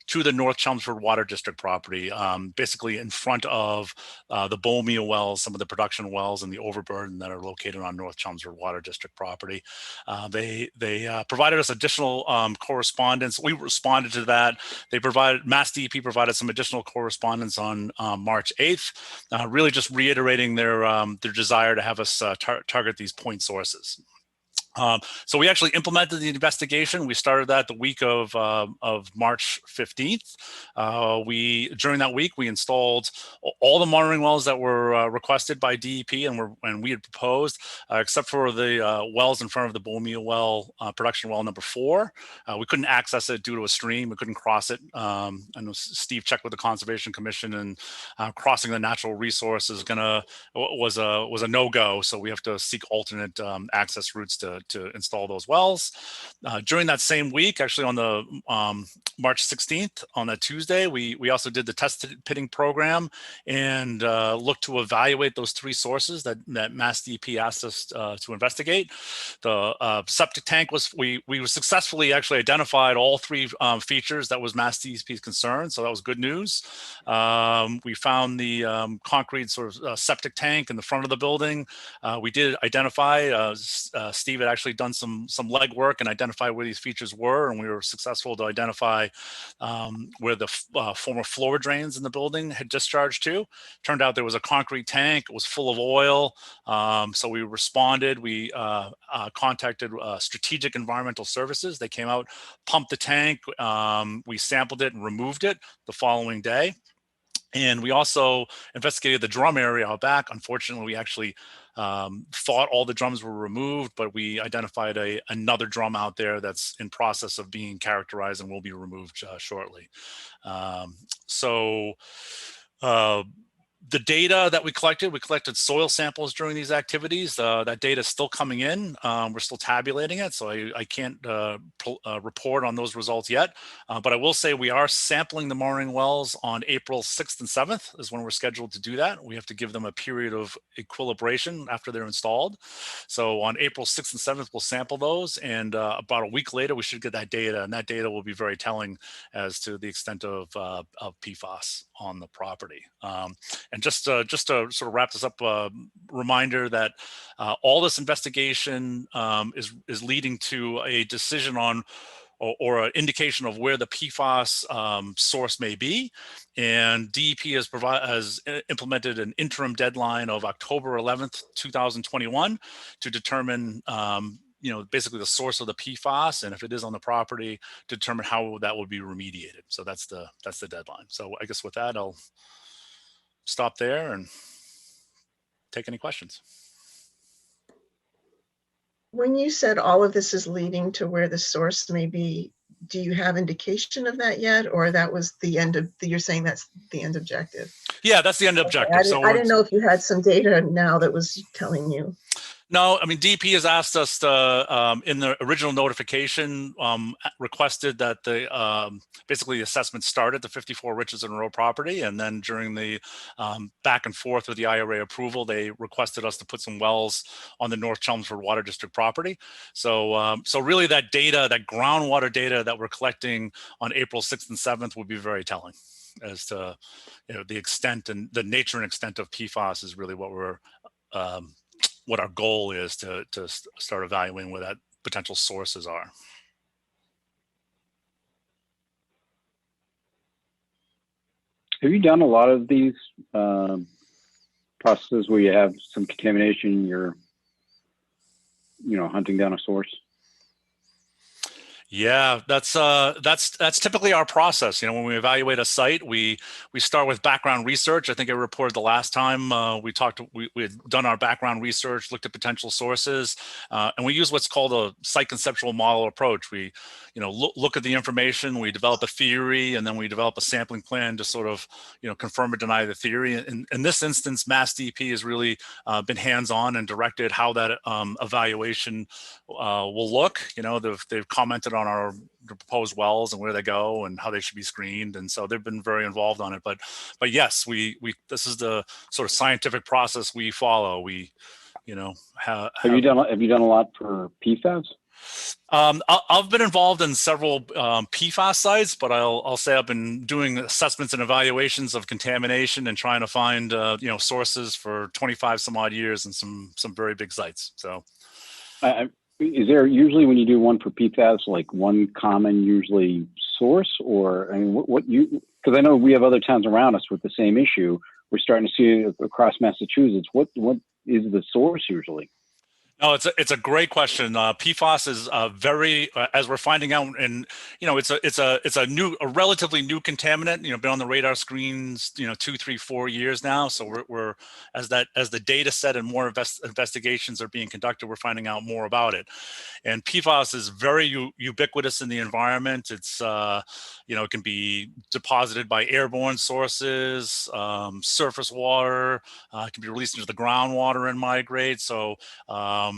to the North Chelmsford Water District property, basically in front of the Bomea wells, some of the production wells and the overburden that are located on North Chelmsford Water District property. They provided us additional correspondence. We responded to that. They provided, Mass DEP provided some additional correspondence on March 8th, really just reiterating their desire to have us target these point sources. So we actually implemented the investigation. We started that the week of March 15th. During that week, we installed all the monitoring wells that were requested by DEP and we had proposed, except for the wells in front of the Bomea well, production well number 4. We couldn't access it due to a stream. We couldn't cross it. I know Steve checked with the Conservation Commission, and crossing the natural resource was a no-go. So we have to seek alternate access routes to install those wells. During that same week, actually on the March 16th, on a Tuesday, we also did the test pitting program and looked to evaluate those 3 sources that Mass DEP asked us to investigate. The septic tank we successfully actually identified all 3 features that was Mass DEP's concern, so that was good news. We found the concrete sort of septic tank in the front of the building. We did identify, Steve had actually done some legwork and identify where these features were, and we were successful to identify where the former floor drains in the building had discharged to. Turned out there was a concrete tank. It was full of oil. So we responded. We contacted Strategic Environmental Services. They came out, pumped the tank. We sampled it and removed it the following day. And we also investigated the drum area out back. Unfortunately, we actually thought all the drums were removed, but we identified another drum out there that's in process of being characterized and will be removed shortly. The data that we collected soil samples during these activities. That data is still coming in. We're still tabulating it, so I can't report on those results yet. But I will say we are sampling the mooring wells on April 6th and 7th is when we're scheduled to do that. We have to give them a period of equilibration after they're installed. So on April 6th and 7th, we'll sample those, and about a week later, we should get that data, and that data will be very telling as to the extent of PFAS on the property. And just to sort of wrap this up, reminder that all this investigation is leading to a decision on or an indication of where the PFAS source may be. And DEP has implemented an interim deadline of October 11th, 2021 to determine basically the source of the PFAS, and if it is on the property, to determine how that will be remediated. So that's the deadline. So I guess with that, I'll stop there and take any questions. When you said all of this is leading to where the source may be, do you have indication of that yet? Or that was the end of, you're saying that's the end objective? Yeah, that's the end objective. I didn't know if you had some data now that was telling you. No, I mean, DEP has asked us to, in the original notification, requested that the basically the assessment start at the 54 Richardson Road property, and then during the back and forth with the IRA approval, they requested us to put some wells on the North Chelmsford Water District property. So, so really, that data, that groundwater data that we're collecting on April 6th and 7th, would be very telling as to the extent and the nature and extent of PFAS is really what we're what our goal is to start evaluating where that potential sources are. Have you done a lot of these processes where you have some contamination, you're, hunting down a source? Yeah, that's typically our process. When we evaluate a site, we start with background research. I think I reported the last time we talked. We had done our background research, looked at potential sources, and we use what's called a site conceptual model approach. We, look at the information, we develop a theory, and then we develop a sampling plan to sort of, confirm or deny the theory. And in this instance, Mass DEP has really been hands-on and directed how that evaluation will look. They've commented on our proposed wells and where they go and how they should be screened, and so they've been very involved on it. But yes, we this is the sort of scientific process we follow. We, have you done a lot for PFAS? I've been involved in several PFAS sites, but I'll say I've been doing assessments and evaluations of contamination and trying to find sources for 25 some odd years and some very big sites. So. Is there usually, when you do one for PFAS, like one common usually source, or because I know we have other towns around us with the same issue. We're starting to see it across Massachusetts. What is the source usually? No, it's a great question. PFAS is very, as we're finding out, and it's a relatively new contaminant. Been on the radar screens 2, 3, 4 years now. So we're as the data set and more investigations are being conducted, we're finding out more about it. And PFAS is very ubiquitous in the environment. It's it can be deposited by airborne sources, surface water. It can be released into the groundwater and migrate. So. I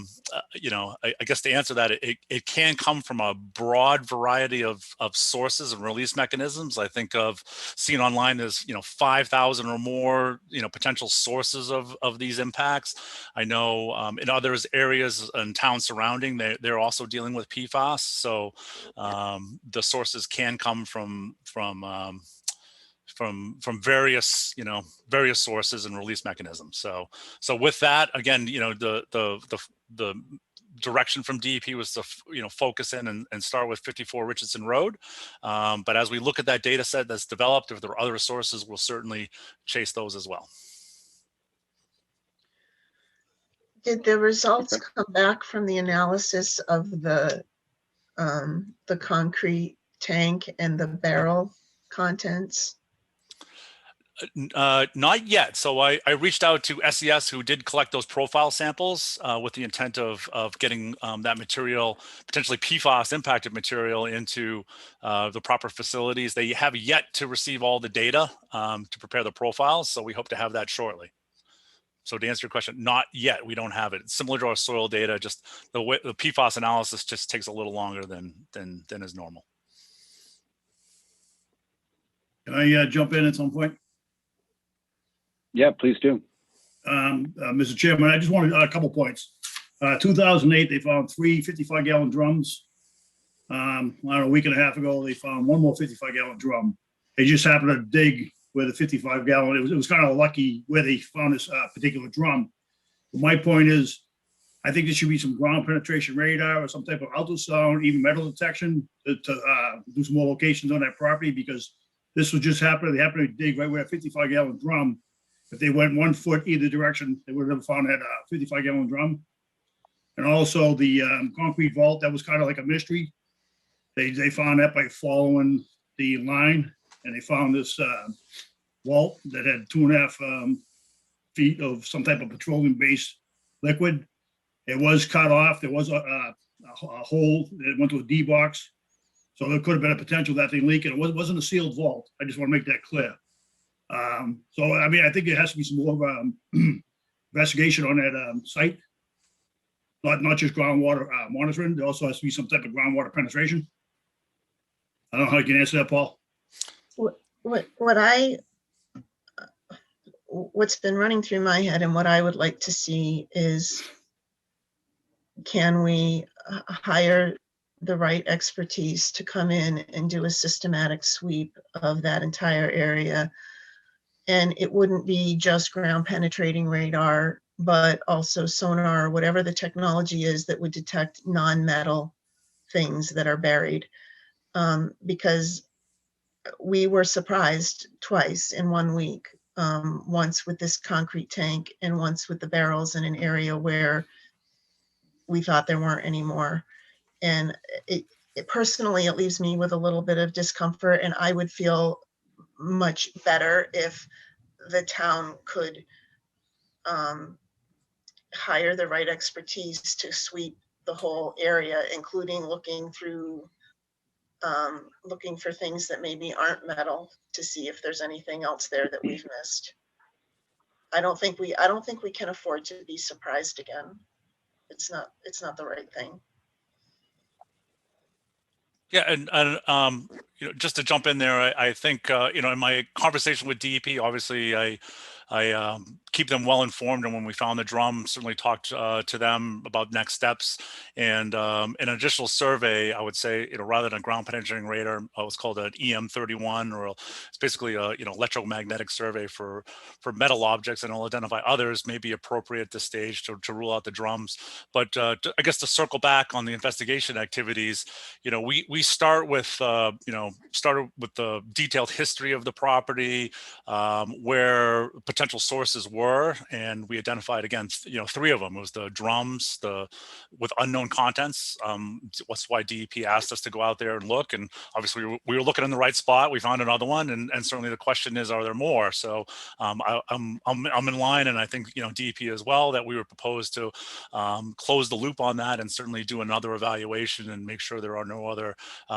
guess to answer that, it can come from a broad variety of sources and release mechanisms. I think of seen online there's 5,000 or more potential sources of these impacts. I know in others areas and towns surrounding they're also dealing with PFAS. So the sources can come from various various sources and release mechanisms. So with that, again, the direction from DEP was to, focus in and start with 54 Richardson Road. But as we look at that data set that's developed, if there are other sources, we'll certainly chase those as well. Did the results Okay. come back from the analysis of the concrete tank and the barrel contents? Not yet. So I reached out to SES, who did collect those profile samples with the intent of getting that material, potentially PFAS impacted material, into the proper facilities. They have yet to receive all the data to prepare the profiles, so we hope to have that shortly. So to answer your question, not yet. We don't have it. It's similar to our soil data, just the PFAS analysis just takes a little longer than is normal. Can I jump in at some point? Yeah, please do. Mr. Chairman, I just wanted a couple points. 2008, they found 3 55-gallon drums. I don't know, a week and a half ago, they found one more 55-gallon drum. They just happened to dig where the 55-gallon, it was kind of lucky where they found this particular drum. But my point is, I think there should be some ground penetration radar or some type of ultrasound, even metal detection to do some more locations on that property, because this was just happening. They happened to dig right where a 55-gallon drum. If they went 1 foot either direction, they would have never found that 55-gallon drum. And also the concrete vault, that was kind of like a mystery. They found that by following the line, and they found this vault that had 2.5 feet of some type of petroleum-based liquid. It was cut off. There was a hole that went to a D box. So there could have been a potential that thing leaking. It wasn't a sealed vault. I just want to make that clear. So, I mean, I think there has to be some more investigation on that site. Not just groundwater monitoring. There also has to be some type of groundwater penetration. I don't know how you can answer that, Paul. What's been running through my head and what I would like to see is, can we hire the right expertise to come in and do a systematic sweep of that entire area? And it wouldn't be just ground penetrating radar, but also sonar, whatever the technology is that would detect non-metal things that are buried. Because we were surprised twice in 1 week, once with this concrete tank and once with the barrels in an area where we thought there weren't any more. And it personally, it leaves me with a little bit of discomfort, and I would feel much better if the town could hire the right expertise to sweep the whole area, including looking for things that maybe aren't metal, to see if there's anything else there that we've missed. I don't think we can afford to be surprised again. It's not the right thing. Yeah, and just to jump in there, I think in my conversation with DEP, obviously I keep them well informed, and when we found the drum, certainly talked to them about next steps. And an additional survey, I would say, rather than a ground penetrating radar, what's called an EM31, or it's basically a electromagnetic survey for metal objects, and it'll identify others may be appropriate at this stage to rule out the drums. But I guess to circle back on the investigation activities, we start with started with the detailed history of the property, where potential sources were, and we identified, again, 3 of them. It was the drums, with unknown contents. That's why DEP asked us to go out there and look, and obviously we were looking in the right spot. We found another one, and certainly the question is, are there more? So I'm in line, and I think DEP as well, that we were proposed to close the loop on that and certainly do another evaluation and make sure there are no other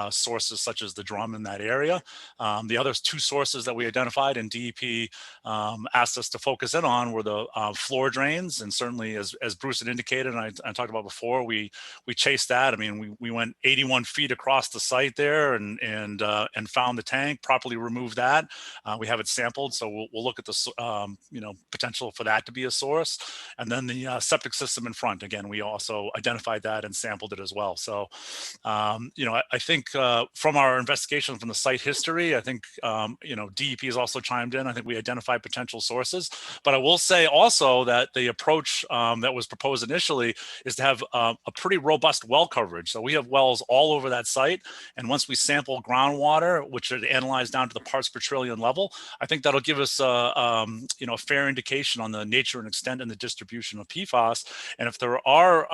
sources such as the drum in that area. The other 2 sources that we identified and DEP asked us to focus in on were the floor drains, and certainly as Bruce had indicated, and I talked about before, we chased that. I mean, we went 81 feet across the site there and found the tank, properly removed that. We have it sampled, so we'll look at the potential for that to be a source. And then the septic system in front, again, we also identified that and sampled it as well. So I think from our investigation, from the site history, I think DEP has also chimed in. I think we identified potential sources. sources. But I will say also that the approach that was proposed initially is to have a pretty robust well coverage. So we have wells all over that site. And once we sample groundwater, which are analyzed down to the parts per trillion level, I think that'll give us a fair indication on the nature and extent and the distribution of PFAS. And if there are,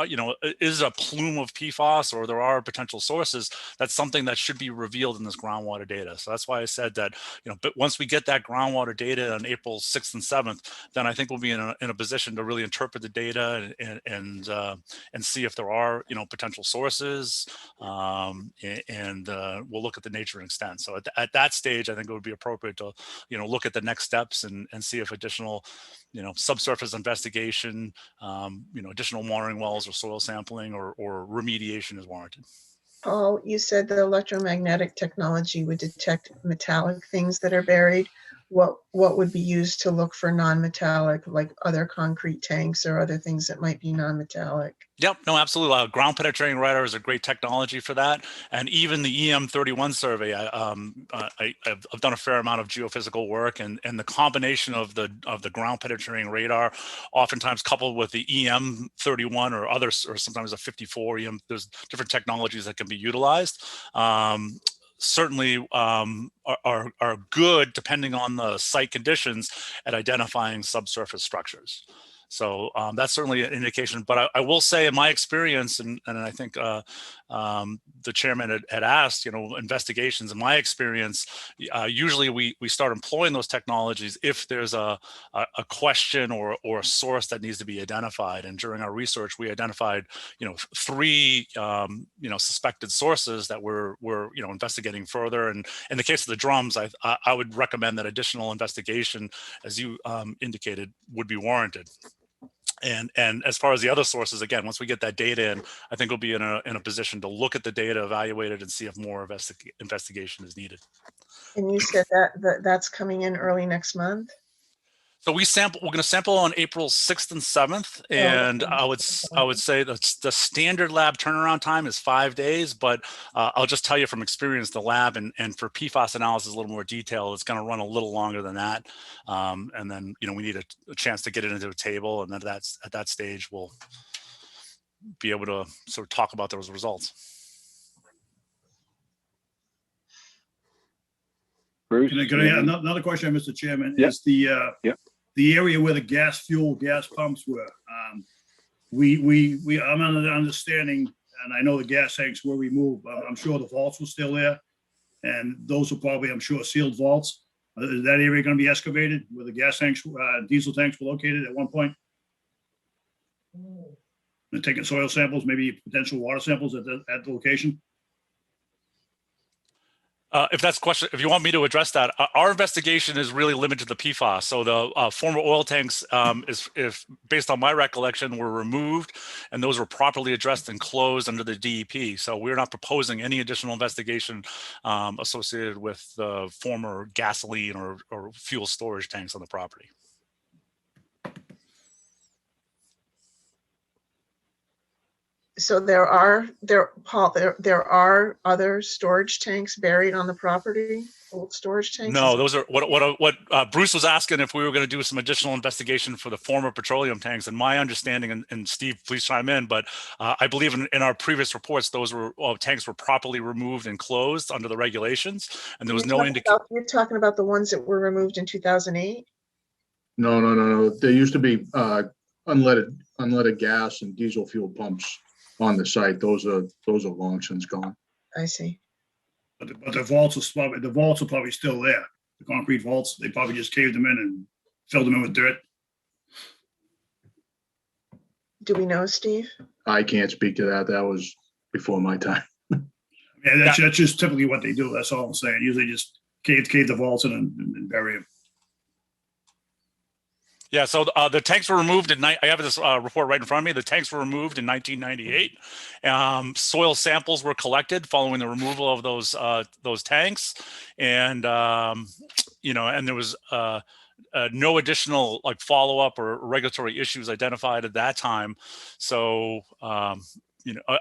is a plume of PFAS or there are potential sources, that's something that should be revealed in this groundwater data. So that's why I said that, but once we get that groundwater data on April 6th and 7th, then I think we'll be in a position to really interpret the data and see if there are, potential sources, and we'll look at the nature and extent. So at that stage, I think it would be appropriate to, look at the next steps and see if additional, subsurface investigation, additional monitoring wells or soil sampling or remediation is warranted. Paul, you said the electromagnetic technology would detect metallic things that are buried. What would be used to look for non-metallic, like other concrete tanks or other things that might be non-metallic? Yep, no, absolutely. Ground penetrating radar is a great technology for that. And even the EM31 survey, I've done a fair amount of geophysical work, and the combination of the ground penetrating radar, oftentimes coupled with the EM31 or others, or sometimes a 54 EM, there's different technologies that can be utilized. Certainly are good depending on the site conditions at identifying subsurface structures. So that's certainly an indication. But I will say, in my experience, and I think the chairman had asked, investigations. In my experience, usually we start employing those technologies if there's a question or a source that needs to be identified. And during our research, we identified, 3 suspected sources that we're investigating further. And in the case of the drums, I would recommend that additional investigation, as you indicated, would be warranted. And as far as the other sources, again, once we get that data in, I think we'll be in a position to look at the data, evaluate it, and see if more investigation is needed. And you said that's coming in early next month? So we're going to sample on April 6th and 7th. And I would say that the standard lab turnaround time is 5 days, but I'll just tell you from experience, the lab and for PFAS analysis, a little more detail, it's going to run a little longer than that. And then, we need a chance to get it into a table. And then at that stage, we'll be able to sort of talk about those results. Bruce? Can I have another question, Mr. Chairman? Yep. Is the area where the gas pumps were, I'm under the understanding, and I know the gas tanks were removed, but I'm sure the vaults were still there. And those are probably, I'm sure, sealed vaults. Is that area going to be excavated where the gas tanks, diesel tanks were located at one point? And taking soil samples, maybe potential water samples at the location? If that's a question, if you want me to address that, our investigation is really limited to the PFAS. So the former oil tanks, if based on my recollection, were removed, and those were properly addressed and closed under the DEP. So we're not proposing any additional investigation associated with the former gasoline or fuel storage tanks on the property. So there are other storage tanks buried on the property, old storage tanks? No, those are what Bruce was asking, if we were going to do some additional investigation for the former petroleum tanks. And my understanding, and Steve, please chime in, but I believe in our previous reports, those tanks were properly removed and closed under the regulations, and there was no indication. You're talking about the ones that were removed in 2008? No. There used to be unleaded gas and diesel fuel pumps on the site. Those are long since gone. I see. But the vaults are probably still there. The concrete vaults, they probably just caved them in and filled them in with dirt. Do we know, Steve? I can't speak to that. That was before my time. Yeah, that's just typically what they do. That's all I'm saying. Usually just cave the vaults in and bury them. Yeah, so the tanks were removed I have this report right in front of me. The tanks were removed in 1998. Soil samples were collected following the removal of those tanks, and and there was no additional follow-up or regulatory issues identified at that time. So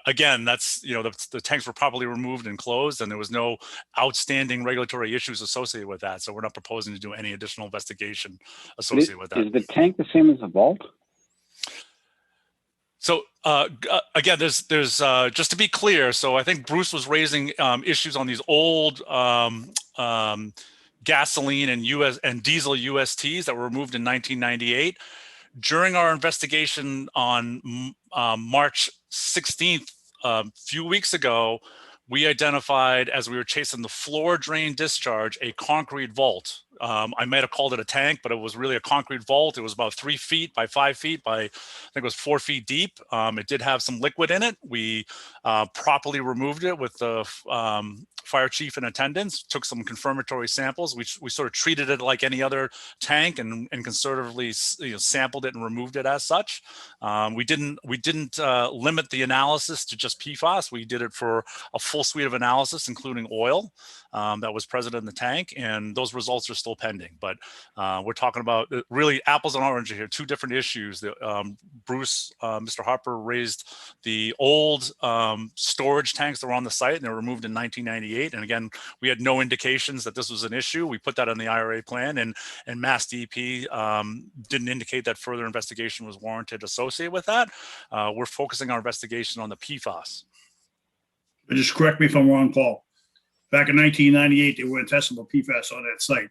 again, that's, the tanks were properly removed and closed, and there was no outstanding regulatory issues associated with that. So we're not proposing to do any additional investigation associated with that. Is the tank the same as the vault? So again, there's just to be clear. So I think Bruce was raising issues on these old gasoline and diesel USTs that were removed in 1998. During our investigation on March 16th, a few weeks ago, we identified, as we were chasing the floor drain discharge, a concrete vault. I might have called it a tank, but it was really a concrete vault. It was about 3 feet by 5 feet by, I think it was 4 feet deep. It did have some liquid in it. We properly removed it with the fire chief in attendance, took some confirmatory samples. We sort of treated it like any other tank and conservatively sampled it and removed it as such. We didn't limit the analysis to just PFAS. We did it for a full suite of analysis, including oil that was present in the tank, and those results are still pending. But we're talking about really apples and oranges here, two different issues. Bruce, Mr. Harper raised the old storage tanks that were on the site, and they were removed in 1998. And again, we had no indications that this was an issue. We put that on the IRA plan, and Mass DEP didn't indicate that further investigation was warranted associated with that. We're focusing our investigation on the PFAS. But just correct me if I'm wrong, Paul. Back in 1998, they weren't testing for PFAS on that site.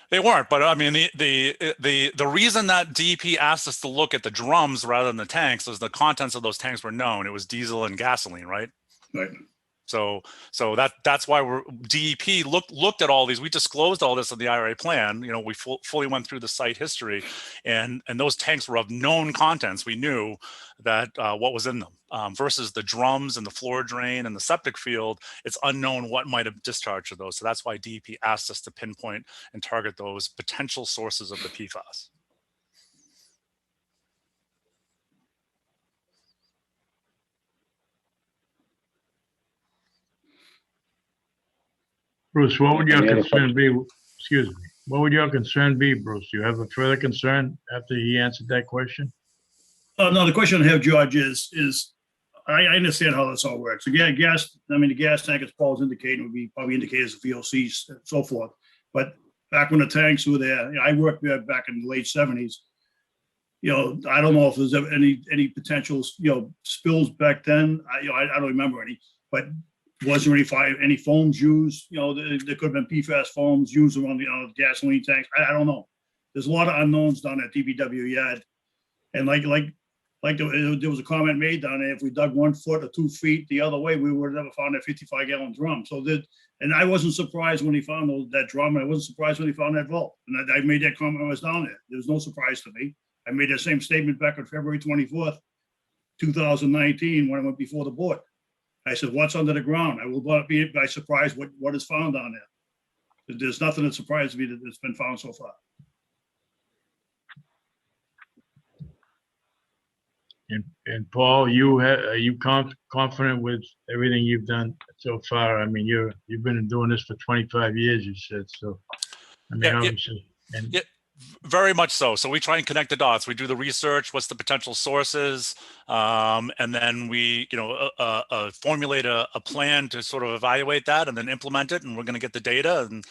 They weren't, but I mean, the reason that DEP asked us to look at the drums rather than the tanks is the contents of those tanks were known. It was diesel and gasoline, right? Right. So that's why DEP looked at all these. We disclosed all this in the IRA plan. We fully went through the site history, and those tanks were of known contents. We knew that what was in them versus the drums and the floor drain and the septic field. It's unknown what might have discharged to those. So that's why DEP asked us to pinpoint and target those potential sources of the PFAS. Bruce, what would your concern be? Excuse me. What would your concern be, Bruce? Do you have a further concern after he answered that question? No, the question I have, George, is I understand how this all works. Again, the gas tank, as Paul's indicating, would be probably indicated as a VOCs and so forth. But back when the tanks were there, I worked there back in the late 70s. I don't know if there's any potential, spills back then. I don't remember any, but was there any foams used? There could have been PFAS foams used around the gasoline tanks. I don't know. There's a lot of unknowns down at DPW yard. And like there was a comment made down there, if we dug 1 foot or 2 feet the other way, we would have never found that 55-gallon drum. And I wasn't surprised when he found that drum, and I wasn't surprised when he found that vault. And I made that comment when I was down there. There was no surprise to me. I made that same statement back on February 24th, 2019, when I went before the board. I said, what's under the ground? I will not be by surprise what is found down there. There's nothing that surprised me that's been found so far. And Paul, are you confident with everything you've done so far? I mean, you've been doing this for 25 years, you said. So, I mean, obviously. Yeah, very much so. So we try and connect the dots. We do the research. What's the potential sources? And then we, formulate a plan to sort of evaluate that and then implement it. And we're going to get the data. And,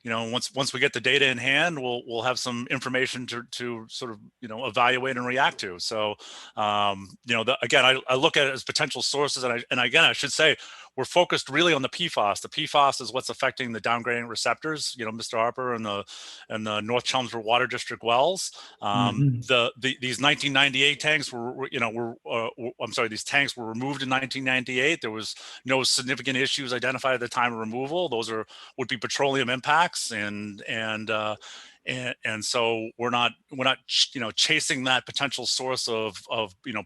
once we get the data in hand, we'll have some information to sort of, evaluate and react to. So, again, I look at it as potential sources. And again, I should say, we're focused really on the PFAS. The PFAS is what's affecting the downgradient receptors, Mr. Harper and the North Chelmsford Water District wells. These 1998 tanks these tanks were removed in 1998. There was no significant issues identified at the time of removal. Those would be petroleum impacts, and so we're not chasing that potential source of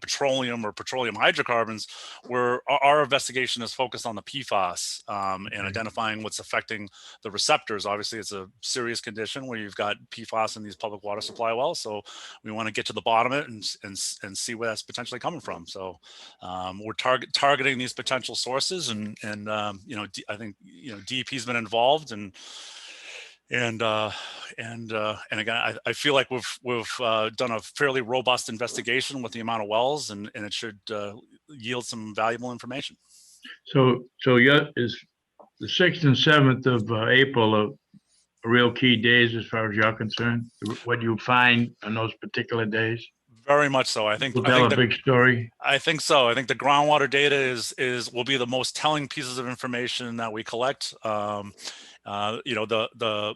petroleum or petroleum hydrocarbons. Our investigation is focused on the PFAS and identifying what's affecting the receptors. Obviously, it's a serious condition where you've got PFAS in these public water supply wells. So we want to get to the bottom of it and see where that's potentially coming from. So we're targeting these potential sources, and I think DEP's been involved, and And again, I feel like we've done a fairly robust investigation with the amount of wells, and it should yield some valuable information. So is the 6th and 7th of April are real key days as far as you're concerned? What you find on those particular days? Very much so. I think Will tell a big story. I think so. I think the groundwater data will be the most telling pieces of information that we collect. You know, the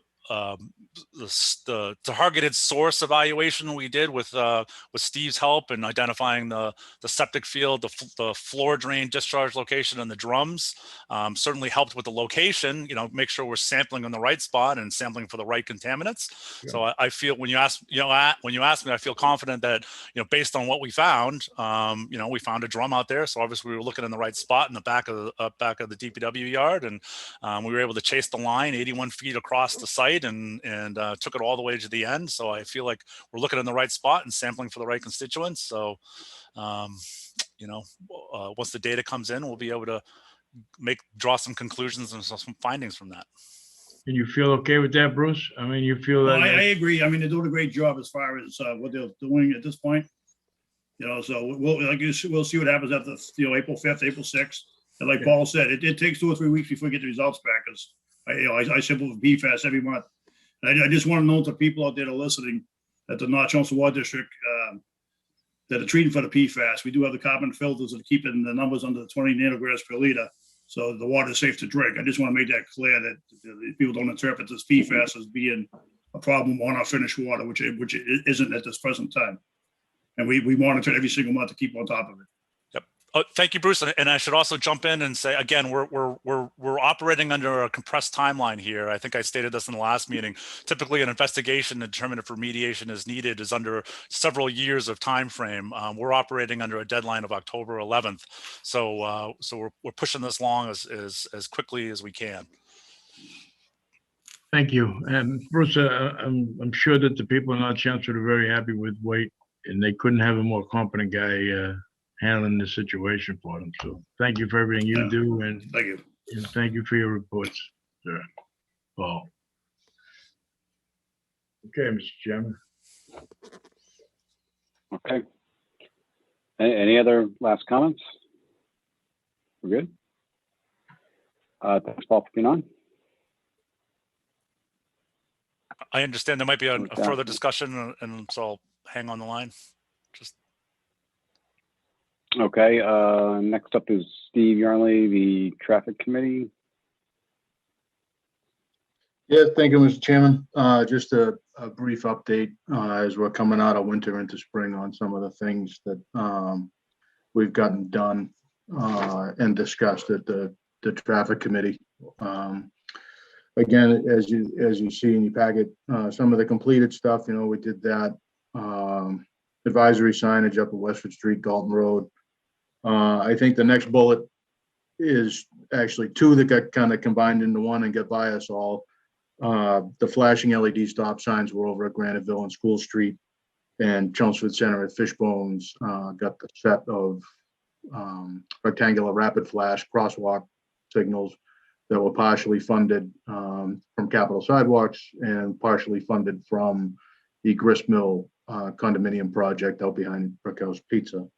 targeted source evaluation we did with Steve's help in identifying the septic field, the floor drain discharge location, and the drums certainly helped with the location. You know, make sure we're sampling in the right spot and sampling for the right contaminants. Yeah. So I feel when you ask me, I feel confident that, you know, based on what we found, you know, we found a drum out there. So obviously we were looking in the right spot in the back of the DPW yard, and we were able to chase the line 81 feet across the site and took it all the way to the end. So I feel like we're looking in the right spot and sampling for the right constituents. So, you know, once the data comes in, we'll be able to draw some conclusions and some findings from that. And you feel okay with that, Bruce? I mean, you feel that? I agree. I mean, they're doing a great job as far as what they're doing at this point. You know, so we'll see what happens after, you know, April 5th, April 6th. And like Paul said, it takes 2 or 3 weeks before we get the results back, because I sample for PFAS every month. And I just want to know to people out there that are listening that the North Chelmsford Water District that are treating for the PFAS. We do have the carbon filters that are keeping the numbers under 20 nanograms per liter, so the water is safe to drink. I just want to make that clear that people don't interpret this PFAS as being a problem on our finished water, which it isn't at this present time. And we monitor it every single month to keep on top of it. Thank you, Bruce. And I should also jump in and say, again, we're operating under a compressed timeline here. I think I stated this in the last meeting. Typically, an investigation to determine if remediation is needed is under several years of time frame. We're operating under a deadline of October 11th. So we're pushing this along as quickly as we can. Thank you. And Bruce, I'm sure that the people in North Chelmsford are very happy with Wade, and they couldn't have a more competent guy handling the situation for them. So thank you for everything you do, and thank you. And thank you for your reports, sir. Paul. Okay, Mr. Chairman. Okay. Any other last comments? We're good. Thanks, Paul, for being on. I understand there might be a further discussion, and so I'll hang on the line. Okay, next up is Steve Yarnley, the Traffic Committee. Yeah, thank you, Mr. Chairman. Just a brief update as we're coming out of winter into spring on some of the things that we've gotten done and discussed at the Traffic Committee. Again, as you see in your packet, some of the completed stuff, you know, we did that. Advisory signage up at Westford Street, Dalton Road. I think the next bullet is actually 2 that got kind of combined into one and got by us all. The flashing LED stop signs were over at Graniteville and School Street, and Chelmsford Center at Fishbones got the set of rectangular rapid flash crosswalk signals that were partially funded from Capital Sidewalks and partially funded from the Gristmill condominium project out behind Brickhouse Pizza.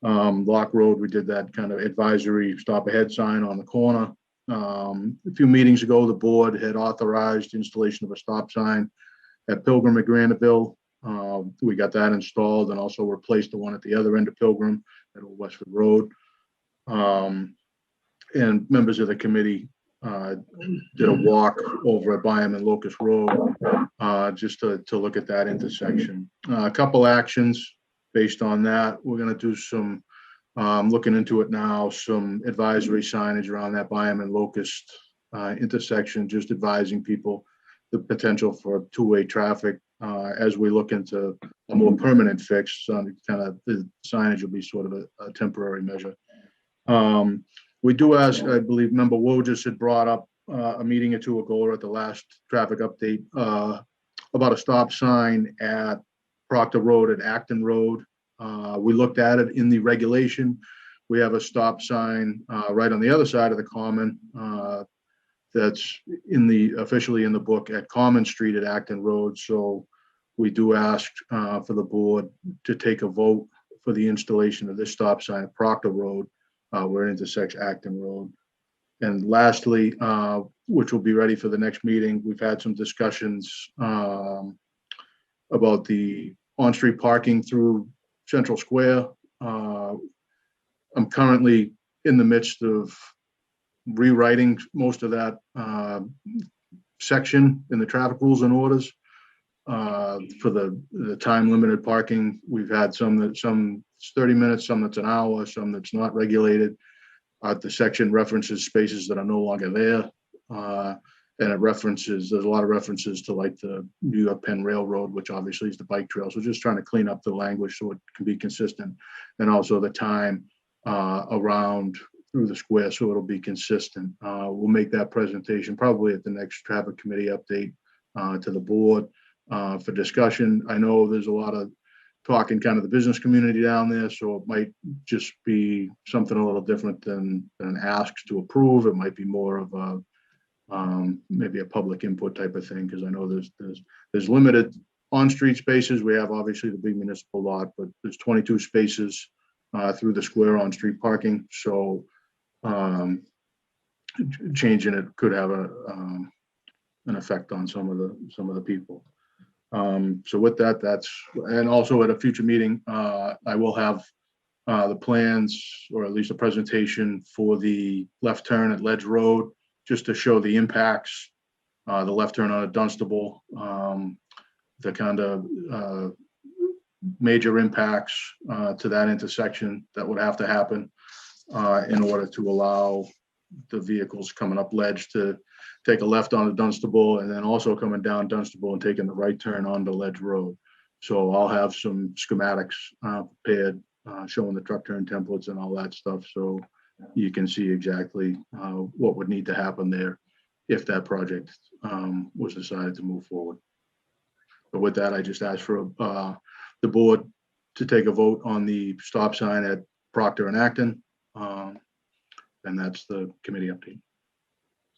Lock Road, we did that kind of advisory stop ahead sign on the corner. A few meetings ago, the board had authorized installation of a stop sign at Pilgrim at Graniteville. We got that installed and also replaced the one at the other end of Pilgrim at Westford Road. And members of the committee did a walk over at Byam and Locust Road just to look at that intersection. A couple actions based on that. We're going to do some looking into it now, some advisory signage around that Byam and Locust intersection, just advising people the potential for two-way traffic as we look into a more permanent fix. Kind of the signage will be sort of a temporary measure. We do ask, I believe Member Wojcik had brought up a meeting or two ago or at the last traffic update about a stop sign at Proctor Road and Acton Road. We looked at it in the regulation. We have a stop sign right on the other side of the common that's officially in the book at Common Street at Acton Road. So we do ask for the board to take a vote for the installation of this stop sign at Proctor Road, where it intersects Acton Road. And lastly, which will be ready for the next meeting, we've had some discussions about the on-street parking through Central Square. I'm currently in the midst of rewriting most of that section in the traffic rules and orders for the time limited parking. We've had some 30 minutes, some that's an hour, some that's not regulated. The section references spaces that are no longer there. And there's a lot of references to like the New York Penn Railroad, which obviously is the bike trail. So just trying to clean up the language so it can be consistent. And also the time around through the square, so it'll be consistent. We'll make that presentation probably at the next traffic committee update to the board for discussion. I know there's a lot of talk in kind of the business community down there, so it might just be something a little different than asks to approve. It might be more of a maybe a public input type of thing, because I know there's limited on-street spaces. We have obviously the big municipal lot, but there's 22 spaces through the square on-street parking. So changing it could have an effect on some of the people. So with that, and also at a future meeting, I will have the plans, or at least a presentation for the left turn at Ledge Road, just to show the impacts, the left turn on a Dunstable, the kind of major impacts to that intersection that would have to happen in order to allow the vehicles coming up Ledge to take a left onto Dunstable, and then also coming down Dunstable and taking the right turn onto Ledge Road. So I'll have some schematics prepared showing the truck turn templates and all that stuff. So you can see exactly what would need to happen there if that project was decided to move forward. But with that, I just asked for the board to take a vote on the stop sign at Proctor and Acton. And that's the committee update.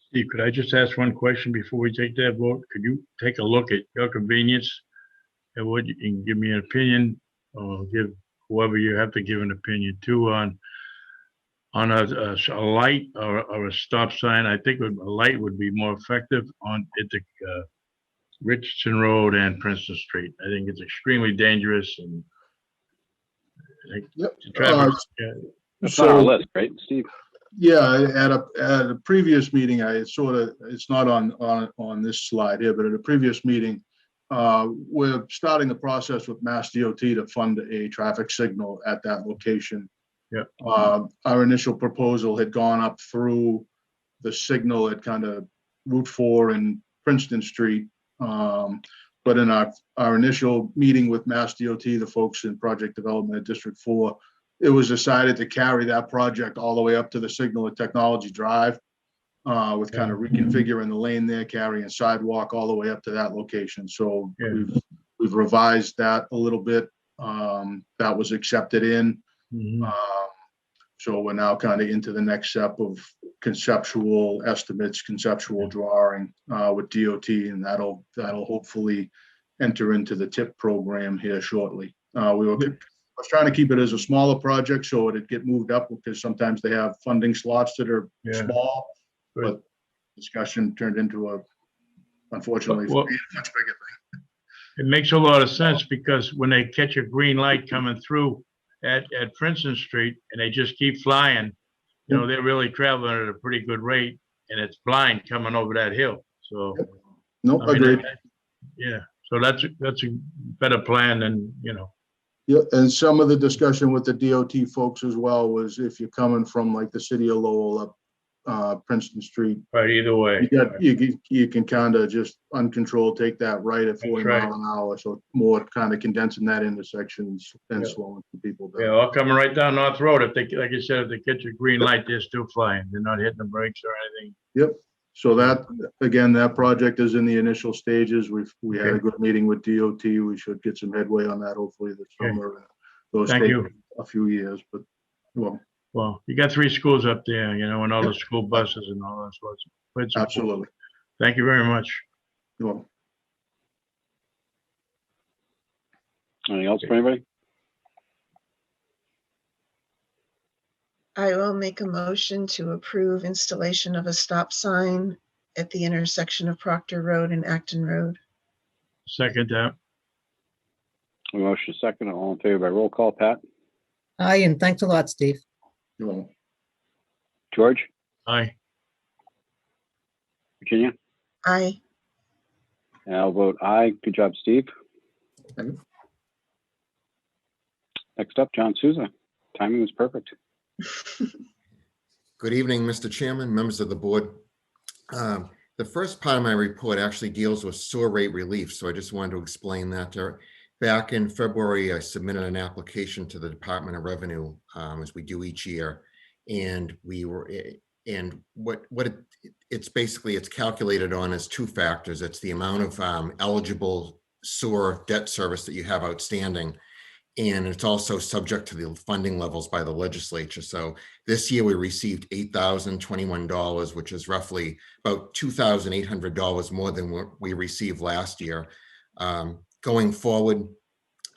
Steve, could I just ask one question before we take that vote? Could you take a look at your convenience and what you can give me an opinion, or give whoever you have to give an opinion to on a light or a stop sign? I think a light would be more effective at the Richardson Road and Princeton Street. I think it's extremely dangerous and traffic. That's on our list, right, Steve? Yeah, at a previous meeting, it's not on this slide here, but at a previous meeting, we're starting the process with Mass DOT to fund a traffic signal at that location. Yeah. Our initial proposal had gone up through the signal at kind of Route 4 and Princeton Street. But in our initial meeting with Mass DOT, the folks in project development at District 4, it was decided to carry that project all the way up to the signal at Technology Drive, with kind of reconfiguring the lane there, carrying sidewalk all the way up to that location. So we've revised that a little bit. That was accepted in. So we're now kind of into the next step of conceptual estimates, conceptual drawing with DOT, and that'll hopefully enter into the TIP program here shortly. I was trying to keep it as a smaller project so it'd get moved up, because sometimes they have funding slots that are small, but discussion turned into unfortunately, a much bigger thing. It makes a lot of sense, because when they catch a green light coming through at Princeton Street and they just keep flying, they're really traveling at a pretty good rate, and it's blind coming over that hill. So, agreed. So that's a better plan than, Yeah, and some of the discussion with the DOT folks as well was if you're coming from like the city of Lowell up Princeton Street. Right, either way. You can kind of just uncontrolled take that right at 40 miles an hour. So more kind of condensing that intersection and slowing people down. Yeah, all coming right down North Road. If they, like you said, if they catch a green light, they're still flying. They're not hitting the brakes or anything. Yep. So that, again, that project is in the initial stages. We had a good meeting with DOT. We should get some headway on that hopefully this summer. Those Thank take you. a few years, but Well, you got 3 schools up there, and all the school buses and all that sorts of. quite supportive. Absolutely. Thank you very much. You're welcome. Anything else for anybody? I will make a motion to approve installation of a stop sign at the intersection of Proctor Road and Acton Road. Second that. Motion second, all in favor by roll call. Pat? Aye, and thanks a lot, Steve. You're welcome. George? Aye. Virginia? Aye. And I'll vote aye. Good job, Steve. Thank you. Next up, John Souza. Timing was perfect. Good evening, Mr. Chairman, members of the board. The first part of my report actually deals with sewer rate relief, so I just wanted to explain that. Back in February, I submitted an application to the Department of Revenue, as we do each year, and it's basically calculated on as two factors. It's the amount of eligible sewer debt service that you have outstanding, and it's also subject to the funding levels by the legislature. So this year we received $8,021, which is roughly about $2,800 more than what we received last year. Going forward,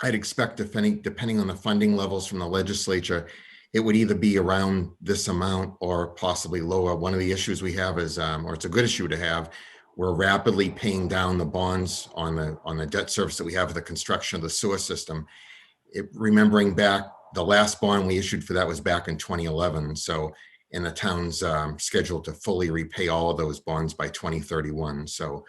I'd expect, depending on the funding levels from the legislature, it would either be around this amount or possibly lower. One of the issues we have is, or it's a good issue to have, we're rapidly paying down the bonds on the debt service that we have for the construction of the sewer system. Remembering back, the last bond we issued for that was back in 2011. So, and the town's scheduled to fully repay all of those bonds by 2031. So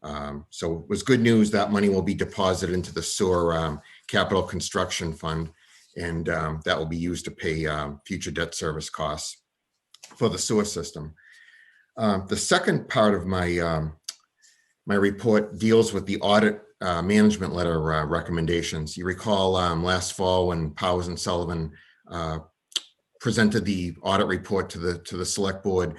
it was good news that money will be deposited into the sewer capital construction fund, and that will be used to pay future debt service costs for the sewer system. The second part of my my report deals with the audit management letter recommendations. You recall last fall when Powers and Sullivan presented the audit report to the select board.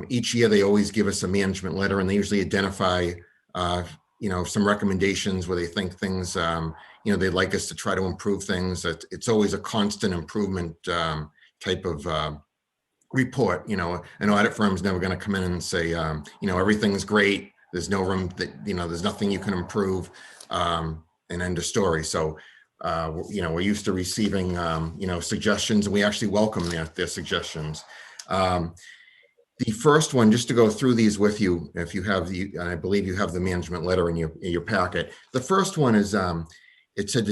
Each year they always give us a management letter, and they usually identify some recommendations where they think things they'd like us to try to improve things. It's always a constant improvement type of report. An audit firm is never going to come in and say everything's great, there's no room that there's nothing you can improve, and end of story. So we're used to receiving suggestions, and we actually welcome their suggestions. The first one, just to go through these with you, if you have I believe you have the management letter in your packet. The first one is it said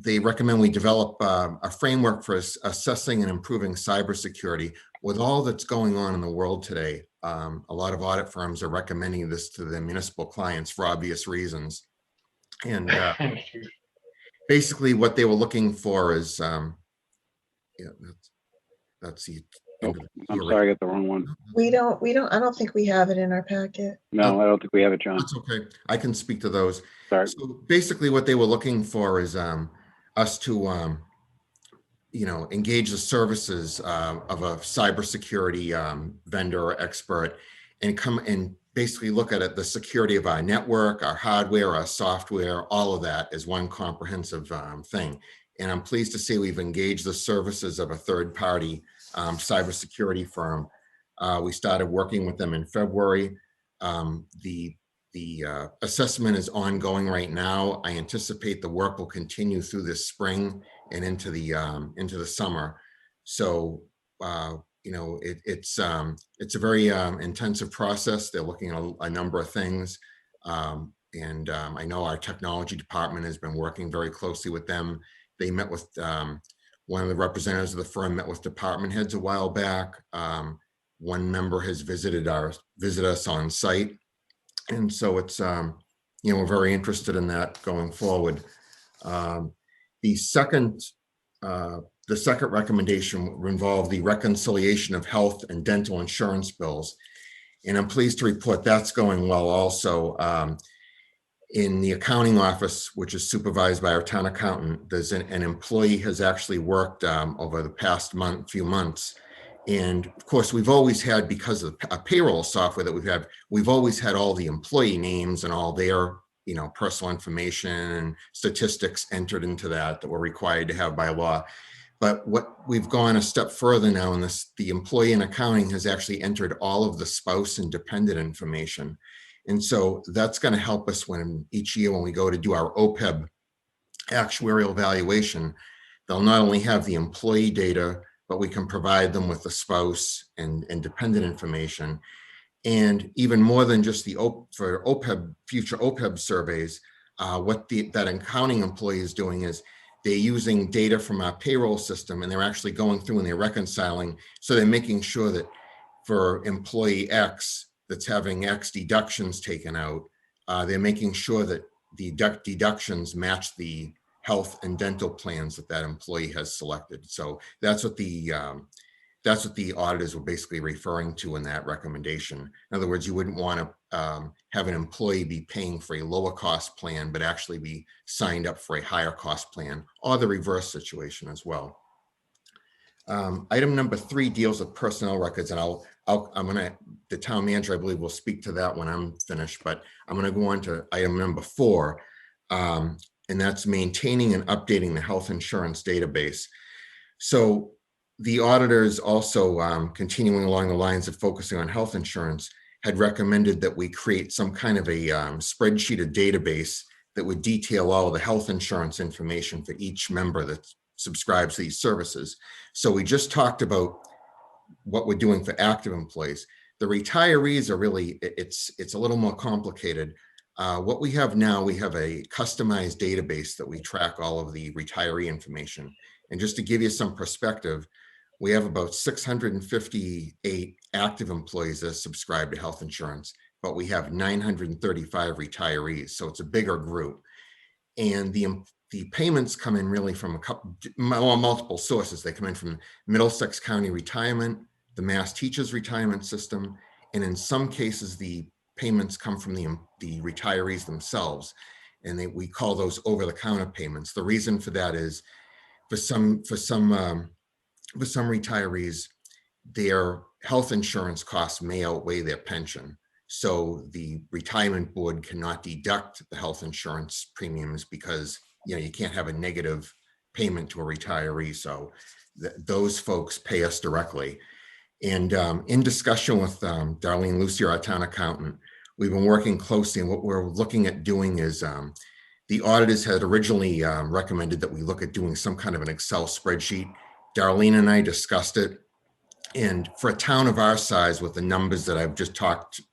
they recommend we develop a framework for assessing and improving cybersecurity. With all that's going on in the world today, a lot of audit firms are recommending this to their municipal clients for obvious reasons. And basically what they were looking for is, that's the I'm sorry, I got the wrong one. I don't think we have it in our packet. No, I don't think we have it, John. That's okay. I can speak to those. Sorry. So basically what they were looking for is us to, engage the services of a cybersecurity vendor or expert, and come and basically look at the security of our network, our hardware, our software, all of that is one comprehensive thing. And I'm pleased to say we've engaged the services of a third-party cybersecurity firm. We started working with them in February. The assessment is ongoing right now. I anticipate the work will continue through this spring and into the summer. So it's a very intensive process. They're looking at a number of things, and I know our technology department has been working very closely with them. They met with one of the representatives of the firm met with department heads a while back. One member has visited us on site. And so it's, we're very interested in that going forward. The second recommendation would involve the reconciliation of health and dental insurance bills. And I'm pleased to report that's going well also. In the accounting office, which is supervised by our town accountant, there's an employee has actually worked over the past few months. And of course, we've always had, because of a payroll software that we've always had all the employee names and all their, personal information and statistics entered into that we're required to have by law. But what we've gone a step further now in this, the employee in accounting has actually entered all of the spouse and dependent information. And so that's going to help us when each year when we go to do our OPEB actuarial valuation, they'll not only have the employee data, but we can provide them with the spouse and dependent information. And even more than just for OPEB, future OPEB surveys, what that accounting employee is doing is they're using data from our payroll system, and they're actually going through and they're reconciling. So they're making sure that for employee X that's having X deductions taken out, they're making sure that the deductions match the health and dental plans that that employee has selected. So that's what the auditors were basically referring to in that recommendation. In other words, you wouldn't want to have an employee be paying for a lower cost plan, but actually be signed up for a higher cost plan, or the reverse situation as well. Item number 3 deals with personnel records, and the town manager, I believe, will speak to that when I'm finished, but I'm going to go on to item number 4, and that's maintaining and updating the health insurance database. So the auditors also, continuing along the lines of focusing on health insurance, had recommended that we create some kind of a spreadsheet or database that would detail all of the health insurance information for each member that subscribes to these services. So we just talked about what we're doing for active employees. The retirees are really, it's a little more complicated. What we have now, we have a customized database that we track all of the retiree information. And just to give you some perspective, we have about 658 active employees that subscribe to health insurance, but we have 935 retirees. So it's a bigger group. And the payments come in really from multiple sources. They come in from Middlesex County Retirement, the Mass Teachers Retirement System, and in some cases, the payments come from the retirees themselves. And we call those over-the-counter payments. The reason for that is for some retirees, their health insurance costs may outweigh their pension. So the retirement board cannot deduct the health insurance premiums because you can't have a negative payment to a retiree. So those folks pay us directly. And in discussion with Darlene Lucier, our town accountant, we've been working closely, and what we're looking at doing is the auditors had originally recommended that we look at doing some kind of an Excel spreadsheet. Darlene and I discussed it. And for a town of our size, with the numbers that I've just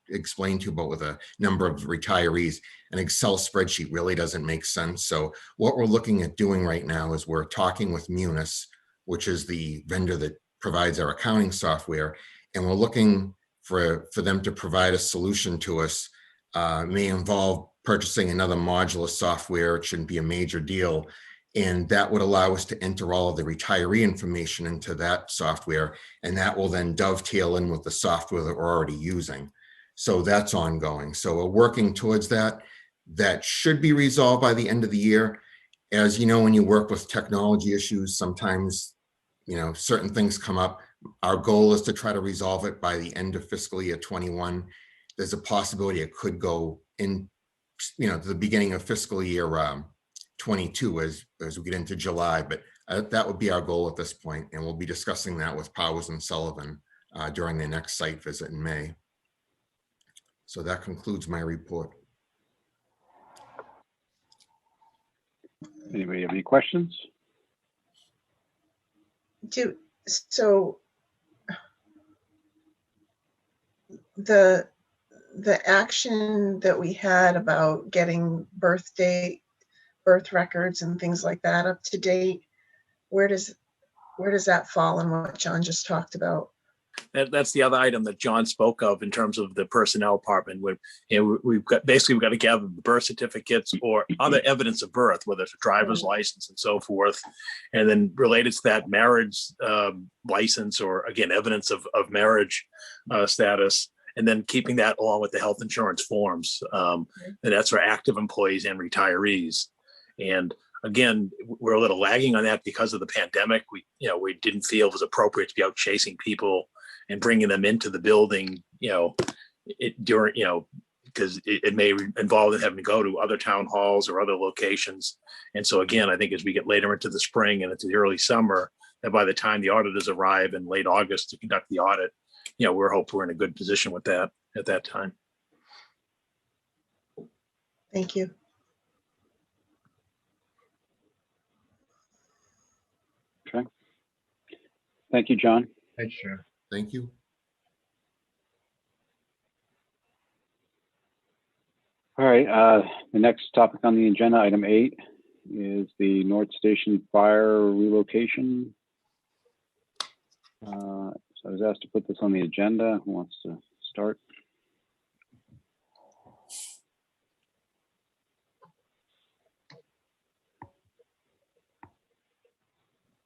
explained to you about, with a number of retirees, an Excel spreadsheet really doesn't make sense. So what we're looking at doing right now is we're talking with Munis, which is the vendor that provides our accounting software, and we're looking for them to provide a solution to us. May involve purchasing another modular software. It shouldn't be a major deal. And that would allow us to enter all of the retiree information into that software. And that will then dovetail in with the software that we're already using. So that's ongoing. So we're working towards that. That should be resolved by the end of the year. As you know, when you work with technology issues, sometimes, certain things come up. Our goal is to try to resolve it by the end of fiscal year 21. There's a possibility it could go in, to the beginning of fiscal year 22 as we get into July, but that would be our goal at this point, and we'll be discussing that with Powers and Sullivan during their next site visit in May. So that concludes my report. Anybody have any questions? So the action that we had about getting birth records and things like that up to date, where does that fall in what John just talked about? That's the other item that John spoke of in terms of the personnel department. We've got to gather birth certificates or other evidence of birth, whether it's a driver's license and so forth, and then related to that, marriage license, or again evidence of marriage status, and then keeping that along with the health insurance forms, and that's for active employees and retirees. And again, we're a little lagging on that because of the pandemic. We didn't feel it was appropriate to be out chasing people and bringing them into the building, because it may involve them having to go to other town halls or other locations. And so again, I think as we get later into the spring and into the early summer, that by the time the auditors arrive in late August to conduct the audit, we're hoping we're in a good position with that at that time. Thank you. Okay. Thank you, John. Thanks, Chair. Thank you. All right, the next topic on the agenda, item 8, is the North Station fire relocation. So I was asked to put this on the agenda. Who wants to start?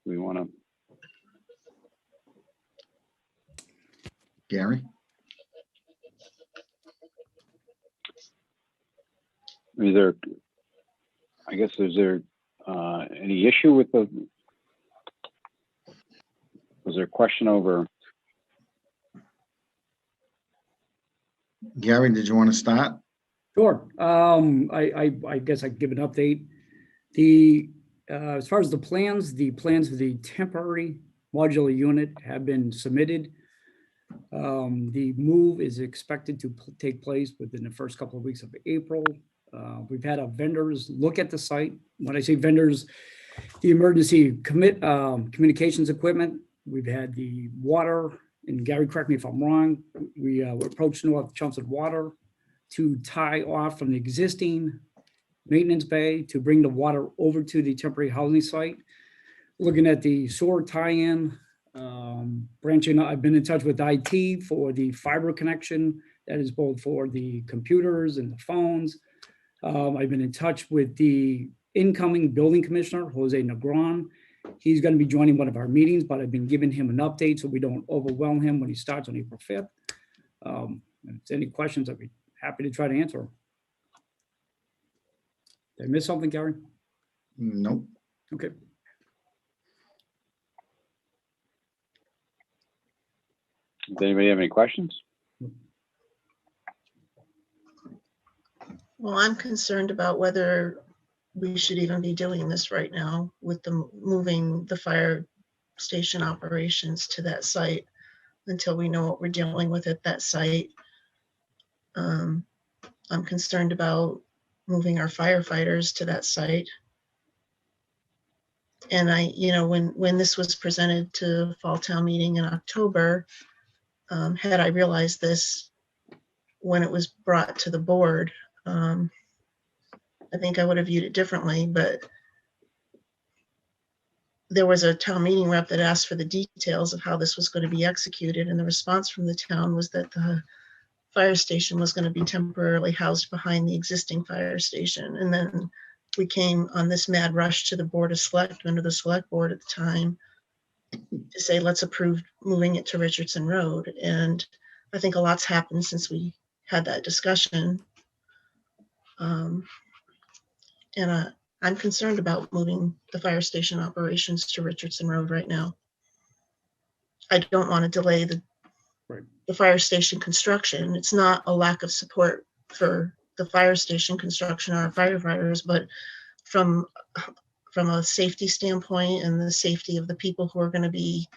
We want to. Gary? Is there, I guess, is there any issue with the, was there a question over? Gary, did you want to start? Sure. I guess I can give an update. The as far as the plans for the temporary modular unit have been submitted. The move is expected to take place within the first couple of weeks of April. We've had our vendors look at the site. When I say vendors, the emergency communications equipment. We've had the water, and Gary, correct me if I'm wrong, we approached North Chelmsford Water to tie off from the existing maintenance bay to bring the water over to the temporary housing site. Looking at the sewer tie-in, branching, I've been in touch with IT for the fiber connection. That is both for the computers and the phones. I've been in touch with the incoming building commissioner, Jose Negron. He's going to be joining one of our meetings, but I've been giving him an update so we don't overwhelm him when he starts on April 5th. If there's any questions, I'd be happy to try to answer them. Did I miss something, Gary? Nope. Okay. Does anybody have any questions? Well, I'm concerned about whether we should even be doing this right now with the moving the fire station operations to that site until we know what we're dealing with at that site. I'm concerned about moving our firefighters to that site. And when this was presented to Fall Town Meeting in October, had I realized this when it was brought to the board, I think I would have viewed it differently, but there was a town meeting rep that asked for the details of how this was going to be executed. And the response from the town was that the fire station was going to be temporarily housed behind the existing fire station. And then we came on this mad rush to the Board of Selectmen, or the select board at the time, to say, let's approve moving it to Richardson Road. And I think a lot's happened since we had that discussion. I'm concerned about moving the fire station operations to Richardson Road right now. I don't want to delay the fire station construction. It's not a lack of support for the fire station construction or our firefighters, but from a safety standpoint and the safety of the people who are going to be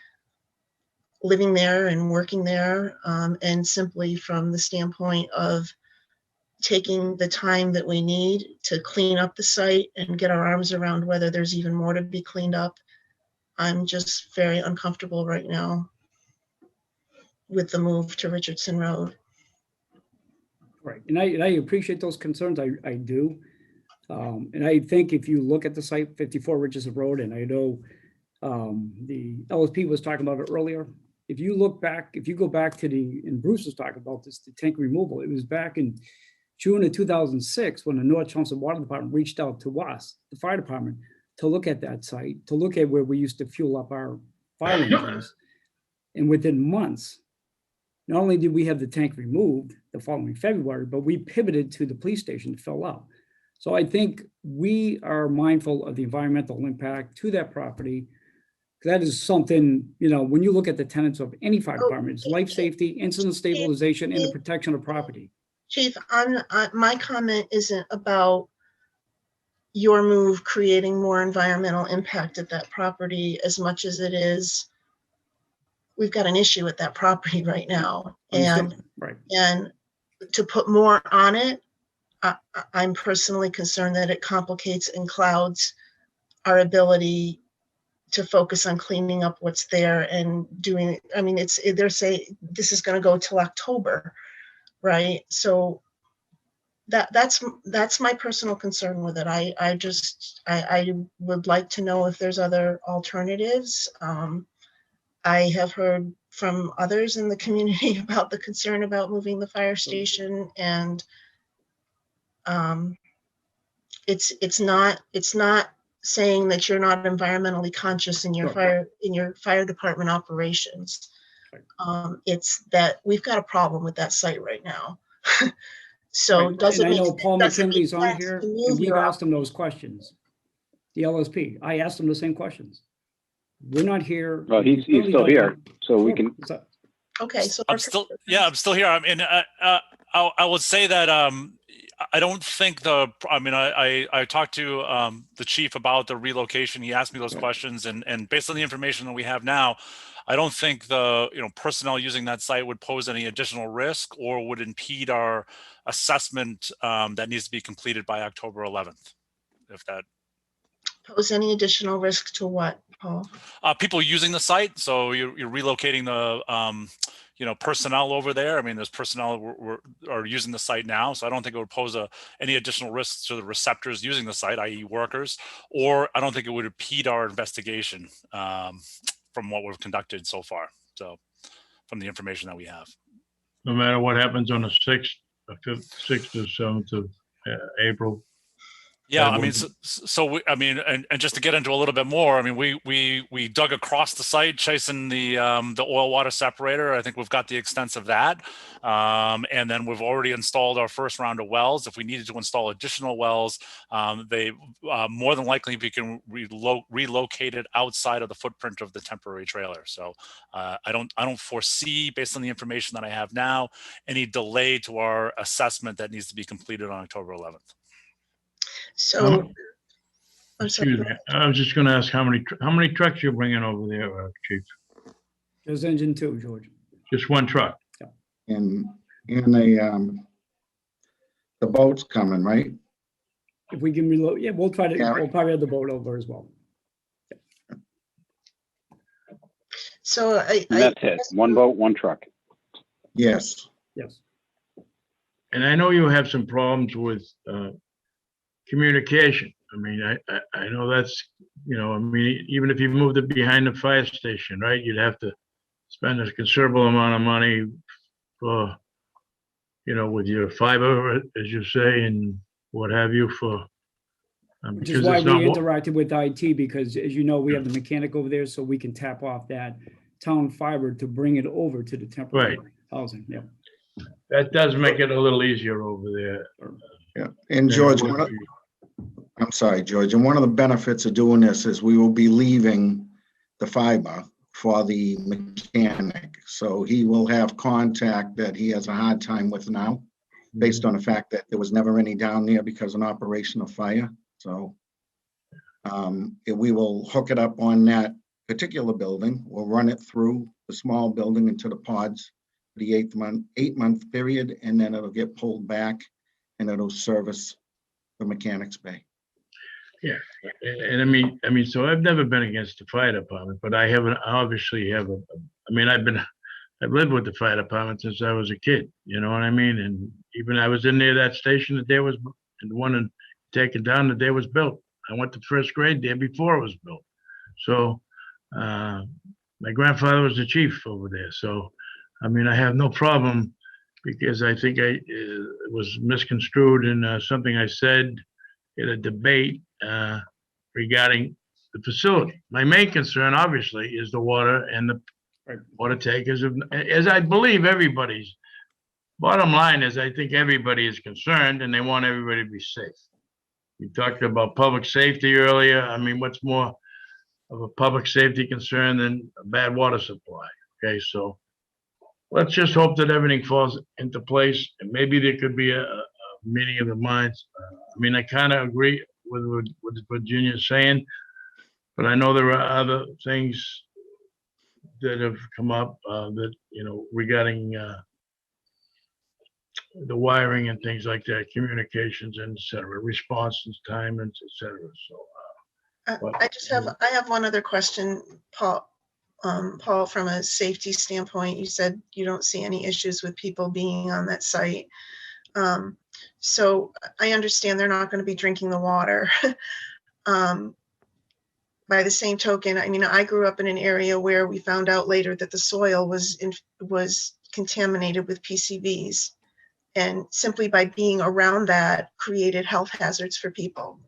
living there and working there, and simply from the standpoint of taking the time that we need to clean up the site and get our arms around whether there's even more to be cleaned up. I'm just very uncomfortable right now with the move to Richardson Road. Right, and I appreciate those concerns, I do. And I think if you look at the site, 54 Richardson Road, and I know the LSP was talking about it earlier. If you look back, if you go back to and Bruce was talking about this, the tank removal, it was back in June of 2006 when the North Chelmsford Water Department reached out to us, the fire department, to look at that site, to look at where we used to fuel up our fire engines. And within months, not only did we have the tank removed the following February, but we pivoted to the police station to fill up. So I think we are mindful of the environmental impact to that property. That is something, when you look at the tenets of any fire department, it's life safety, incident stabilization, and the protection of property. Chief, my comment isn't about, your move creating more environmental impact at that property as much as it is, we've got an issue with that property right now. Understood. Right. And to put more on it, I'm personally concerned that it complicates and clouds our ability to focus on cleaning up what's there and doing, I mean, they're saying this is going to go till October, right? So that's my personal concern with it. I would like to know if there's other alternatives. I have heard from others in the community about the concern about moving the fire station, and it's not saying that you're not environmentally conscious in your fire department operations. It's that we've got a problem with that site right now. So does it And I make know Paul McKinley's on sense here, to and move we've your asked him those questions. The LSP, I asked him the same questions. We're not here. Well, he's still here, so we can. Okay, so I'm still here. I mean, I would say that I don't think I talked to the chief about the relocation. He asked me those questions, and based on the information that we have now, I don't think the personnel using that site would pose any additional risk or would impede our assessment that needs to be completed by October 11th. If that pose any additional risk to what, Paul? People using the site. So you're relocating the personnel over there. I mean, there's personnel are using the site now, so I don't think it would pose any additional risks to the receptors using the site, i.e. workers, or I don't think it would impede our investigation from what we've conducted so far. So from the information that we have. No matter what happens on the 6th, 5th, 6th or 7th of April. Yeah, I mean, and just to get into a little bit more, I mean, we dug across the site chasing the oil water separator. I think we've got the extent of that, and then we've already installed our first round of wells. If we needed to install additional wells, they more than likely we can relocate it outside of the footprint of the temporary trailer. So I don't foresee, based on the information that I have now, any delay to our assessment that needs to be completed on October 11th. So, excuse me. I was just going to ask how many trucks you're bringing over there, Chief? There's engine 2, George. Just one truck. Yeah. And the boat's coming, right? If we can reload, yeah, we'll try to. Yeah. We'll probably have the boat over as well. So that's it. One boat, one truck. Yes. Yes. And I know you have some problems with communication. I mean, I know that's, I mean, even if you moved it behind the fire station, right, you'd have to spend a considerable amount of money for, with your fiber, as you say, and what have you for. Which is why we interacted with IT, because as you know, we have the mechanic over there, so we can tap off that town fiber to bring it over to the temporary housing. Yeah. That does make it a little easier over there. Yeah. And George, I'm sorry, George. And one of the benefits of doing this is we will be leaving the fiber for the mechanic. So he will have contact that he has a hard time with now, based on the fact that there was never any down there because of an operation of fire. So we will hook it up on that particular building. We'll run it through the small building into the pods, the 8-month period, and then it'll get pulled back and it'll service the mechanics bay. Yeah, and I mean, so I've never been against the fire department, but I haven't obviously have a. I mean, I've lived with the fire department since I was a kid. You know what I mean? And even I was in there that station the day was, and the one taken down the day it was built. I went to first grade there before it was built. So my grandfather was the chief over there. So I mean, I have no problem, because I think I was misconstrued in something I said in a debate regarding the facility. My main concern, obviously, is the water and the water takers, as I believe everybody's. Bottom line is, I think everybody is concerned and they want everybody to be safe. You talked about public safety earlier. I mean, what's more of a public safety concern than a bad water supply? Okay, so let's just hope that everything falls into place, and maybe there could be a meeting of the minds. I mean, I kind of agree what Virginia's saying, but I know there are other things that have come up that, regarding the wiring and things like that, communications and et cetera, response time and et cetera. So I have one other question, Paul. Paul, from a safety standpoint, you said you don't see any issues with people being on that site. So I understand they're not going to be drinking the water. By the same token, I mean, I grew up in an area where we found out later that the soil was contaminated with PCBs. And simply by being around that created health hazards for people,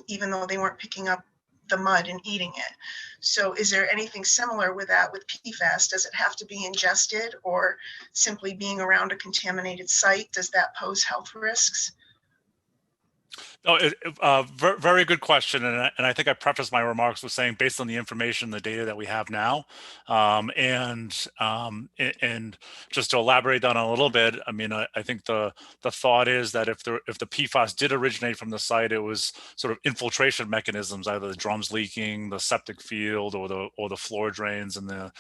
even though they weren't picking up the mud and eating it. So is there anything similar with that with PFAS? Does it have to be ingested, or simply being around a contaminated site, does that pose health risks? Oh, very good question, and I think I prefaced my remarks with saying, based on the information, the data that we have now, and just to elaborate on it a little bit, I mean, I think the thought is that if the PFAS did originate from the site, it was sort of infiltration mechanisms, either the drums leaking, the septic field, or the floor drains and the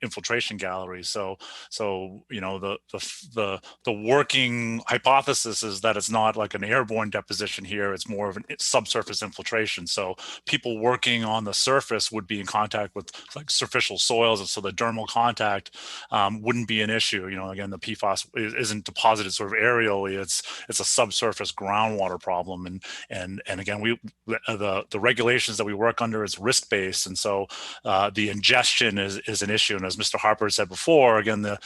infiltration galleries. So the working hypothesis is that it's not like an airborne deposition here. It's more of a subsurface infiltration. So people working on the surface would be in contact with like superficial soils, and so the dermal contact wouldn't be an issue. Again, the PFAS isn't deposited sort of aerially. It's a subsurface groundwater problem. And again, the regulations that we work under is risk-based, and so the ingestion is an issue. And as Mr. Harper said before, again, the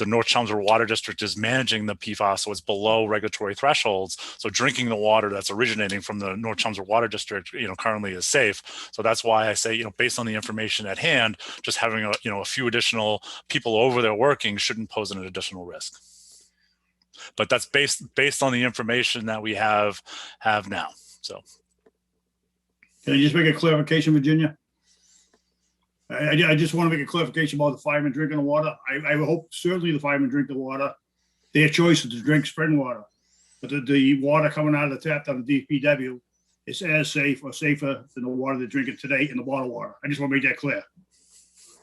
North Chelmsford Water District is managing the PFAS, so it's below regulatory thresholds. So drinking the water that's originating from the North Chelmsford Water District, currently is safe. So that's why I say, based on the information at hand, just having a few additional people over there working shouldn't pose an additional risk. But that's based on the information that we have now. So, can I just make a clarification, Virginia? I just want to make a clarification about the firemen drinking the water. I hope certainly the firemen drink the water. Their choice is to drink spring water. But the water coming out of the tap down the DPW is as safe or safer than the water they're drinking today in the bottled water. I just want to make that clear.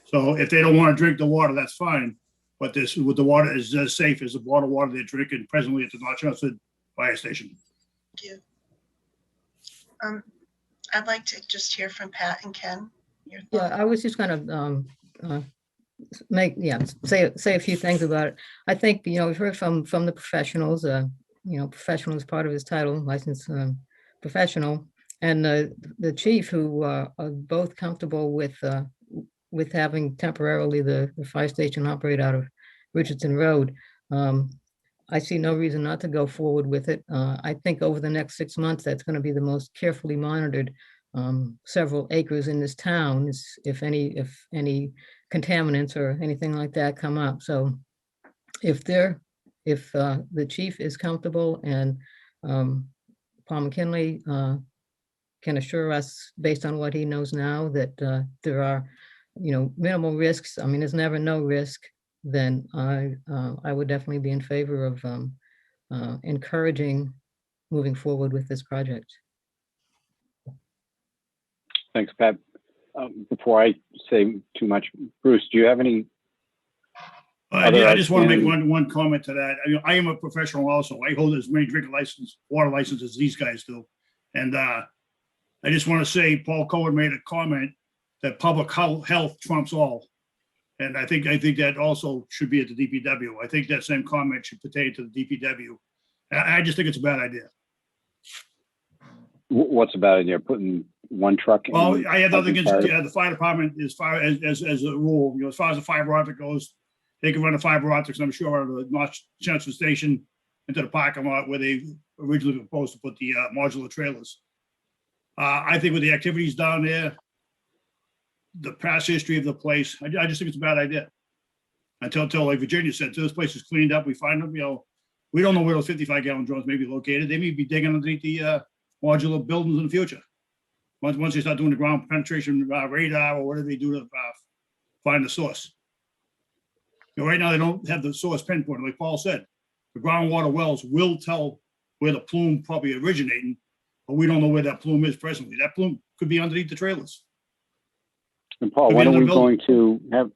So if they don't want to drink the water, that's fine. But with the water is as safe as the bottled water they're drinking presently at the North Chelmsford Fire Station. Thank you. I'd like to just hear from Pat and Ken. Yeah, I was just going to say a few things about it. I think we've heard from the professionals. Professional is part of his title, licensed professional, and the chief, who are both comfortable with having temporarily the fire station operate out of Richardson Road. I see no reason not to go forward with it. I think over the next 6 months, that's going to be the most carefully monitored several acres in this town, if any contaminants or anything like that come up. So if the chief is comfortable, and Paul McKinley can assure us, based on what he knows now, that there are, minimal risks. I mean, there's never no risk. Then I would definitely be in favor of encouraging moving forward with this project. Thanks, Pat. Before I say too much, Bruce, do you have any? I just want to make one comment to that. I am a professional also. I hold as many water licenses as these guys do. And I just want to say, Paul Cohen made a comment that public health trumps all. And I think that also should be at the DPW. I think that same comment should pertain to the DPW. I just think it's a bad idea. What's a bad idea? Putting one truck? Well, I have nothing against the fire department as far as a rule. As far as the fiber optic goes, they can run the fiber optics, I'm sure, out of the North Chelmsford station into the parking lot where they originally proposed to put the modular trailers. I think with the activities down there, the past history of the place, I just think it's a bad idea. Until like Virginia said, until this place is cleaned up, we find them, we don't know where those 55-gallon drums may be located. They may be digging underneath the modular buildings in the future. Once they start doing the ground penetration radar or whatever they do to find the source. Right now, they don't have the source pinpointed. Like Paul said, the groundwater wells will tell where the plume probably originating, but we don't know where that plume is presently. That plume could be underneath the trailers. And Paul, Could be when are under we the building. going to have,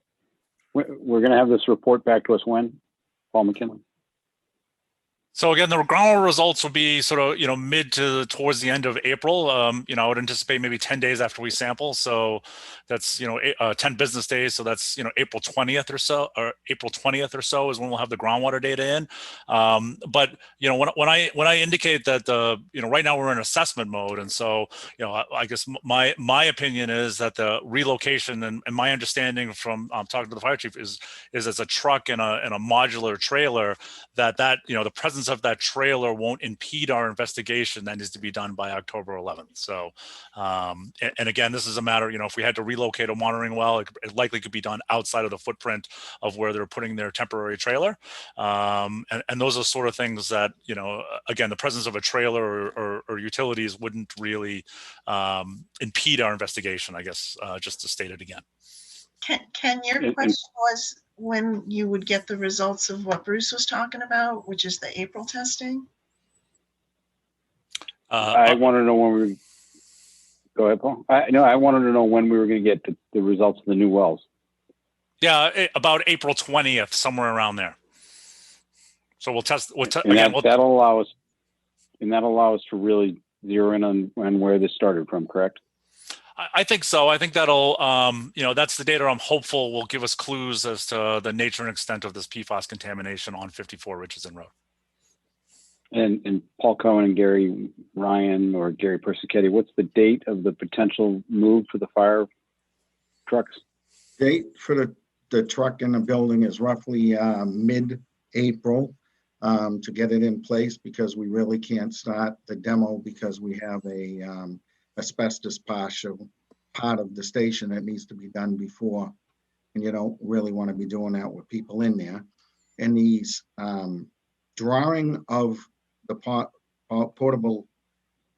we're going to have this report back to us when? Paul McKinley? So again, the groundwater results will be sort of, mid to towards the end of April. I would anticipate maybe 10 days after we sample. So that's, 10 business days. So that's, April 20th or so, is when we'll have the groundwater data in. But, when I indicate that right now we're in assessment mode. And so, I guess my opinion is that the relocation and my understanding from talking to the fire chief is as a truck and a modular trailer that the presence of that trailer won't impede our investigation that needs to be done by October 11th. So, and again, this is a matter, if we had to relocate a monitoring well, it likely could be done outside of the footprint of where they're putting their temporary trailer. And those are sort of things that, again, the presence of a trailer or utilities wouldn't really impede our investigation, I guess, just to state it again. Ken, your question was when you would get the results of what Bruce was talking about, which is the April testing? I wanted to know when we were, go ahead, Paul. I wanted to know when we were going to get the results of the new wells. Yeah, about April 20th, somewhere around there. So we'll test, And that'll allow us to really zero in on where this started from, correct? I think so. I think that'll, that's the data I'm hopeful will give us clues as to the nature and extent of this PFAS contamination on 54 Richardson Road. And Paul Cohen and Gary Ryan or Gary Persichetti, what's the date of the potential move for the fire trucks? Date for the truck in the building is roughly mid-April to get it in place, because we really can't start the demo because we have a asbestos part of the station that needs to be done before, and you don't really want to be doing that with people in there. And these drawing of the portable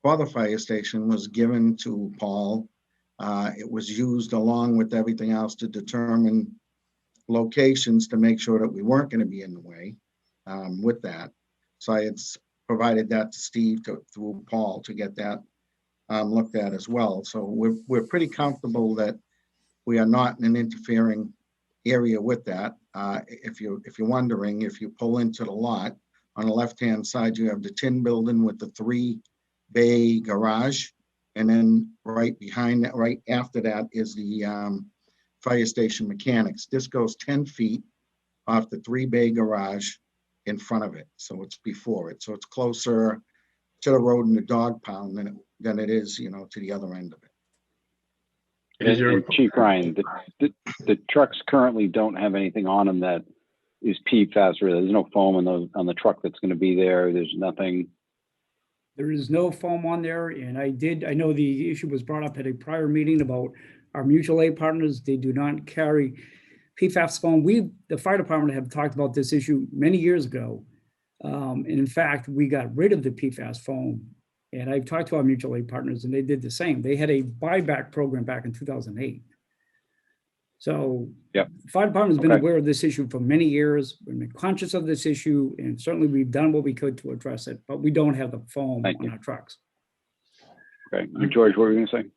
for the fire station was given to Paul. It was used along with everything else to determine locations to make sure that we weren't going to be in the way with that. So I had provided that to Steve through Paul to get that looked at as well. So we're pretty comfortable that we are not in an interfering area with that. If you're wondering, if you pull into the lot, on the left-hand side, you have the tin building with the 3-bay garage. And then right behind that, right after that is the fire station mechanics. This goes 10 feet off the 3-bay garage in front of it. So it's before it. So it's closer to the road in the dog pound than it is, to the other end of it. And Chief Ryan, the trucks currently don't have anything on them that is PFAS really. There's no foam on the truck that's going to be there. There's nothing. There is no foam on there, and I know the issue was brought up at a prior meeting about our mutual aid partners. They do not carry PFAS foam. The fire department have talked about this issue many years ago. And in fact, we got rid of the PFAS foam. And I've talked to our mutual aid partners and they did the same. They had a buyback program back in 2008. So the fire department has been aware of this issue for many years. We've been conscious of this issue, and certainly we've done what we could to address it, but we don't have the foam on our trucks. Okay, George, what were you going to say?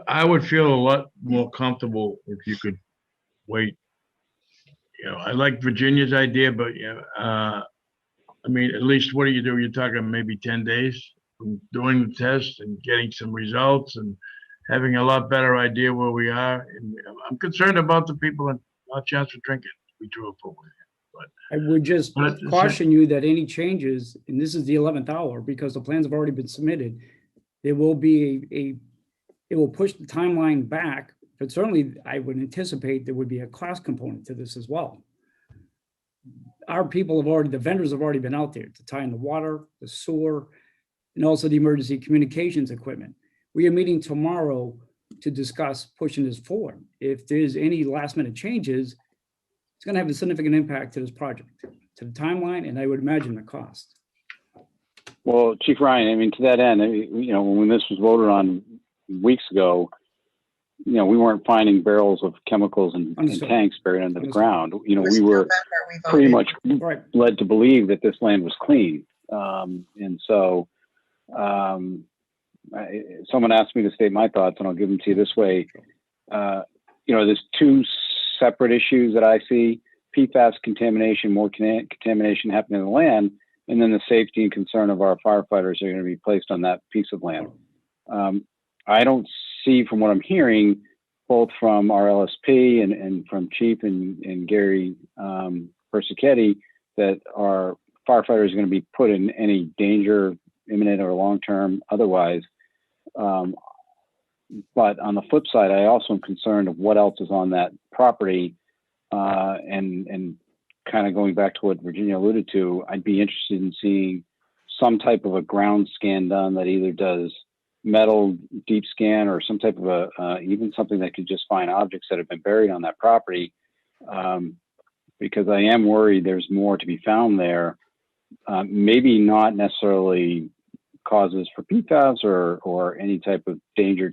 I would feel a lot more comfortable if you could wait. I like Virginia's idea, but at least what do? You're talking maybe 10 days from doing the test and getting some results and having a lot better idea where we are. And I'm concerned about the people and our chance for drinking. We drew a pool with it. But I would just caution you that any changes, and this is the 11th hour because the plans have already been submitted, there will be it will push the timeline back, but certainly I would anticipate there would be a cost component to this as well. The vendors have already been out there to tie in the water, the sewer, and also the emergency communications equipment. We are meeting tomorrow to discuss pushing this forward. If there's any last minute changes, it's going to have a significant impact to this project, to the timeline, and I would imagine the cost. Well, Chief Ryan, to that end, when this was voted on weeks ago, we weren't finding barrels of chemicals and tanks buried under the ground. We were pretty much led to believe that this land was clean. And so, someone asked me to state my thoughts, and I'll give them to you this way. There's two separate issues that I see: PFAS contamination, more contamination happening in the land, and then the safety and concern of our firefighters are going to be placed on that piece of land. I don't see, from what I'm hearing, both from our LSP and from Chief and Gary Persichetti, that our firefighters are going to be put in any danger, imminent or long-term otherwise. But on the flip side, I also am concerned of what else is on that property. And kind of going back to what Virginia alluded to, I'd be interested in seeing some type of a ground scan done that either does metal deep scan or some type of even something that could just find objects that have been buried on that property. Because I am worried there's more to be found there. Maybe not necessarily causes for PFAS or any type of danger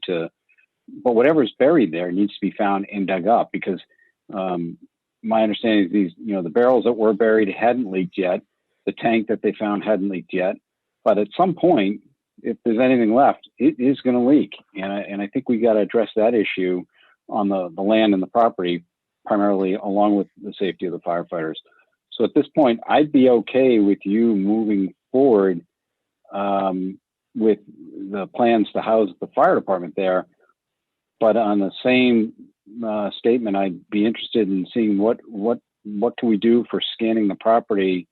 but whatever's buried there needs to be found and dug up, because my understanding is these, the barrels that were buried hadn't leaked yet. The tank that they found hadn't leaked yet. But at some point, if there's anything left, it is going to leak. And I think we got to address that issue on the land and the property, primarily along with the safety of the firefighters. So at this point, I'd be okay with you moving forward with the plans to house the fire department there. But on the same statement, I'd be interested in seeing what can we do for scanning the property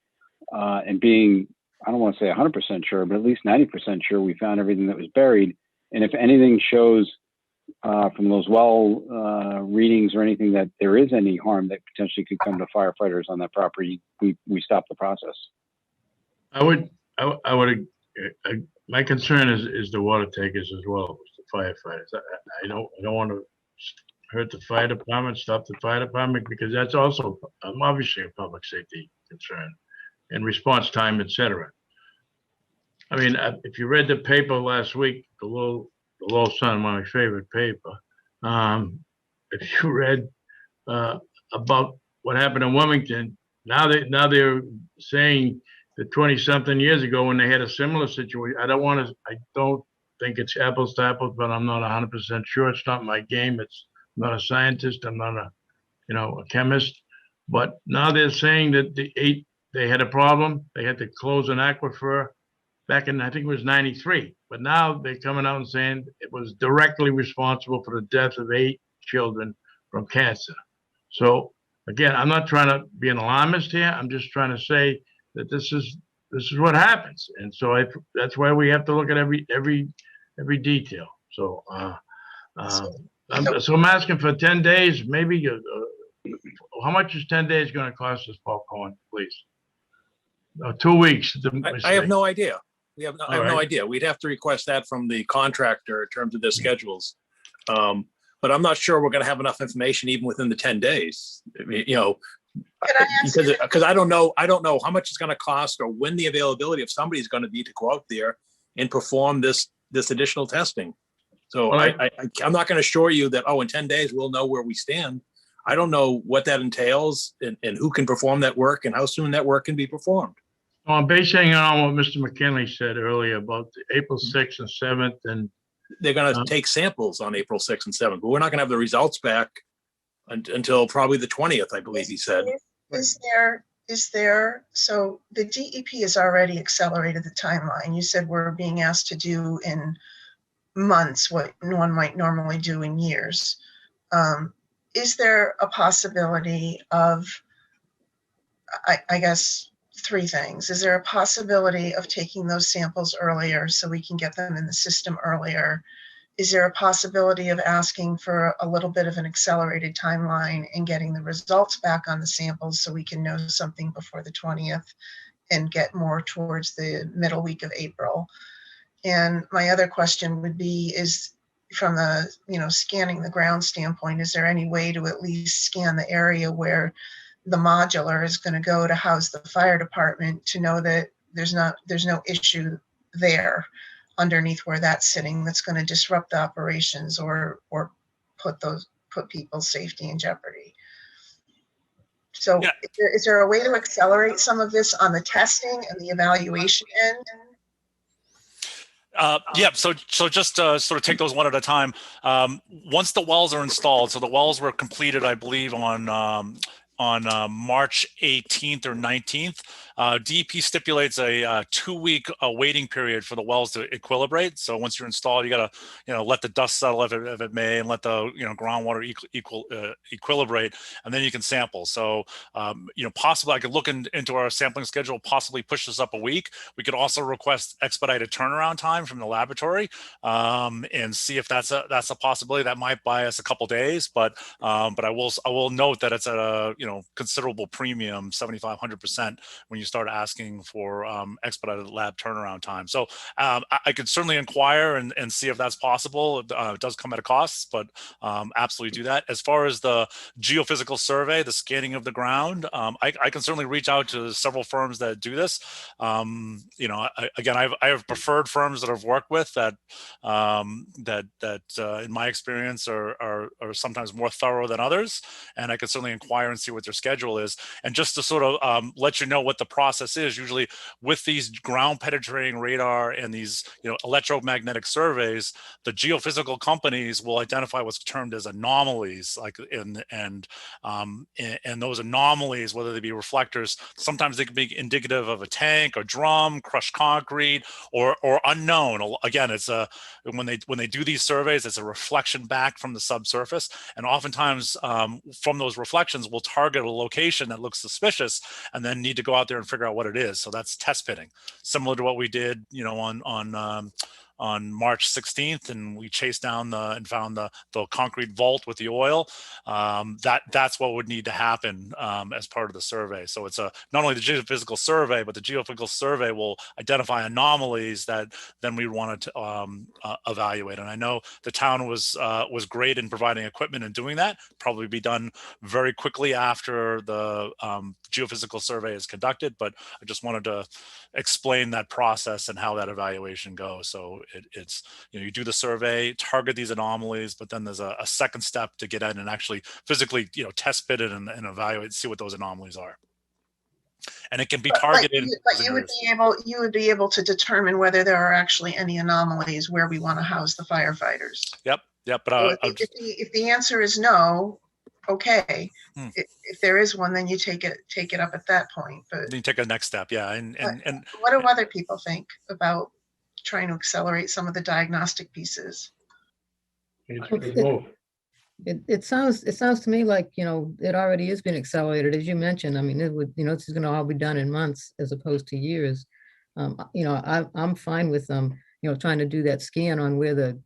and being, I don't want to say 100% sure, but at least 90% sure we found everything that was buried. And if anything shows from those readings or anything that there is any harm that potentially could come to firefighters on that property, we stop the process. My concern is the water takers as well, the firefighters. I don't want to hurt the fire department, stop the fire department, because that's also obviously a public safety concern, and response time, etc. I mean, if you read the paper last week, the Low Sun, one of my favorite paper, if you read about what happened in Wilmington, now they're saying that 20-something years ago when they had a similar situation, I don't think it's apples to apples, but I'm not 100% sure. It's not my game. I'm not a scientist. I'm not a chemist. But now they're saying that they had a problem. They had to close an aquifer back in, I think it was 93. But now they're coming out and saying it was directly responsible for the death of 8 children from cancer. So again, I'm not trying to be an alarmist here. I'm just trying to say that this is what happens. And so that's why we have to look at every detail. So I'm asking for 10 days, maybe. How much is 10 days going to cost us, Popcorn, please? 2 weeks. I have no idea. I have no idea. We'd have to request that from the contractor in terms of their schedules. But I'm not sure we're going to have enough information even within the 10 days. I mean, because I don't know how much it's going to cost or when the availability of somebody is going to be to go out there and perform this additional testing. So I'm not going to assure you that, in 10 days we'll know where we stand. I don't know what that entails and who can perform that work and how soon that work can be performed. Well, I'm basing it on what Mr. McKinley said earlier about April 6th and 7th. And they're going to take samples on April 6th and 7th, but we're not going to have the results back until probably the 20th, I believe he said. Is there, so the DEP has already accelerated the timeline. You said we're being asked to do in months what one might normally do in years. Is there a possibility of, I guess, 3 things? Is there a possibility of taking those samples earlier so we can get them in the system earlier? Is there a possibility of asking for a little bit of an accelerated timeline and getting the results back on the samples so we can know something before the 20th and get more towards the middle week of April? And my other question would be, is from the, scanning the ground standpoint, is there any way to at least scan the area where the modular is going to go to house the fire department to know that there's no issue there underneath where that's sitting that's going to disrupt the operations or put people's safety in jeopardy? So is there a way to accelerate some of this on the testing and the evaluation end? Yeah, so just sort of take those one at a time. Once the wells are installed, so the wells were completed, I believe, on March 18th or 19th. DEP stipulates a 2-week waiting period for the wells to equilibrate. So once you're installed, you got to let the dust settle if it may, and let the groundwater equilibrate, and then you can sample. So possibly I could look into our sampling schedule, possibly push this up a week. We could also request expedited turnaround time from the laboratory and see if that's a possibility. That might buy us a couple days, but I will note that it's at a considerable premium, 7,500%, when you start asking for expedited lab turnaround time. So I could certainly inquire and see if that's possible. It does come at a cost, but absolutely do that. As far as the geophysical survey, the scanning of the ground, I can certainly reach out to several firms that do this. Again, I have preferred firms that I've worked with that in my experience are sometimes more thorough than others, and I can certainly inquire and see what their schedule is. And just to sort of let you know what the process is, usually with these ground penetrating radar and these electromagnetic surveys, the geophysical companies will identify what's termed as anomalies, and those anomalies, whether they be reflectors, sometimes they can be indicative of a tank, a drum, crushed concrete, or unknown. Again, it's when they do these surveys, it's a reflection back from the subsurface, and oftentimes from those reflections we'll target a location that looks suspicious and then need to go out there and figure out what it is. So that's test pitting, similar to what we did on March 16th, and we chased down and found the concrete vault with the oil. That's what would need to happen as part of the survey. So it's not only the geophysical survey, but the geophysical survey will identify anomalies that then we wanted to evaluate. And I know the town was great in providing equipment and doing that. Probably be done very quickly after the geophysical survey is conducted, but I just wanted to explain that process and how that evaluation goes. So it's you do the survey, target these anomalies, but then there's a second step to get in and actually physically test pit it and evaluate, see what those anomalies are. And it can be targeted. But you would be able to determine whether there are actually any anomalies where we want to house the firefighters. Yep. But so if the answer is no, okay. If there is one, then you take it up at that point. But then you take a next step, yeah. And what do other people think about trying to accelerate some of the diagnostic pieces? It sounds to me like it already has been accelerated, as you mentioned. I mean, this is going to all be done in months as opposed to years. I'm fine with trying to do that scan on where the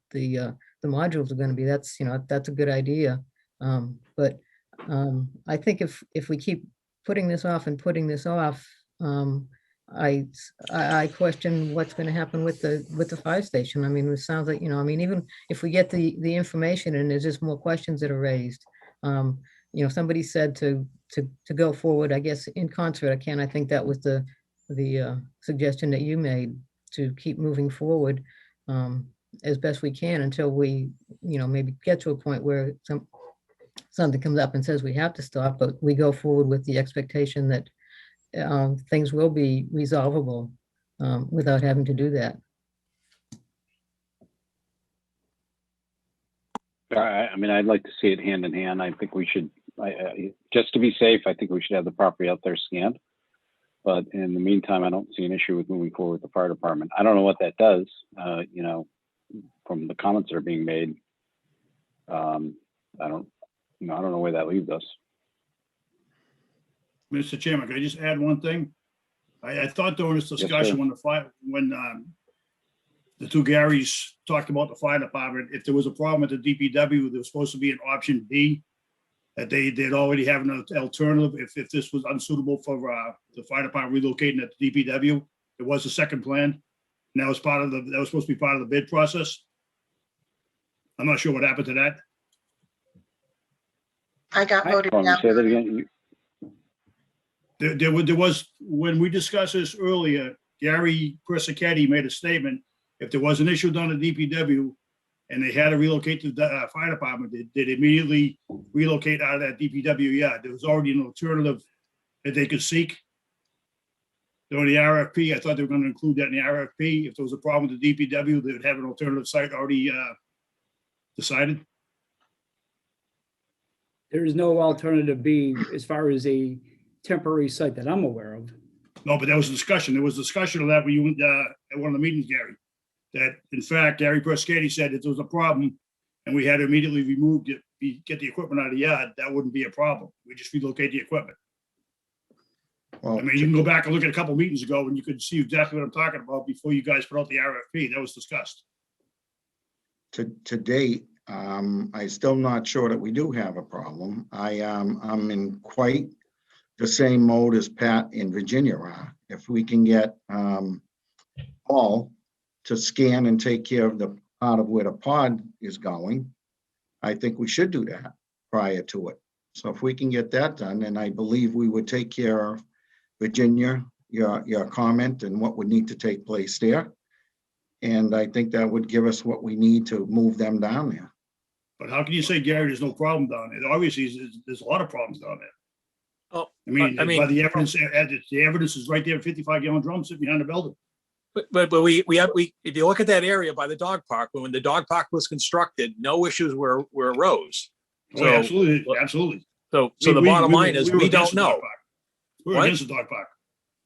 modules are going to be. That's a good idea. But I think if we keep putting this off and putting this off, I question what's going to happen with the fire station. I mean, it sounds like even if we get the information and there's just more questions that are raised, somebody said to go forward, I guess, in concert. I think that was the suggestion that you made, to keep moving forward as best we can until we maybe get to a point where something comes up and says we have to stop, but we go forward with the expectation that things will be resolvable without having to do that. I mean, I'd like to see it hand in hand. I think we should, just to be safe, I think we should have the property out there scanned. But in the meantime, I don't see an issue with moving forward with the fire department. I don't know what that does, from the comments that are being made. I don't know where that leaves us. Mr. Chairman, could I just add one thing? I thought during this discussion, when the two Garys talked about the fire department, if there was a problem with the DPW, there was supposed to be an option B, that they'd already have an alternative if this was unsuitable for the fire department relocating at the DPW. There was a second plan, and that was supposed to be part of the bid process. I'm not sure what happened to that. I got voted down. Say that again. There was, when we discussed this earlier, Gary Persichetti made a statement. If there was an issue done at DPW and they had to relocate to the fire department, they'd immediately relocate out of that DPW yard. There was already an alternative that they could seek. During the RFP, I thought they were gonna include that in the RFP. If there was a problem with the DPW, they would have an alternative site already decided. There is no alternative B as far as a temporary site that I'm aware of. No, but there was a discussion. There was discussion of that when you went at one of the meetings, Gary. That in fact, Gary Prescati said if there was a problem and we had to immediately remove it, get the equipment out of the yard, that wouldn't be a problem. We just relocate the equipment. Well, I mean, you can go back and look at a couple meetings ago and you could see exactly what I'm talking about before you guys put out the RFP. That was discussed. to date, I'm still not sure that we do have a problem. I'm in quite the same mode as Pat in Virginia are. If we can get Paul to scan and take care of the part of where the pod is going, I think we should do that prior to it. So if we can get that done, then I believe we would take care of Virginia, your comment and what would need to take place there. And I think that would give us what we need to move them down there. But how can you say, Gary, there's no problem down there? Obviously, there's a lot of problems down there. Oh, I mean, by the evidence is right there, 55-gallon drums sitting behind the building. But if you look at that area by the dog park, when the dog park was constructed, no issues were arose. Oh, absolutely, absolutely. So the bottom line is we don't know. We're against the dog park.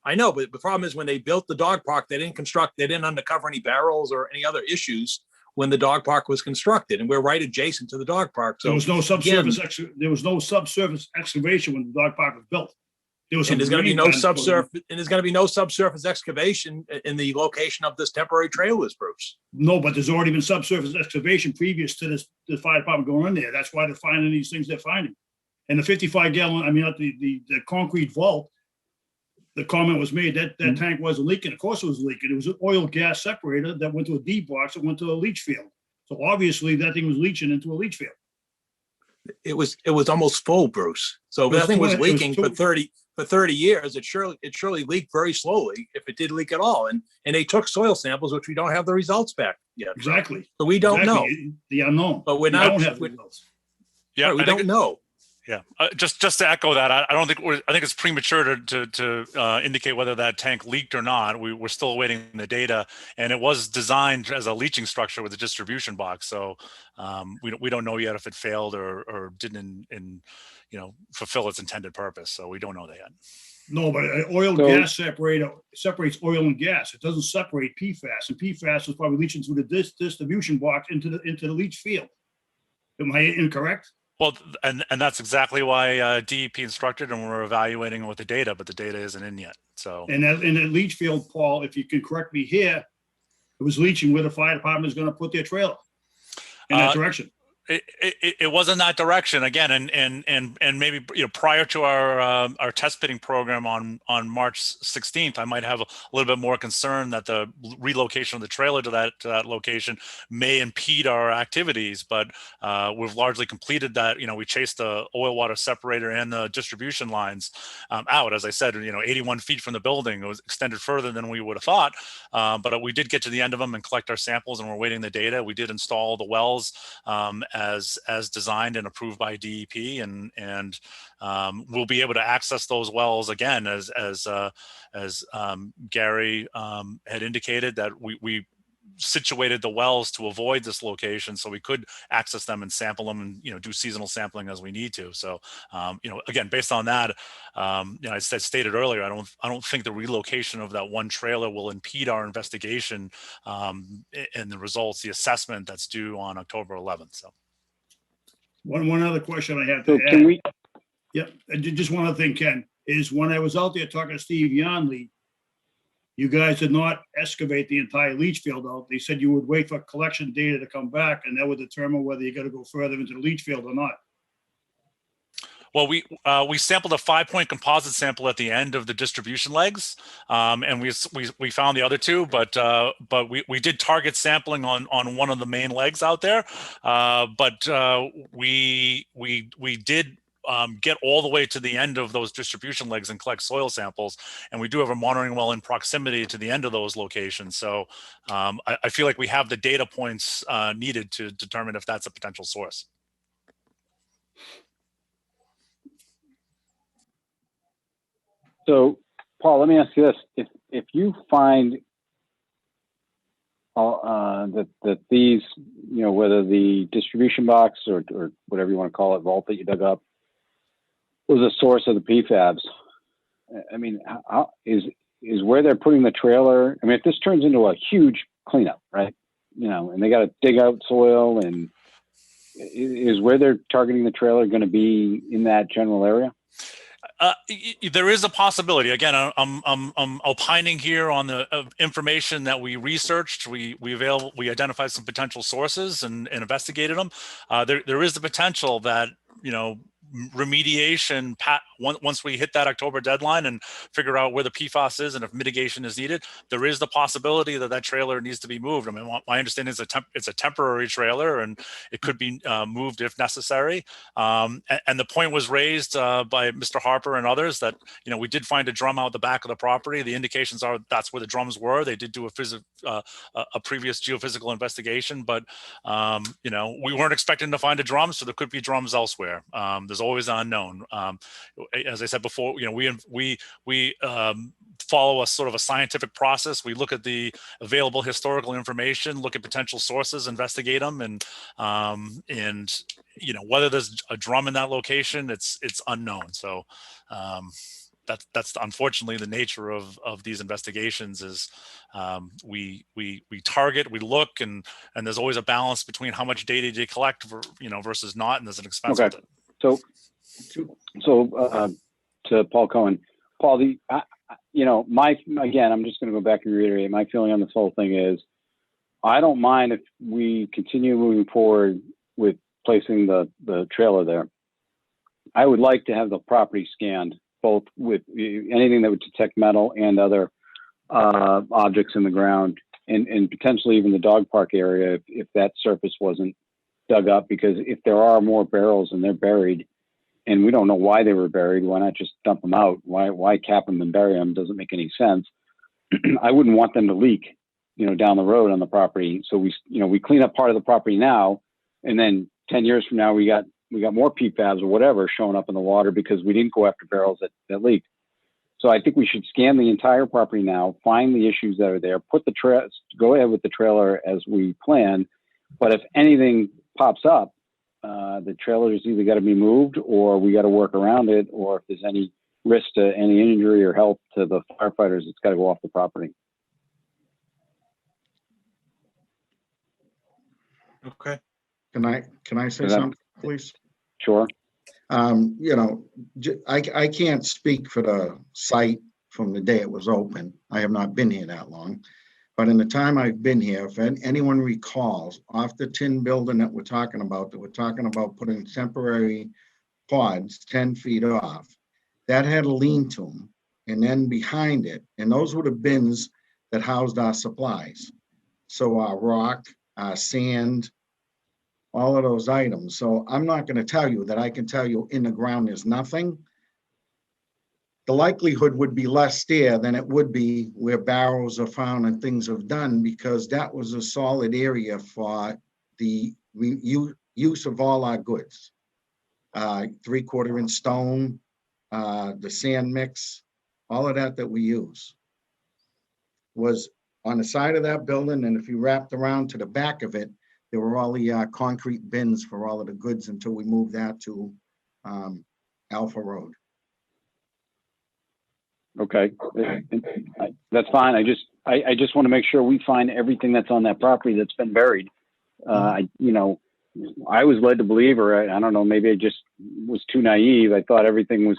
I know, but the problem is when they built the dog park, they didn't uncover any barrels or any other issues when the dog park was constructed, and we're right adjacent to the dog park. So there was no subsurface. There was no subsurface excavation when the dog park was built. There was and there's going to be no subsurface, and there's going to be no subsurface excavation in the location of this temporary trailers, Bruce. No, but there's already been subsurface excavation previous to the fire department going in there. That's why they're finding these things they're finding. And the 55-gallon, I mean, not the concrete vault. The comment was made that that tank wasn't leaking. Of course it was leaking. It was an oil gas separator that went to a D box that went to a leach field. So obviously that thing was leaching into a leach field. It was almost full, Bruce. So that thing was leaking for 30 years. It surely leaked very slowly, if it did leak at all. And they took soil samples, which we don't have the results back yet. Exactly. So we don't know. The unknown. But we're not. Yeah, we don't know. Yeah, just to echo that, I don't think I think it's premature to indicate whether that tank leaked or not. We're still awaiting the data, and it was designed as a leaching structure with a distribution box. So we don't know yet if it failed or didn't fulfill its intended purpose. So we don't know that yet. No, but an oil gas separator separates oil and gas. It doesn't separate PFAS, and PFAS is probably leaching through the distribution box into the leach field. Am I incorrect? Well, and that's exactly why DEP instructed, and we're evaluating with the data, but the data isn't in yet. So and in the leach field, Paul, if you can correct me here, it was leaching where the fire department is going to put their trailer in that direction. It was in that direction again, and maybe prior to our test pitting program on March 16th, I might have a little bit more concern that the relocation of the trailer to that location may impede our activities. But we've largely completed that. We chased the oil water separator and the distribution lines out. As I said, 81 feet from the building. It was extended further than we would have thought, but we did get to the end of them and collect our samples, and we're waiting the data. We did install the wells as designed and approved by DEP, and we'll be able to access those wells again as Gary had indicated, that we situated the wells to avoid this location so we could access them and sample them and do seasonal sampling as we need to. So again, based on that, I stated earlier, I don't think the relocation of that one trailer will impede our investigation and the results, the assessment that's due on October 11th. So one other question I have to add. Yep, just one other thing, Ken, is when I was out there talking to Steve Yonley, you guys did not excavate the entire leach field out. They said you would wait for collection data to come back, and that would determine whether you got to go further into the leach field or not. Well, we sampled a 5-point composite sample at the end of the distribution legs, and we found the other two, but we did target sampling on one of the main legs out there, but we did get all the way to the end of those distribution legs and collect soil samples, and we do have a monitoring well in proximity to the end of those locations. So I feel like we have the data points needed to determine if that's a potential source. So Paul, let me ask you this. If you find that these, whether the distribution box or whatever you want to call it, vault that you dug up, was a source of the PFABs, I mean, how is where they're putting the trailer? I mean, if this turns into a huge cleanup, right? And they got to dig out soil, and is where they're targeting the trailer going to be in that general area? There is a possibility. Again, I'm opining here on the information that we researched. We identified some potential sources and investigated them. There is the potential that remediation once we hit that October deadline and figure out where the PFAS is and if mitigation is needed, there is the possibility that trailer needs to be moved. I mean, my understanding is it's a temporary trailer and it could be moved if necessary. And the point was raised by Mr. Harper and others that we did find a drum out the back of the property. The indications are that's where the drums were. They did do a previous geophysical investigation, but we weren't expecting to find a drum, so there could be drums elsewhere. There's always an unknown. As I said before, we follow a sort of a scientific process. We look at the available historical information, look at potential sources, investigate them, and whether there's a drum in that location, it's unknown. So that's unfortunately the nature of these investigations. Is we target, we look, and there's always a balance between how much data do you collect versus not, and there's an expense with it. So to Paul Cohen, Paul, again, I'm just going to go back and reiterate my feeling on this whole thing is, I don't mind if we continue moving forward with placing the trailer there. I would like to have the property scanned, both with anything that would detect metal and other objects in the ground, and potentially even the dog park area if that surface wasn't dug up, because if there are more barrels and they're buried and we don't know why they were buried, why not just dump them out? Why cap them and bury them? Doesn't make any sense. I wouldn't want them to leak, down the road on the property. So we clean up part of the property now, and then 10 years from now, we got more PFAS or whatever showing up in the water because we didn't go after barrels that leaked. So I think we should scan the entire property now, find the issues that are there, go ahead with the trailer as we plan. But if anything pops up, the trailer's either got to be moved or we got to work around it, or if there's any risk to any injury or health to the firefighters, it's got to go off the property. Okay. Can I say something, please? Sure. I can't speak for the site from the day it was open. I have not been here that long. But in the time I've been here, if anyone recalls, off the tin building that we're talking about putting temporary pods 10 feet off, that had a lean-to, and then behind it, and those were the bins that housed our supplies. So our rock, our sand, all of those items. So I'm not going to tell you that I can tell you in the ground there's nothing. The likelihood would be less there than it would be where barrels are found and things are done, because that was a solid area for the use of all our goods. 3/4 inch stone, the sand mix, all of that we use was on the side of that building. And if you wrapped around to the back of it, there were all the concrete bins for all of the goods until we moved that to Alpha Road. Okay, that's fine. I just want to make sure we find everything that's on that property that's been buried. I was led to believe, or I don't know, maybe I just was too naive. I thought everything was,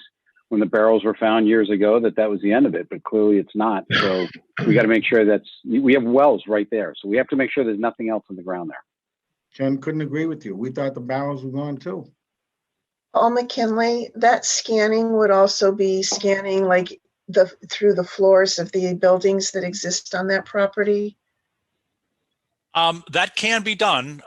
when the barrels were found years ago, that was the end of it, but clearly it's not. So we got to make sure we have wells right there. So we have to make sure there's nothing else in the ground there. Ken, couldn't agree with you. We thought the barrels were gone too. Paul McKinley, that scanning would also be scanning like through the floors of the buildings that exist on that property? That can be done.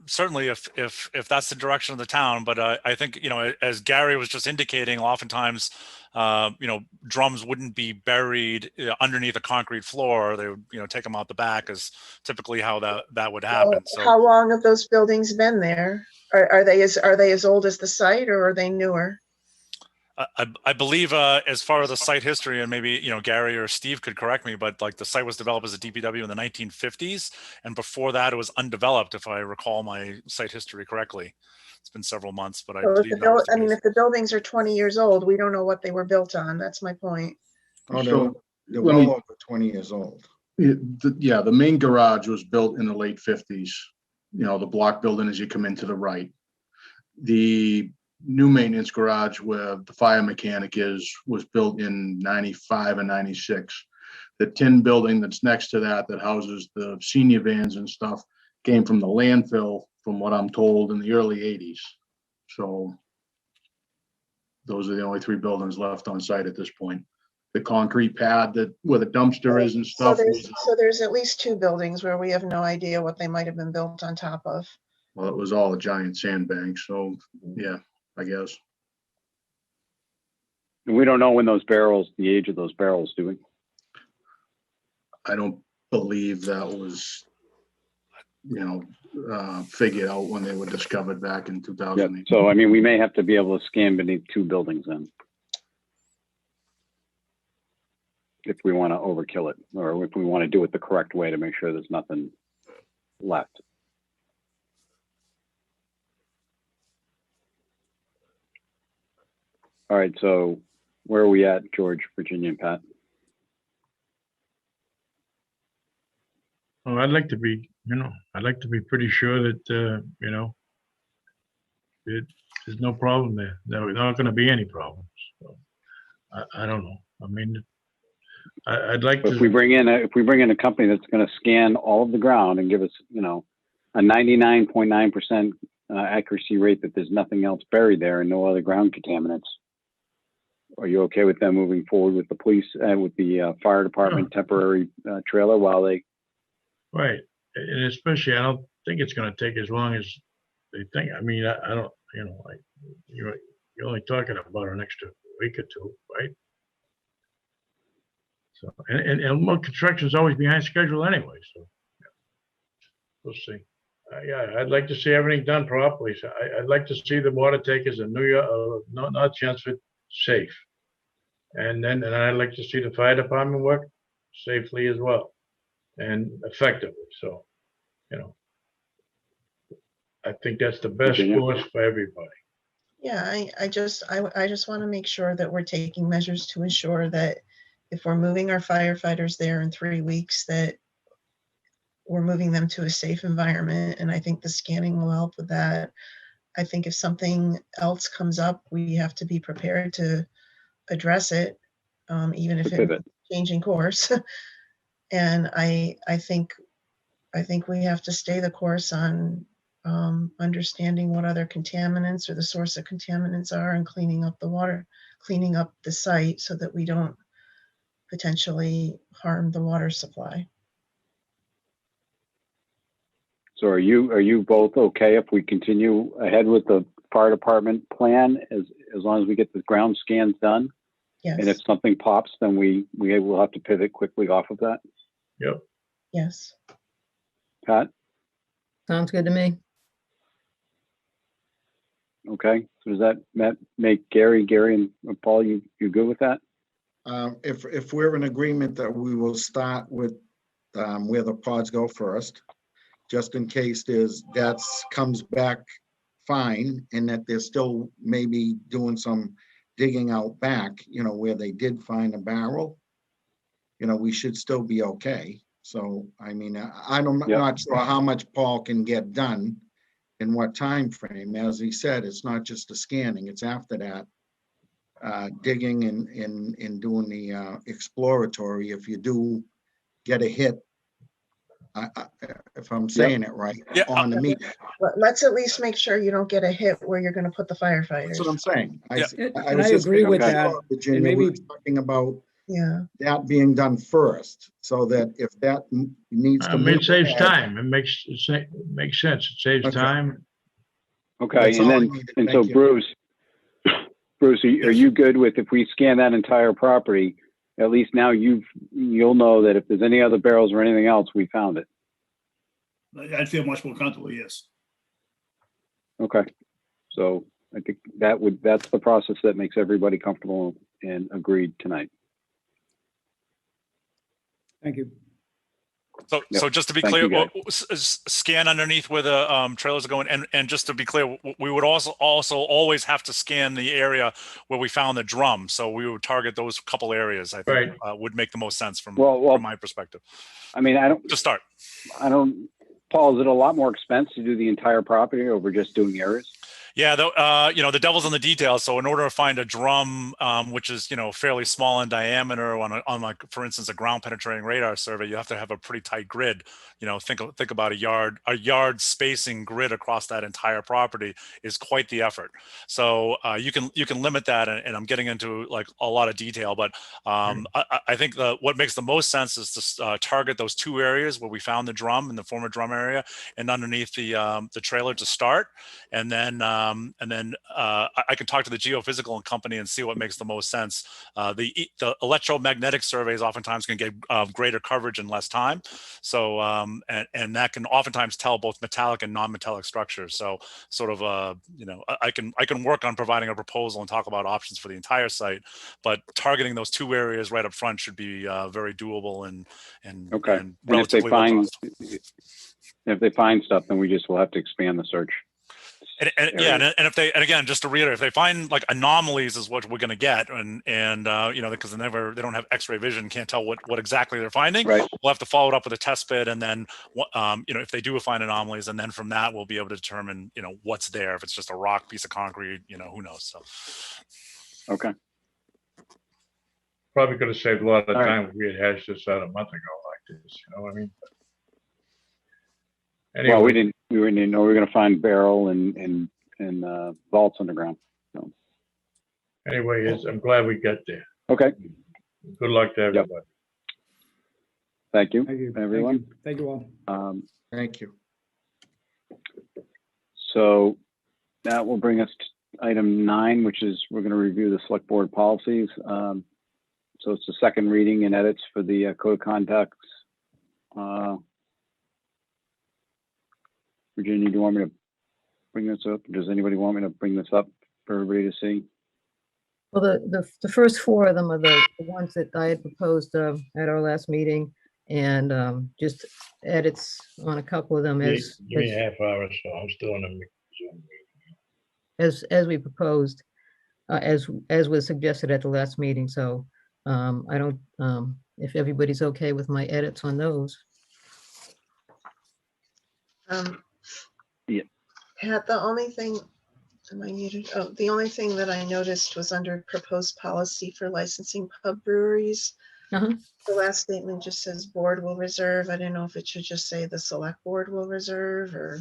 Certainly if that's the direction of the town, but I think, as Gary was just indicating, oftentimes, drums wouldn't be buried underneath a concrete floor. They would, take them out the back, is typically how that would happen. So how long have those buildings been there? Are they as old as the site, or are they newer? I believe as far as the site history, and maybe, Gary or Steve could correct me, but like the site was developed as a DPW in the 1950s. And before that, it was undeveloped, if I recall my site history correctly. It's been several months, but I So if believe that was the case. if the buildings are 20 years old, we don't know what they were built on. That's my point. So Oh, they're let well me- over 20 years old. Yeah, the main garage was built in the late 50s. The block building as you come into the right. The new maintenance garage where the fire mechanic was built in 95 and 96. The tin building that's next to that houses the senior vans and stuff came from the landfill, from what I'm told, in the early 80s. So those are the only 3 buildings left on site at this point. The concrete pad where the dumpster is and stuff. So there's at least 2 buildings where we have no idea what they might have been built on top of. Well, it was all a giant sandbank. So yeah, I guess. And we don't know when the age of those barrels, do we? I don't believe that was, figured out when they were discovered back in 2008. Yeah. So, I mean, we may have to be able to scan beneath 2 buildings then, if we want to overkill it, or if we want to do it the correct way to make sure there's nothing left. All right, so where are we at, George, Virginia, and Pat? Well, I'd like to be pretty sure that, there's no problem there. There's not going to be any problems. So, I don't know. I mean, I'd like to. If we bring in a company that's going to scan all of the ground and give us, a 99.9% accuracy rate that there's nothing else buried there and no other ground contaminants, are you okay with them moving forward with the police and with the fire department temporary trailer while they? Right, and especially, I don't think it's going to take as long as they think. I mean, I don't, you're only talking about an extra week or 2, right? So, and more construction is always behind schedule anyway. So, yeah. We'll see. Yeah, I'd like to see everything done properly. So I'd like to see the water takers in New York, not Chelmsford, safe, and I'd like to see the fire department work safely as well and effectively. So, I think that's the best course for everybody. Yeah, I just want to make sure that we're taking measures to ensure that if we're moving our firefighters there in 3 weeks, that we're moving them to a safe environment. And I think the scanning will help with that. I think if something else comes up, we have to be prepared to address it, even if it's changing course. And I think we have to stay the course on understanding what other contaminants or the source of contaminants are and cleaning up the water, cleaning up the site so that we don't potentially harm the water supply. So are you both okay if we continue ahead with the fire department plan as long as we get the ground scans done? Yes. And if something pops, then we will have to pivot quickly off of that. Yep. Yes. Pat? Sounds good to me. Okay. So does that make Gary and Paul, you good with that? If we're in agreement that we will start with where the pods go first, just in case comes back fine and that they're still maybe doing some digging out back, where they did find a barrel, we should still be okay. So, I mean, I'm not sure how much Paul can get done in what time frame. As he said, it's not just the scanning, it's after that, digging and doing the exploratory. If you do get a hit, if I'm saying it right, on the meter. Let's at least make sure you don't get a hit where you're going to put the firefighters. That's what I'm saying. I agree with that. Virginia, And maybe we were talking about that being done first, so that if that needs to it saves time. It makes sense. It saves time. Okay, and so Bruce, are you good with if we scan that entire property? At least now you'll know that if there's any other barrels or anything else, we found it. I'd feel much more comfortable, yes. Okay, so I think that's the process that makes everybody comfortable and agreed tonight. Thank you. So, Yep. so just to be Thank clear, you, guys. scan underneath where the trailers are going, and just to be clear, we would also always have to scan the area where we found the drum. So we would target those couple areas. I think would make the most sense from my perspective. I mean, to start. Paul, is it a lot more expense to do the entire property over just doing areas? Yeah, the devil's in the details. So in order to find a drum, which is, fairly small in diameter on like, for instance, a ground penetrating radar survey, you have to have a pretty tight grid. Think about a yard spacing grid across that entire property is quite the effort. So you can limit that, and I'm getting into like a lot of detail, but I think what makes the most sense is to target those two areas where we found the drum in the former drum area and underneath the trailer to start, and then I can talk to the geophysical company and see what makes the most sense. The electromagnetic surveys oftentimes can get greater coverage in less time. So, and that can oftentimes tell both metallic and non-metallic structures. So sort of, I can work on providing a proposal and talk about options for the entire site, but targeting those two areas right up front should be very doable and relatively low cost. If they find stuff, then we just will have to expand the search. And if they, and again, just to reiterate, if they find like anomalies is what we're going to get, and because they don't have X-ray vision, can't tell what exactly they're finding. Right. We'll have to follow it up with a test bit, and then if they do find anomalies, and then from that we'll be able to determine what's there. If it's just a rock, piece of concrete, who knows. So. Okay. Probably could have saved a lot of time if we had hashed this out a month ago like this. You know what I mean? Anyway. Well, we didn't know we were going to find barrel and vaults underground. So. Anyway, I'm glad we got there. Okay. Good luck to everybody. Yep. Thank you, everyone. Thank you all. Thank you. So that will bring us to item 9, which is we're going to review the select board policies. So it's the second reading and edits for the code of conduct. Virginia, do you want me to bring this up? Does anybody want me to bring this up for everybody to see? Well, the first 4 of them are the ones that I had proposed at our last meeting, and just edits on a couple of them Give me a half hour, so I'm still in the Zoom meeting. as we proposed, as was suggested at the last meeting. So I don't, if everybody's okay with my edits on those. Yeah. Pat, the only thing, am I muted? Oh, the only thing that I noticed was under proposed policy for licensing pub breweries. The last statement just says board will reserve. I didn't know if it should just say the select board will reserve or.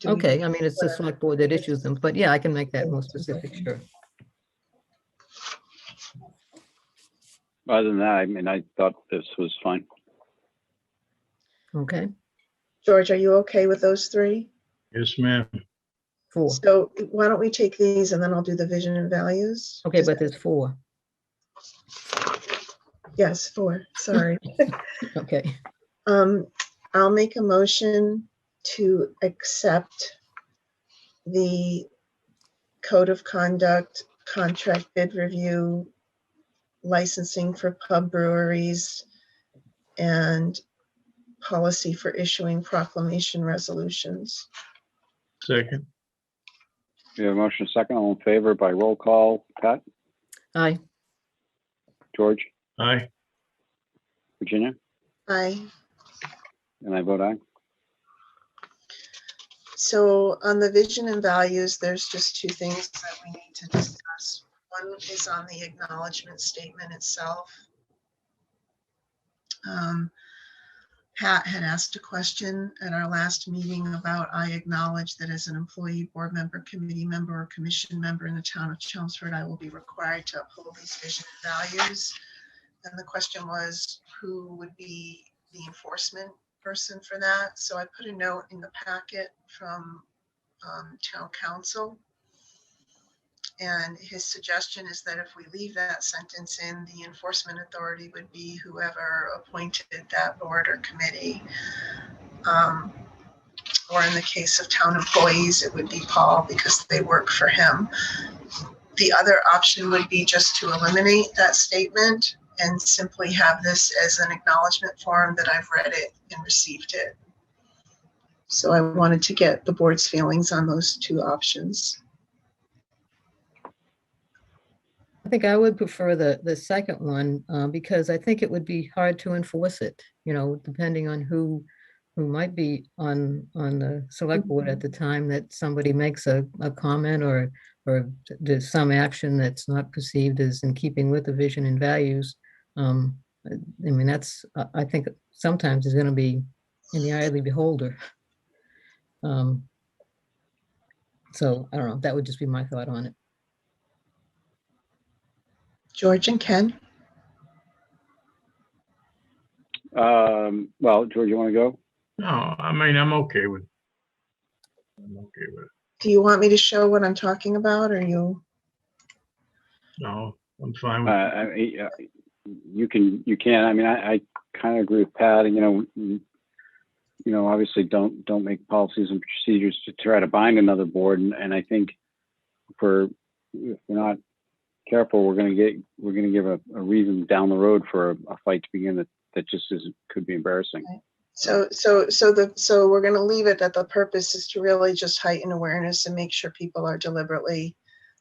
Okay, I mean, it's the select board that issues them, but yeah, I can make that more specific, sure. Other than that, I mean, I thought this was fine. Okay. George, are you okay with those 3? Yes, ma'am. 4. So why don't we take these and then I'll do the vision and values? Okay, but there's 4. Yes, 4, sorry. Okay. I'll make a motion to accept the code of conduct, contract bid review, licensing for pub breweries, and policy for issuing proclamation resolutions. Second. We have a motion second. All in favor by roll call. Pat? Aye. George? Aye. Virginia? Aye. And I vote aye. So on the vision and values, there's just 2 things that we need to discuss. One is on the acknowledgement statement itself. Pat had asked a question at our last meeting about I acknowledge that as an employee, board member, committee member, or commission member in the town of Chelmsford, I will be required to uphold these vision and values. And the question was, who would be the enforcement person for that? So I put a note in the packet from town council. And his suggestion is that if we leave that sentence in, the enforcement authority would be whoever appointed that board or committee. or in the case of town employees, it would be Paul because they work for him. The other option would be just to eliminate that statement and simply have this as an acknowledgement form that I've read it and received it. So I wanted to get the board's feelings on those two options. I think I would prefer the second one because I think it would be hard to enforce it, you know, depending on who might be on the select board at the time that somebody makes a comment or there's some action that's not perceived as in keeping with the vision and values. I mean, that's, I think sometimes is going to be in the eye of the beholder. So I don't know, that would just be my thought on it. George and Ken? Well, George, you want to go? No, I mean, I'm okay with it. Do you want me to show what I'm talking about, or you? No, I'm fine with it. You can. I mean, I kind of agree with Pat. And you know, obviously, don't make policies and procedures to try to bind another board. And I think if we're not careful, we're going to give a reason down the road for a fight to begin that just could be embarrassing. Okay. So we're going to leave it that the purpose is to really just heighten awareness and make sure people are deliberately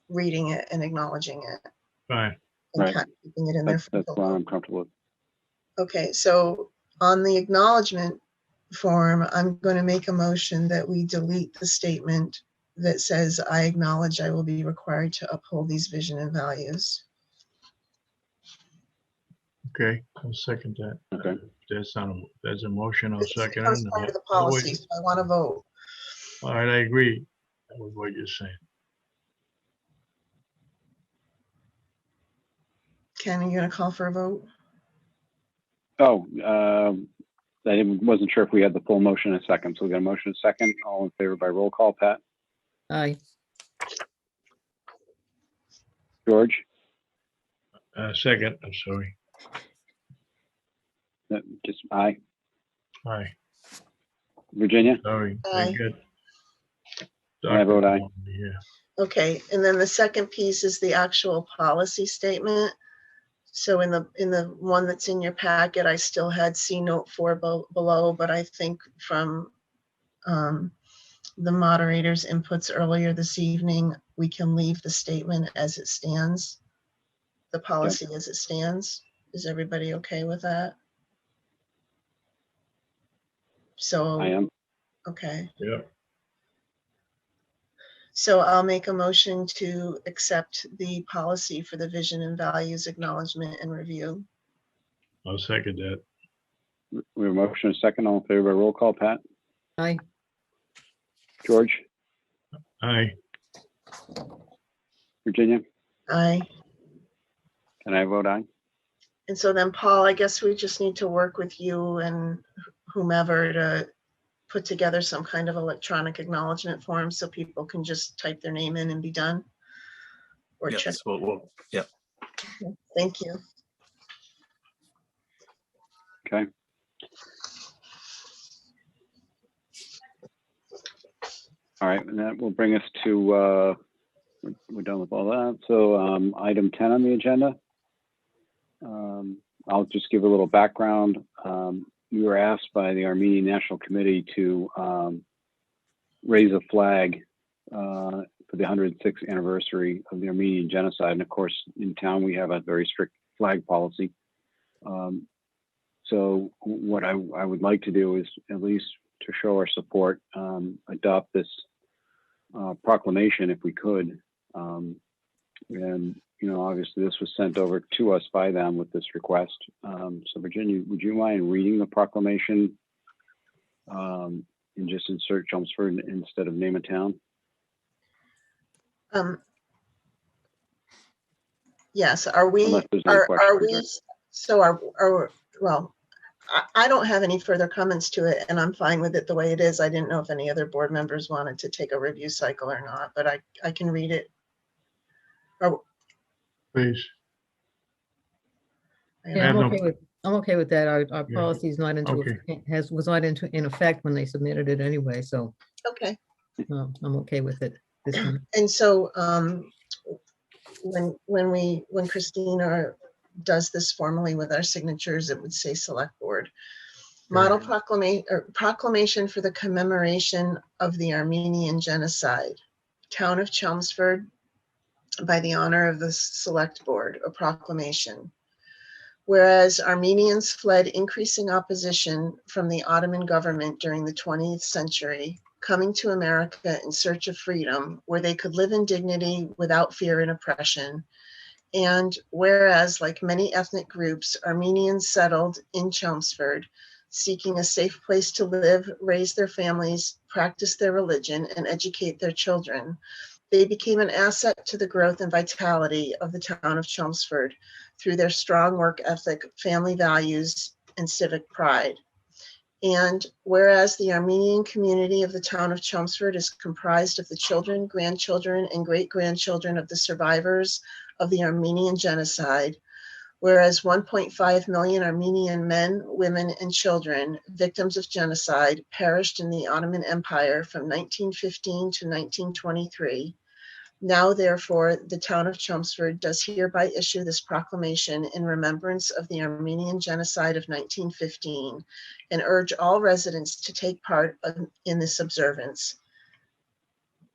reading it and acknowledging it. Right. And Right. kind of keeping it in there. That's what I'm comfortable with. Okay, so on the acknowledgement form, I'm going to make a motion that we delete the statement that says, I acknowledge I will be required to uphold these vision and values. Okay, I'll second that. Okay. There's a motion, I'll second It's it. part of the policy, so I want to vote. All right, I agree with what you're saying. Ken, are you going to call for a vote? Oh, I wasn't sure if we had the full motion in a second. So we got a motion in a second. All in favor by roll call, Pat? Aye. George? Second, I'm sorry. Just aye. Aye. Virginia? Sorry. Aye. Good. I vote aye. Yeah. Okay, and then the second piece is the actual policy statement. So in the one that's in your packet, I still had C note 4 below, but I think from the moderator's inputs earlier this evening, we can leave the statement as it stands, the policy as it stands. Is everybody okay with that? So I am. Okay. Yeah. So I'll make a motion to accept the policy for the vision and values acknowledgement and review. I'll second that. We have a motion and a second. All in favor by roll call, Pat? Aye. George? Aye. Virginia? Aye. And I vote aye. And so then, Paul, I guess we just need to work with you and whomever to put together some kind of electronic acknowledgement form so people can just type their name in and be done. Or check. Yes, yeah. Okay, thank you. Okay. All right, and that will bring us to, we're done with all that. So item 10 on the agenda. I'll just give a little background. We were asked by the Armenian National Committee to raise a flag for the 106th anniversary of the Armenian genocide. And of course, in town, we have a very strict flag policy. So what I would like to do is, at least to show our support, adopt this proclamation if we could. And, you know, obviously this was sent over to us by them with this request. So Virginia, would you mind reading the proclamation and just insert Chelmsford instead of name of town? Yes, are we, Unless there's any are questions, we, so are, well, I don't have any further comments to it and I'm fine with it the way it is. I didn't know if any other board members wanted to take a review cycle or not, but I can read it. Oh, Please. Yeah, I'm okay with that. Our Yeah. policy is not Okay. was not in effect when they submitted it anyway, so Okay. I'm okay with it this time. And so when Christina does this formally with our signatures, it would say select board. Model proclamation for the commemoration of the Armenian genocide. Town of Chelmsford, by the honor of the select board, a proclamation. Whereas Armenians fled increasing opposition from the Ottoman government during the 20th century, coming to America in search of freedom, where they could live in dignity without fear and oppression. And whereas, like many ethnic groups, Armenians settled in Chelmsford, seeking a safe place to live, raise their families, practice their religion, and educate their children, they became an asset to the growth and vitality of the town of Chelmsford through their strong work ethic, family values, and civic pride. And whereas the Armenian community of the town of Chelmsford is comprised of the children, grandchildren, and great-grandchildren of the survivors of the Armenian genocide, whereas 1.5 million Armenian men, women, and children, victims of genocide, perished in the Ottoman Empire from 1915 to 1923. Now, therefore, the town of Chelmsford does hereby issue this proclamation in remembrance of the Armenian genocide of 1915 and urge all residents to take part in this observance,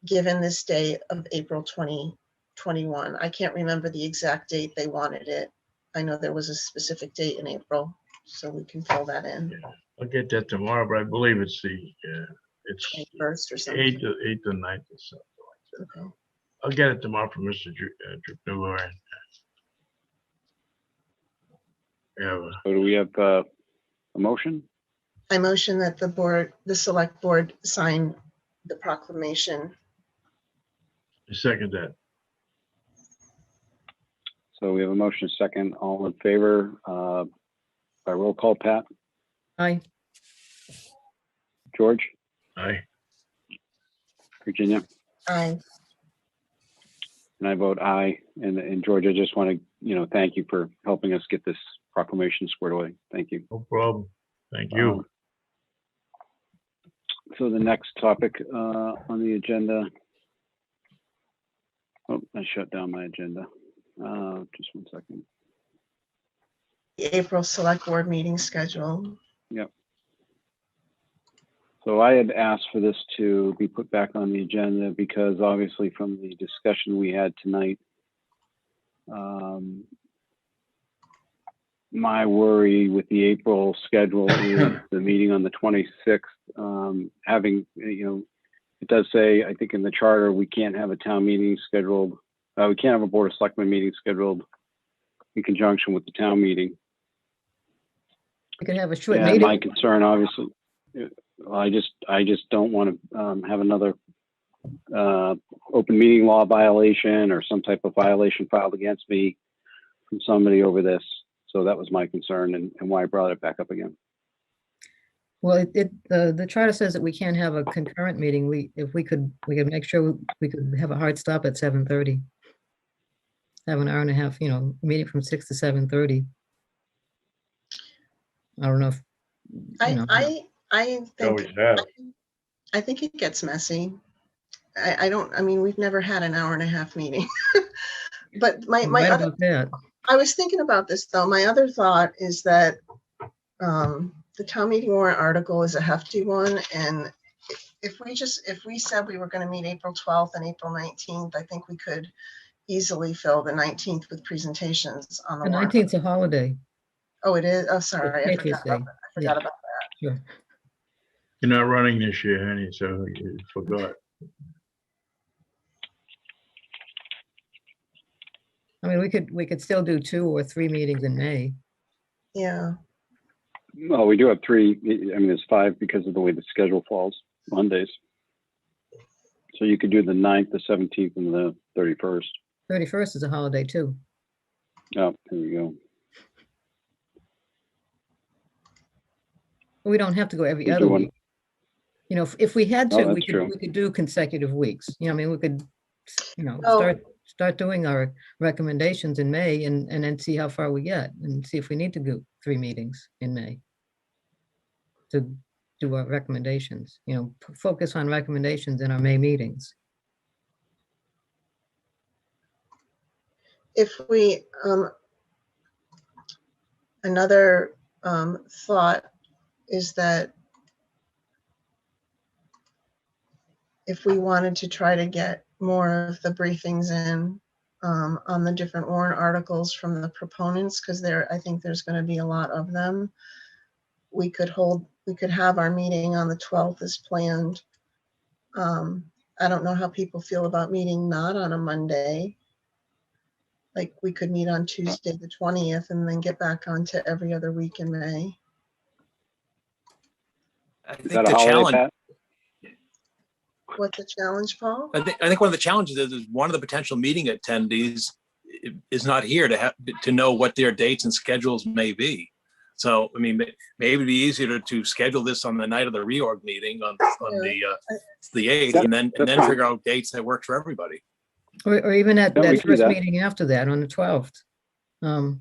given this day of April 2021. I can't remember the exact date they wanted it. I know there was a specific date in April, so we can fill that in. I'll get that tomorrow, but I believe it's it's 21st or something. 8th or 9th or something like that. Okay. I'll get it tomorrow from Mr. Drupnevarian. Yeah. So do we have a motion? I motion that the select board sign the proclamation. I second that. So we have a motion second. All in favor by roll call, Pat? Aye. George? Aye. Virginia? Aye. And I vote aye. And George, I just want to, thank you for helping us get this proclamation squared away. Thank you. No problem. Thank you. So the next topic on the agenda. Oh, I shut down my agenda. Just 1 second. The April select board meeting schedule. Yep. So I had asked for this to be put back on the agenda because obviously from the discussion we had tonight, my worry with the April schedule is the meeting on the 26th, having, it does say, I think in the charter, we can't have a town meeting scheduled. We can't have a board of selectmen meeting scheduled in conjunction with the town meeting. We could have a short And meeting. my concern, obviously, I just don't want to have another open meeting law violation or some type of violation filed against me from somebody over this. So that was my concern and why I brought it back up again. Well, the charter says that we can't have a concurrent meeting. We could make sure we could have a hard stop at 7:30. Have an hour and a half, meeting from 6 to 7:30. I don't know if, I think it gets messy. I mean, we've never had an hour and a half meeting. But I was thinking about this though. My other thought is that the town meeting warrant article is a hefty one. And if we said we were going to meet April 12th and April 19th, I think we could easily fill the 19th with presentations on the warrant. 19th is a holiday. Oh, it is? Oh, sorry. I Patriots forgot Day. about that. Sure. You're not running this year, honey, so you forgot. I mean, we could still do 2 or 3 meetings in May. Yeah. Well, we do have 3. I mean, there's 5 because of the way the schedule falls Mondays. So you could do the 9th, the 17th, and the 31st. 31st is a holiday too. Oh, there you go. We don't have to go every other week. If we had to, we could do consecutive weeks. I mean, we could, start start doing our recommendations in May and then see how far we get and see if we need to do 3 meetings in May to do our recommendations, focus on recommendations in our May meetings. If we, another thought is that if we wanted to try to get more of the briefings in on the different warrant articles from the proponents, because I think there's going to be a lot of them, we could have our meeting on the 12th as planned. I don't know how people feel about meeting not on a Monday. Like we could meet on Tuesday, the 20th, and then get back onto every other week in May. I think the challenge. What's the challenge, Paul? I think one of the challenges is one of the potential meeting attendees is not here to know what their dates and schedules may be. So, I mean, maybe it'd be easier to schedule this on the night of the reorg meeting on the 8th, and then figure out dates that work for everybody. Or even at that first meeting after that on the 12th. I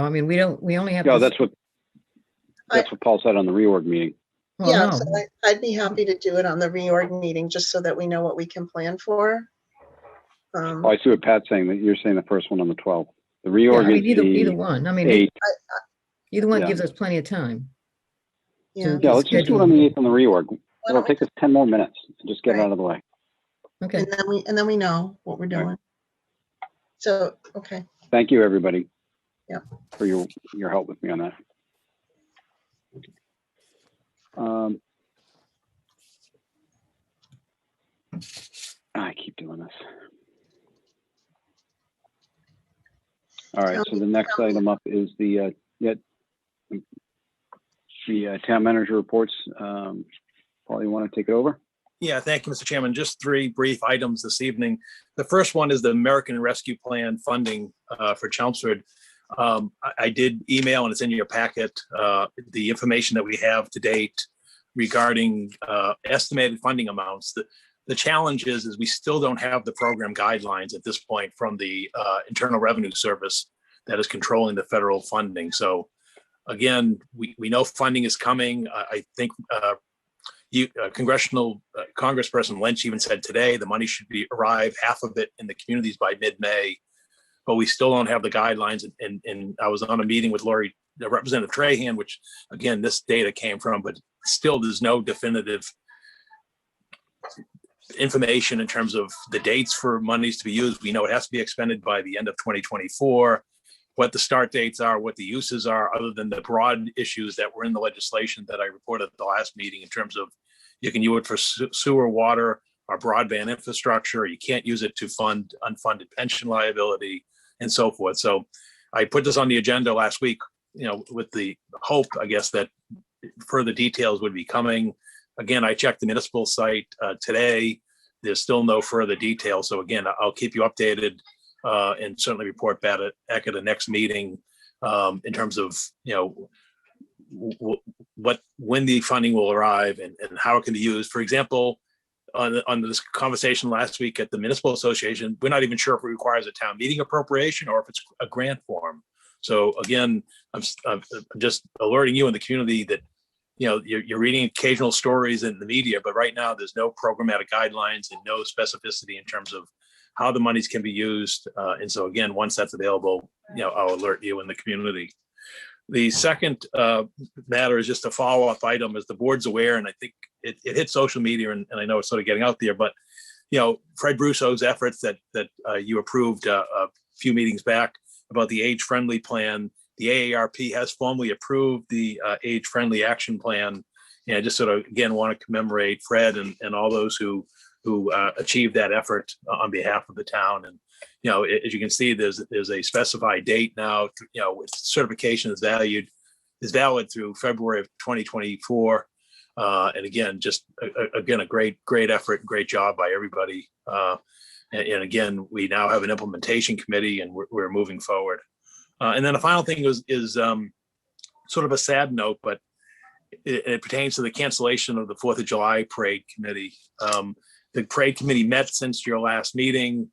mean, we only have. Yeah, that's what Paul said on the reorg meeting. Well, yeah, no. so I'd be happy to do it on the reorg meeting, just so that we know what we can plan for. I see what Pat's saying, that you're saying the first one on the 12th. The reorg is either one. I mean, 8th. Either one gives us plenty of time. Yeah, let's just do it on the 8th on the reorg. It'll take us 10 more minutes to just get it out of the way. Okay. And then we know what we're doing. So, okay. Thank you, everybody. Yeah. For your help with me on that. I keep doing this. All right, so the next item up is the town manager reports. Paul, you want to take it over? Yeah, thank you, Mr. Chairman. Just 3 brief items this evening. The first one is the American Rescue Plan funding for Chelmsford. I did email, and it's in your packet, the information that we have to date regarding estimated funding amounts. The challenge is we still don't have the program guidelines at this point from the Internal Revenue Service that is controlling the federal funding. So again, we know funding is coming. I think Congressperson Lynch even said today the money should arrive, half of it in the communities by mid-May, but we still don't have the guidelines. And I was on a meeting with Representative Trahan, which again, this data came from, but still there's no definitive information in terms of the dates for monies to be used. We know it has to be expended by the end of 2024, what the start dates are, what the uses are, other than the broad issues that were in the legislation that I reported at the last meeting in terms of you can use it for sewer, water, or broadband infrastructure. You can't use it to fund unfunded pension liability and so forth. So I put this on the agenda last week, with the hope, I guess, that further details would be coming. Again, I checked the municipal site today. There's still no further details. So again, I'll keep you updated and certainly report back at the next meeting in terms of, when the funding will arrive and how it can be used. For example, on this conversation last week at the Municipal Association, we're not even sure if it requires a town meeting appropriation or if it's a grant form. So again, I'm just alerting you in the community that you're reading occasional stories in the media, but right now there's no programmatic guidelines and no specificity in terms of how the monies can be used. And so again, once that's available, I'll alert you in the community. The second matter is just a follow-up item. As the board's aware, and I think it hit social media, and I know it's sort of getting out there, but Fred Brusso's efforts that you approved a few meetings back about the age-friendly plan. The AARP has formally approved the age-friendly action plan. And I just sort of, again, want to commemorate Fred and all those who achieved that effort on behalf of the town. And, as you can see, there's a specified date now, certification is valid through February of 2024. And again, just a great effort, great job by everybody. And again, we now have an implementation committee and we're moving forward. And then the final thing is sort of a sad note, but it pertains to the cancellation of the 4th of July Parade Committee. The Parade Committee met since your last meeting.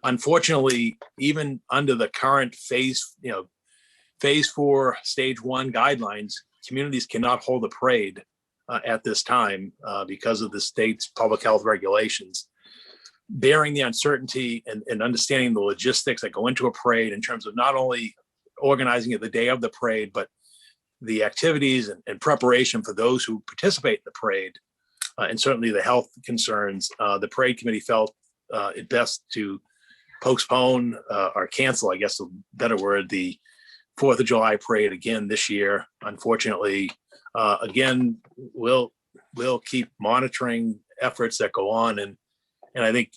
Unfortunately, even under the current phase 4, stage 1 guidelines, communities cannot hold a parade at this time because of the state's public health regulations. Bearing the uncertainty and understanding the logistics that go into a parade in terms of not only organizing it the day of the parade, but the activities and preparation for those who participate in the parade, and certainly the health concerns, the parade committee felt it best to postpone or cancel, I guess a better word, the 4th of July parade again this year. Unfortunately, again, we'll keep monitoring efforts that go on. And I think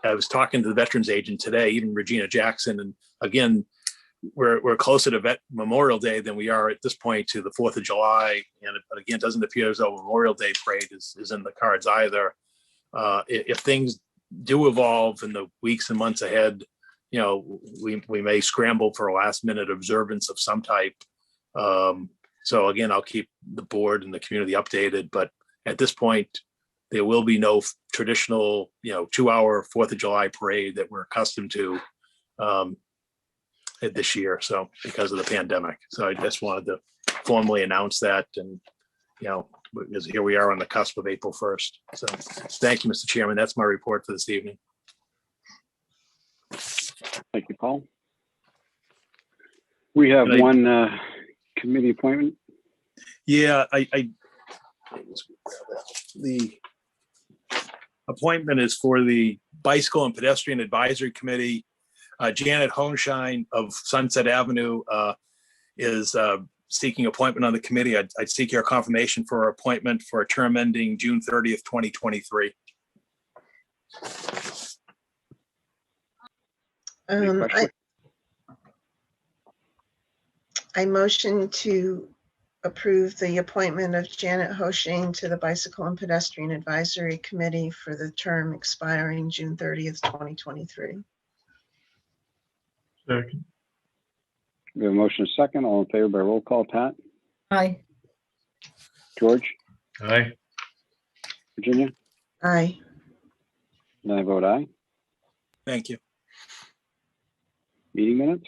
I was talking to the veterans agent today, even Regina Jackson, and again, we're closer to Memorial Day than we are at this point to the 4th of July. And again, it doesn't appear as though Memorial Day parade is in the cards either. If things do evolve in the weeks and months ahead, we may scramble for a last minute observance of some type. So again, I'll keep the board and the community updated, but at this point, there will be no traditional, 2-hour 4th of July parade that we're accustomed to this year. So because of the pandemic. So I just wanted to formally announce that. And, because here we are on the cusp of April 1st. So thank you, Mr. Chairman. That's my report for this evening. Thank you, Paul. We have one committee appointment. Yeah, the appointment is for the Bicycle and Pedestrian Advisory Committee. Janet Honshine of Sunset Avenue is seeking appointment on the committee. I'd seek your confirmation for her appointment for a term ending June 30th, 2023. I motion to approve the appointment of Janet Hoshane to the Bicycle and Pedestrian Advisory Committee for the term expiring June 30th, 2023. Second. We have a motion second. All in favor by roll call. Pat? Aye. George? Aye. Virginia? Aye. And I vote aye. Thank you. Meeting minutes?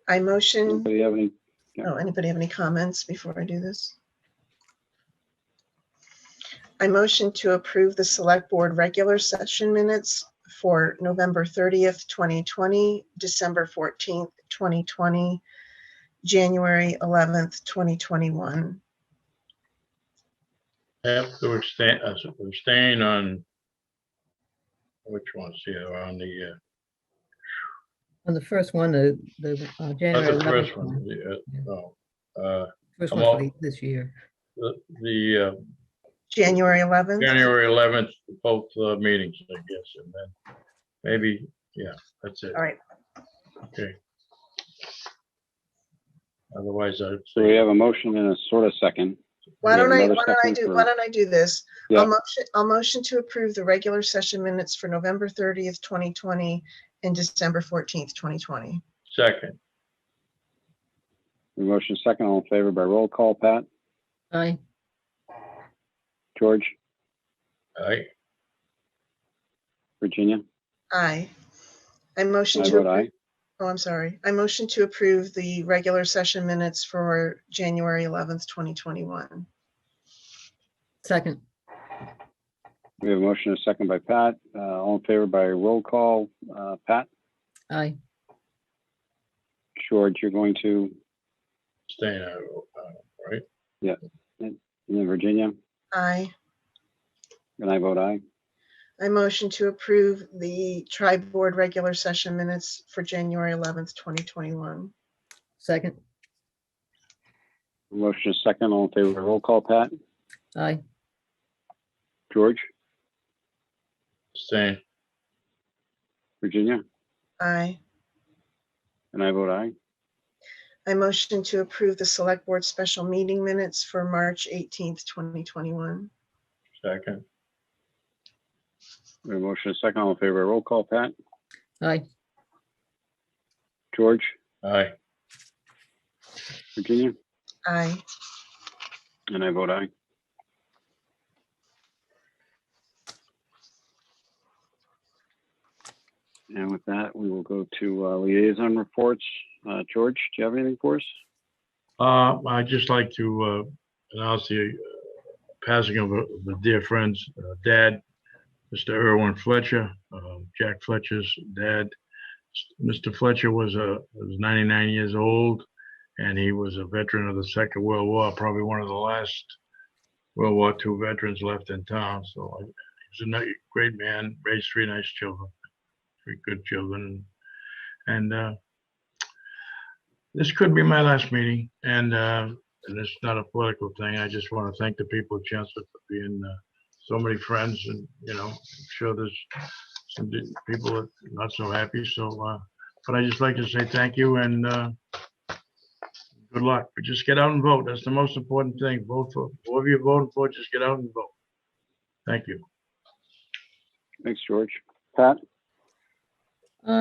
I motion. Anybody have any? Oh, anybody have any comments before I do this? I motion to approve the select board regular session minutes for November 30th, 2020, December 14th, 2020, January 11th, 2021. Have to abstain on which ones here on the On the first one, the January not the 11th first one. one. First I'm one for all- this year. the January 11th. January 11th, both meetings, I guess, and then maybe, yeah, that's it. All right. Okay. Otherwise, I'd So we say, have a motion and a sort of second. Why We have don't I, another why don't I second do, for- why don't I do this? Yeah. I'll motion to approve the regular session minutes for November 30th, 2020 and December 14th, 2020. second. The motion second. All in favor by roll call. Pat? Aye. George? Aye. Aye. Virginia? I And motion I to vote approve. aye. Oh, I'm sorry. I motion to approve the regular session minutes for January 11th, 2021. Second. We have a motion and a second by Pat. All in favor by roll call. Pat? Aye. George, you're going to? Staying out, right? Yeah. And then Virginia? Aye. And I vote aye. I motion to approve the tri-board regular session minutes for January 11th, 2021. Second. Motion is second. All in favor by roll call. Pat? Aye. George? Staying. Virginia? Aye. And I vote aye. I motion to approve the select board special meeting minutes for March 18th, 2021. Second. We have a motion is second. All in favor by roll call. Pat? Aye. George? Aye. Virginia? Aye. And I vote aye. And with that, we will go to liaison reports. George, do you have anything for us? I'd just like to announce the passing of a dear friend's dad, Mr. Irwin Fletcher, Jack Fletcher's dad. Mr. Fletcher was 99 years old, and he was a veteran of the Second World War, probably one of the last World War II veterans left in town. So he was a great man, raised three nice children, three good children. And this could be my last meeting, and it's not a political thing. I just want to thank the people of Chelmsford for being so many friends, and I'm sure there's some people that are not so happy. So, but I just like to say thank you and good luck. But just get out and vote. That's the most important thing. Vote for whoever you're voting for. Just get out and vote. Thank you. Thanks, George. Pat?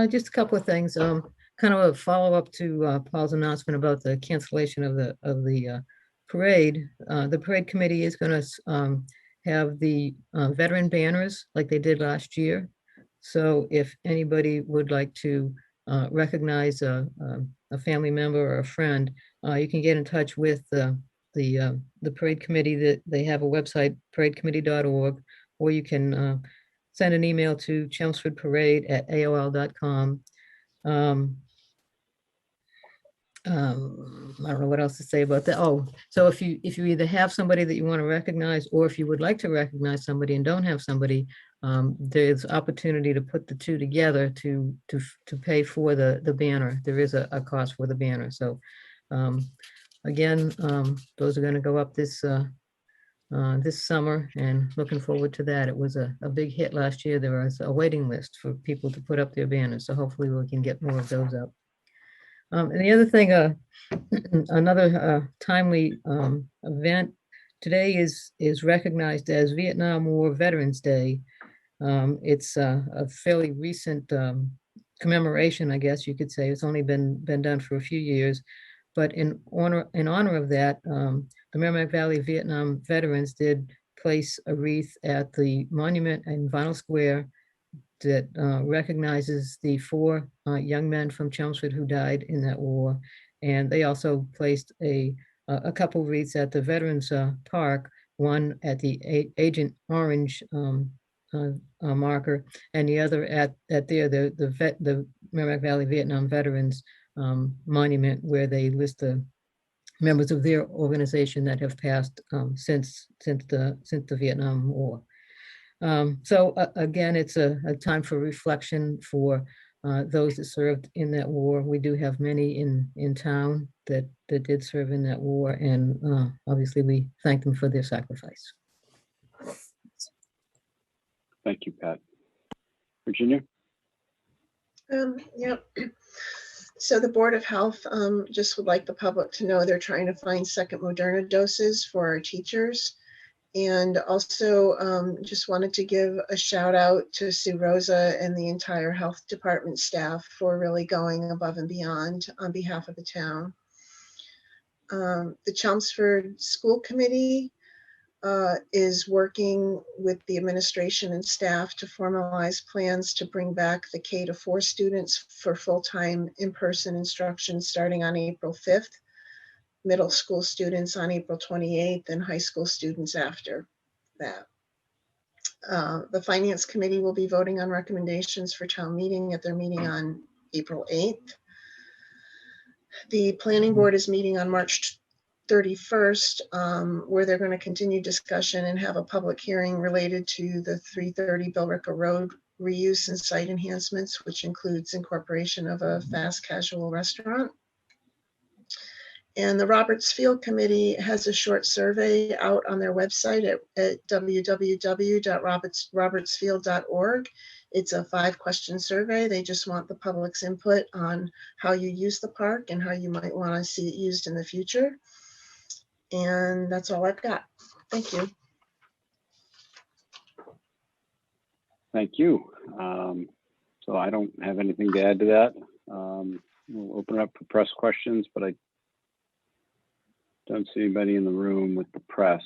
Just a couple of things. Kind of a follow-up to Paul's announcement about the cancellation of the parade. The parade committee is going to have the veteran banners like they did last year. So if anybody would like to recognize a family member or a friend, you can get in touch with the parade committee. That they have a website, paradecommittee.org, or you can send an email to chelmsfordparade@aol.com. I don't know what else to say about that. Oh, so if you either have somebody that you want to recognize, or if you would like to recognize somebody and don't have somebody, there's opportunity to put the two together to pay for the banner. There is a cost for the banner. So again, those are going to go up this summer, and looking forward to that. It was a big hit last year. There was a waiting list for people to put up their banners. So hopefully we can get more of those up. And the other thing, another timely event today is recognized as Vietnam War Veterans Day. It's a fairly recent commemoration, I guess you could say. It's only been done for a few years, but in honor of that, the Merrimack Valley Vietnam veterans did place a wreath at the monument in Vinyl Square that recognizes the 4 young men from Chelmsford who died in that war. And they also placed a couple wreaths at the Veterans Park, one at the Agent Orange marker, and the other at the Merrimack Valley Vietnam Veterans Monument, where they list the members of their organization that have passed since the Vietnam War. So again, it's a time for reflection for those that served in that war. We do have many in town that did serve in that war, and obviously we thank them for their sacrifice. Thank you, Pat. Virginia? Yep. So the Board of Health just would like the public to know they're trying to find second Moderna doses for our teachers. And also just wanted to give a shout out to Sue Rosa and the entire health department staff for really going above and beyond on behalf of the town. The Chelmsford School Committee is working with the administration and staff to formalize plans to bring back the K-4 students for full-time in-person instruction starting on April 5th. Middle school students on April 28th, and high school students after that. The Finance Committee will be voting on recommendations for town meeting at their meeting on April 8th. The Planning Board is meeting on March 31st, where they're going to continue discussion and have a public hearing related to the 330 Billerica Road reuse and site enhancements, which includes incorporation of a fast casual restaurant. And the Roberts Field Committee has a short survey out on their website at www.robertsfield.org. It's a 5-question survey. They just want the public's input on how you use the park and how you might want to see it used in the future. And that's all I've got. Thank you. Thank you. So I don't have anything to add to that. We'll open up for press questions, but I don't see anybody in the room with the press.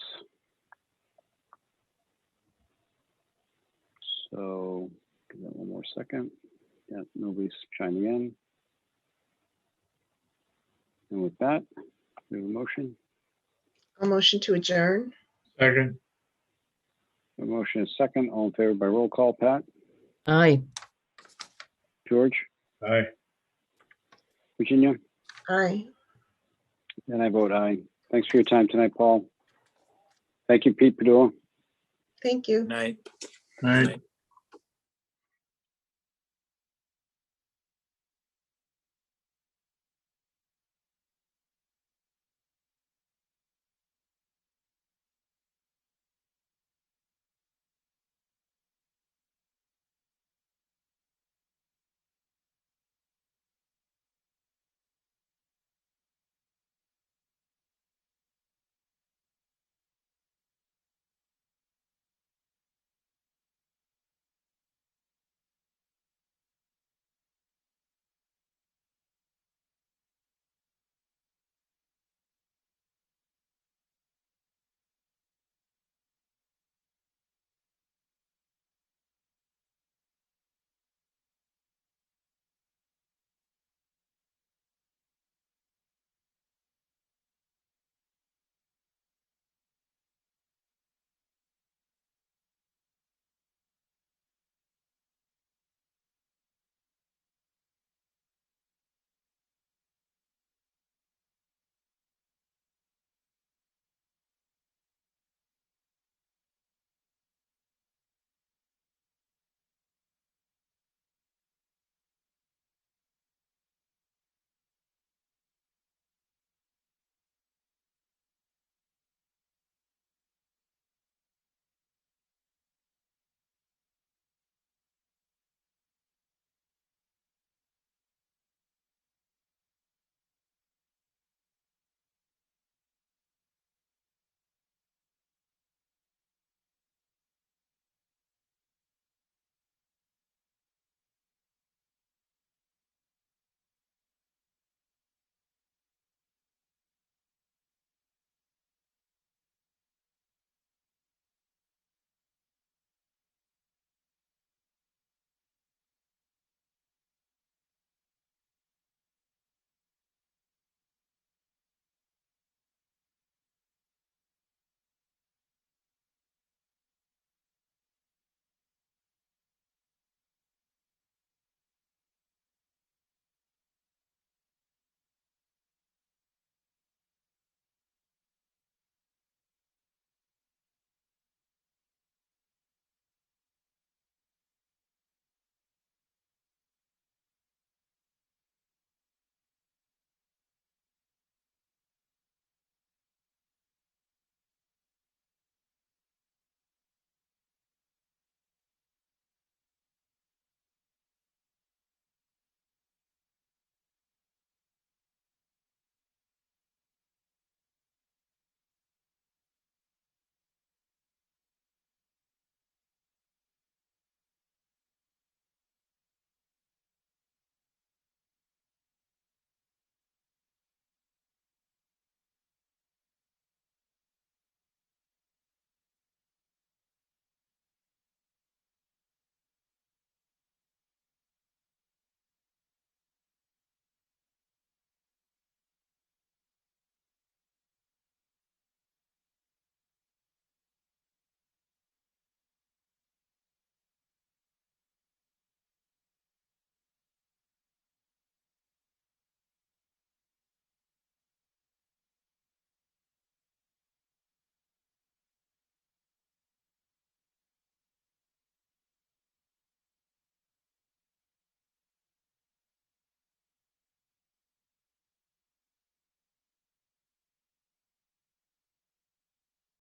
So give that one more second. Yeah, nobody's chiming in. And with that, we have a motion. A motion to adjourn. Second. A motion is second. All in favor by roll call. Pat, Aye. George, Aye. Virginia, Aye. and I vote aye. Thanks for your time tonight, Paul. Thank you, Pete Padua. Thank you. Night. Aye.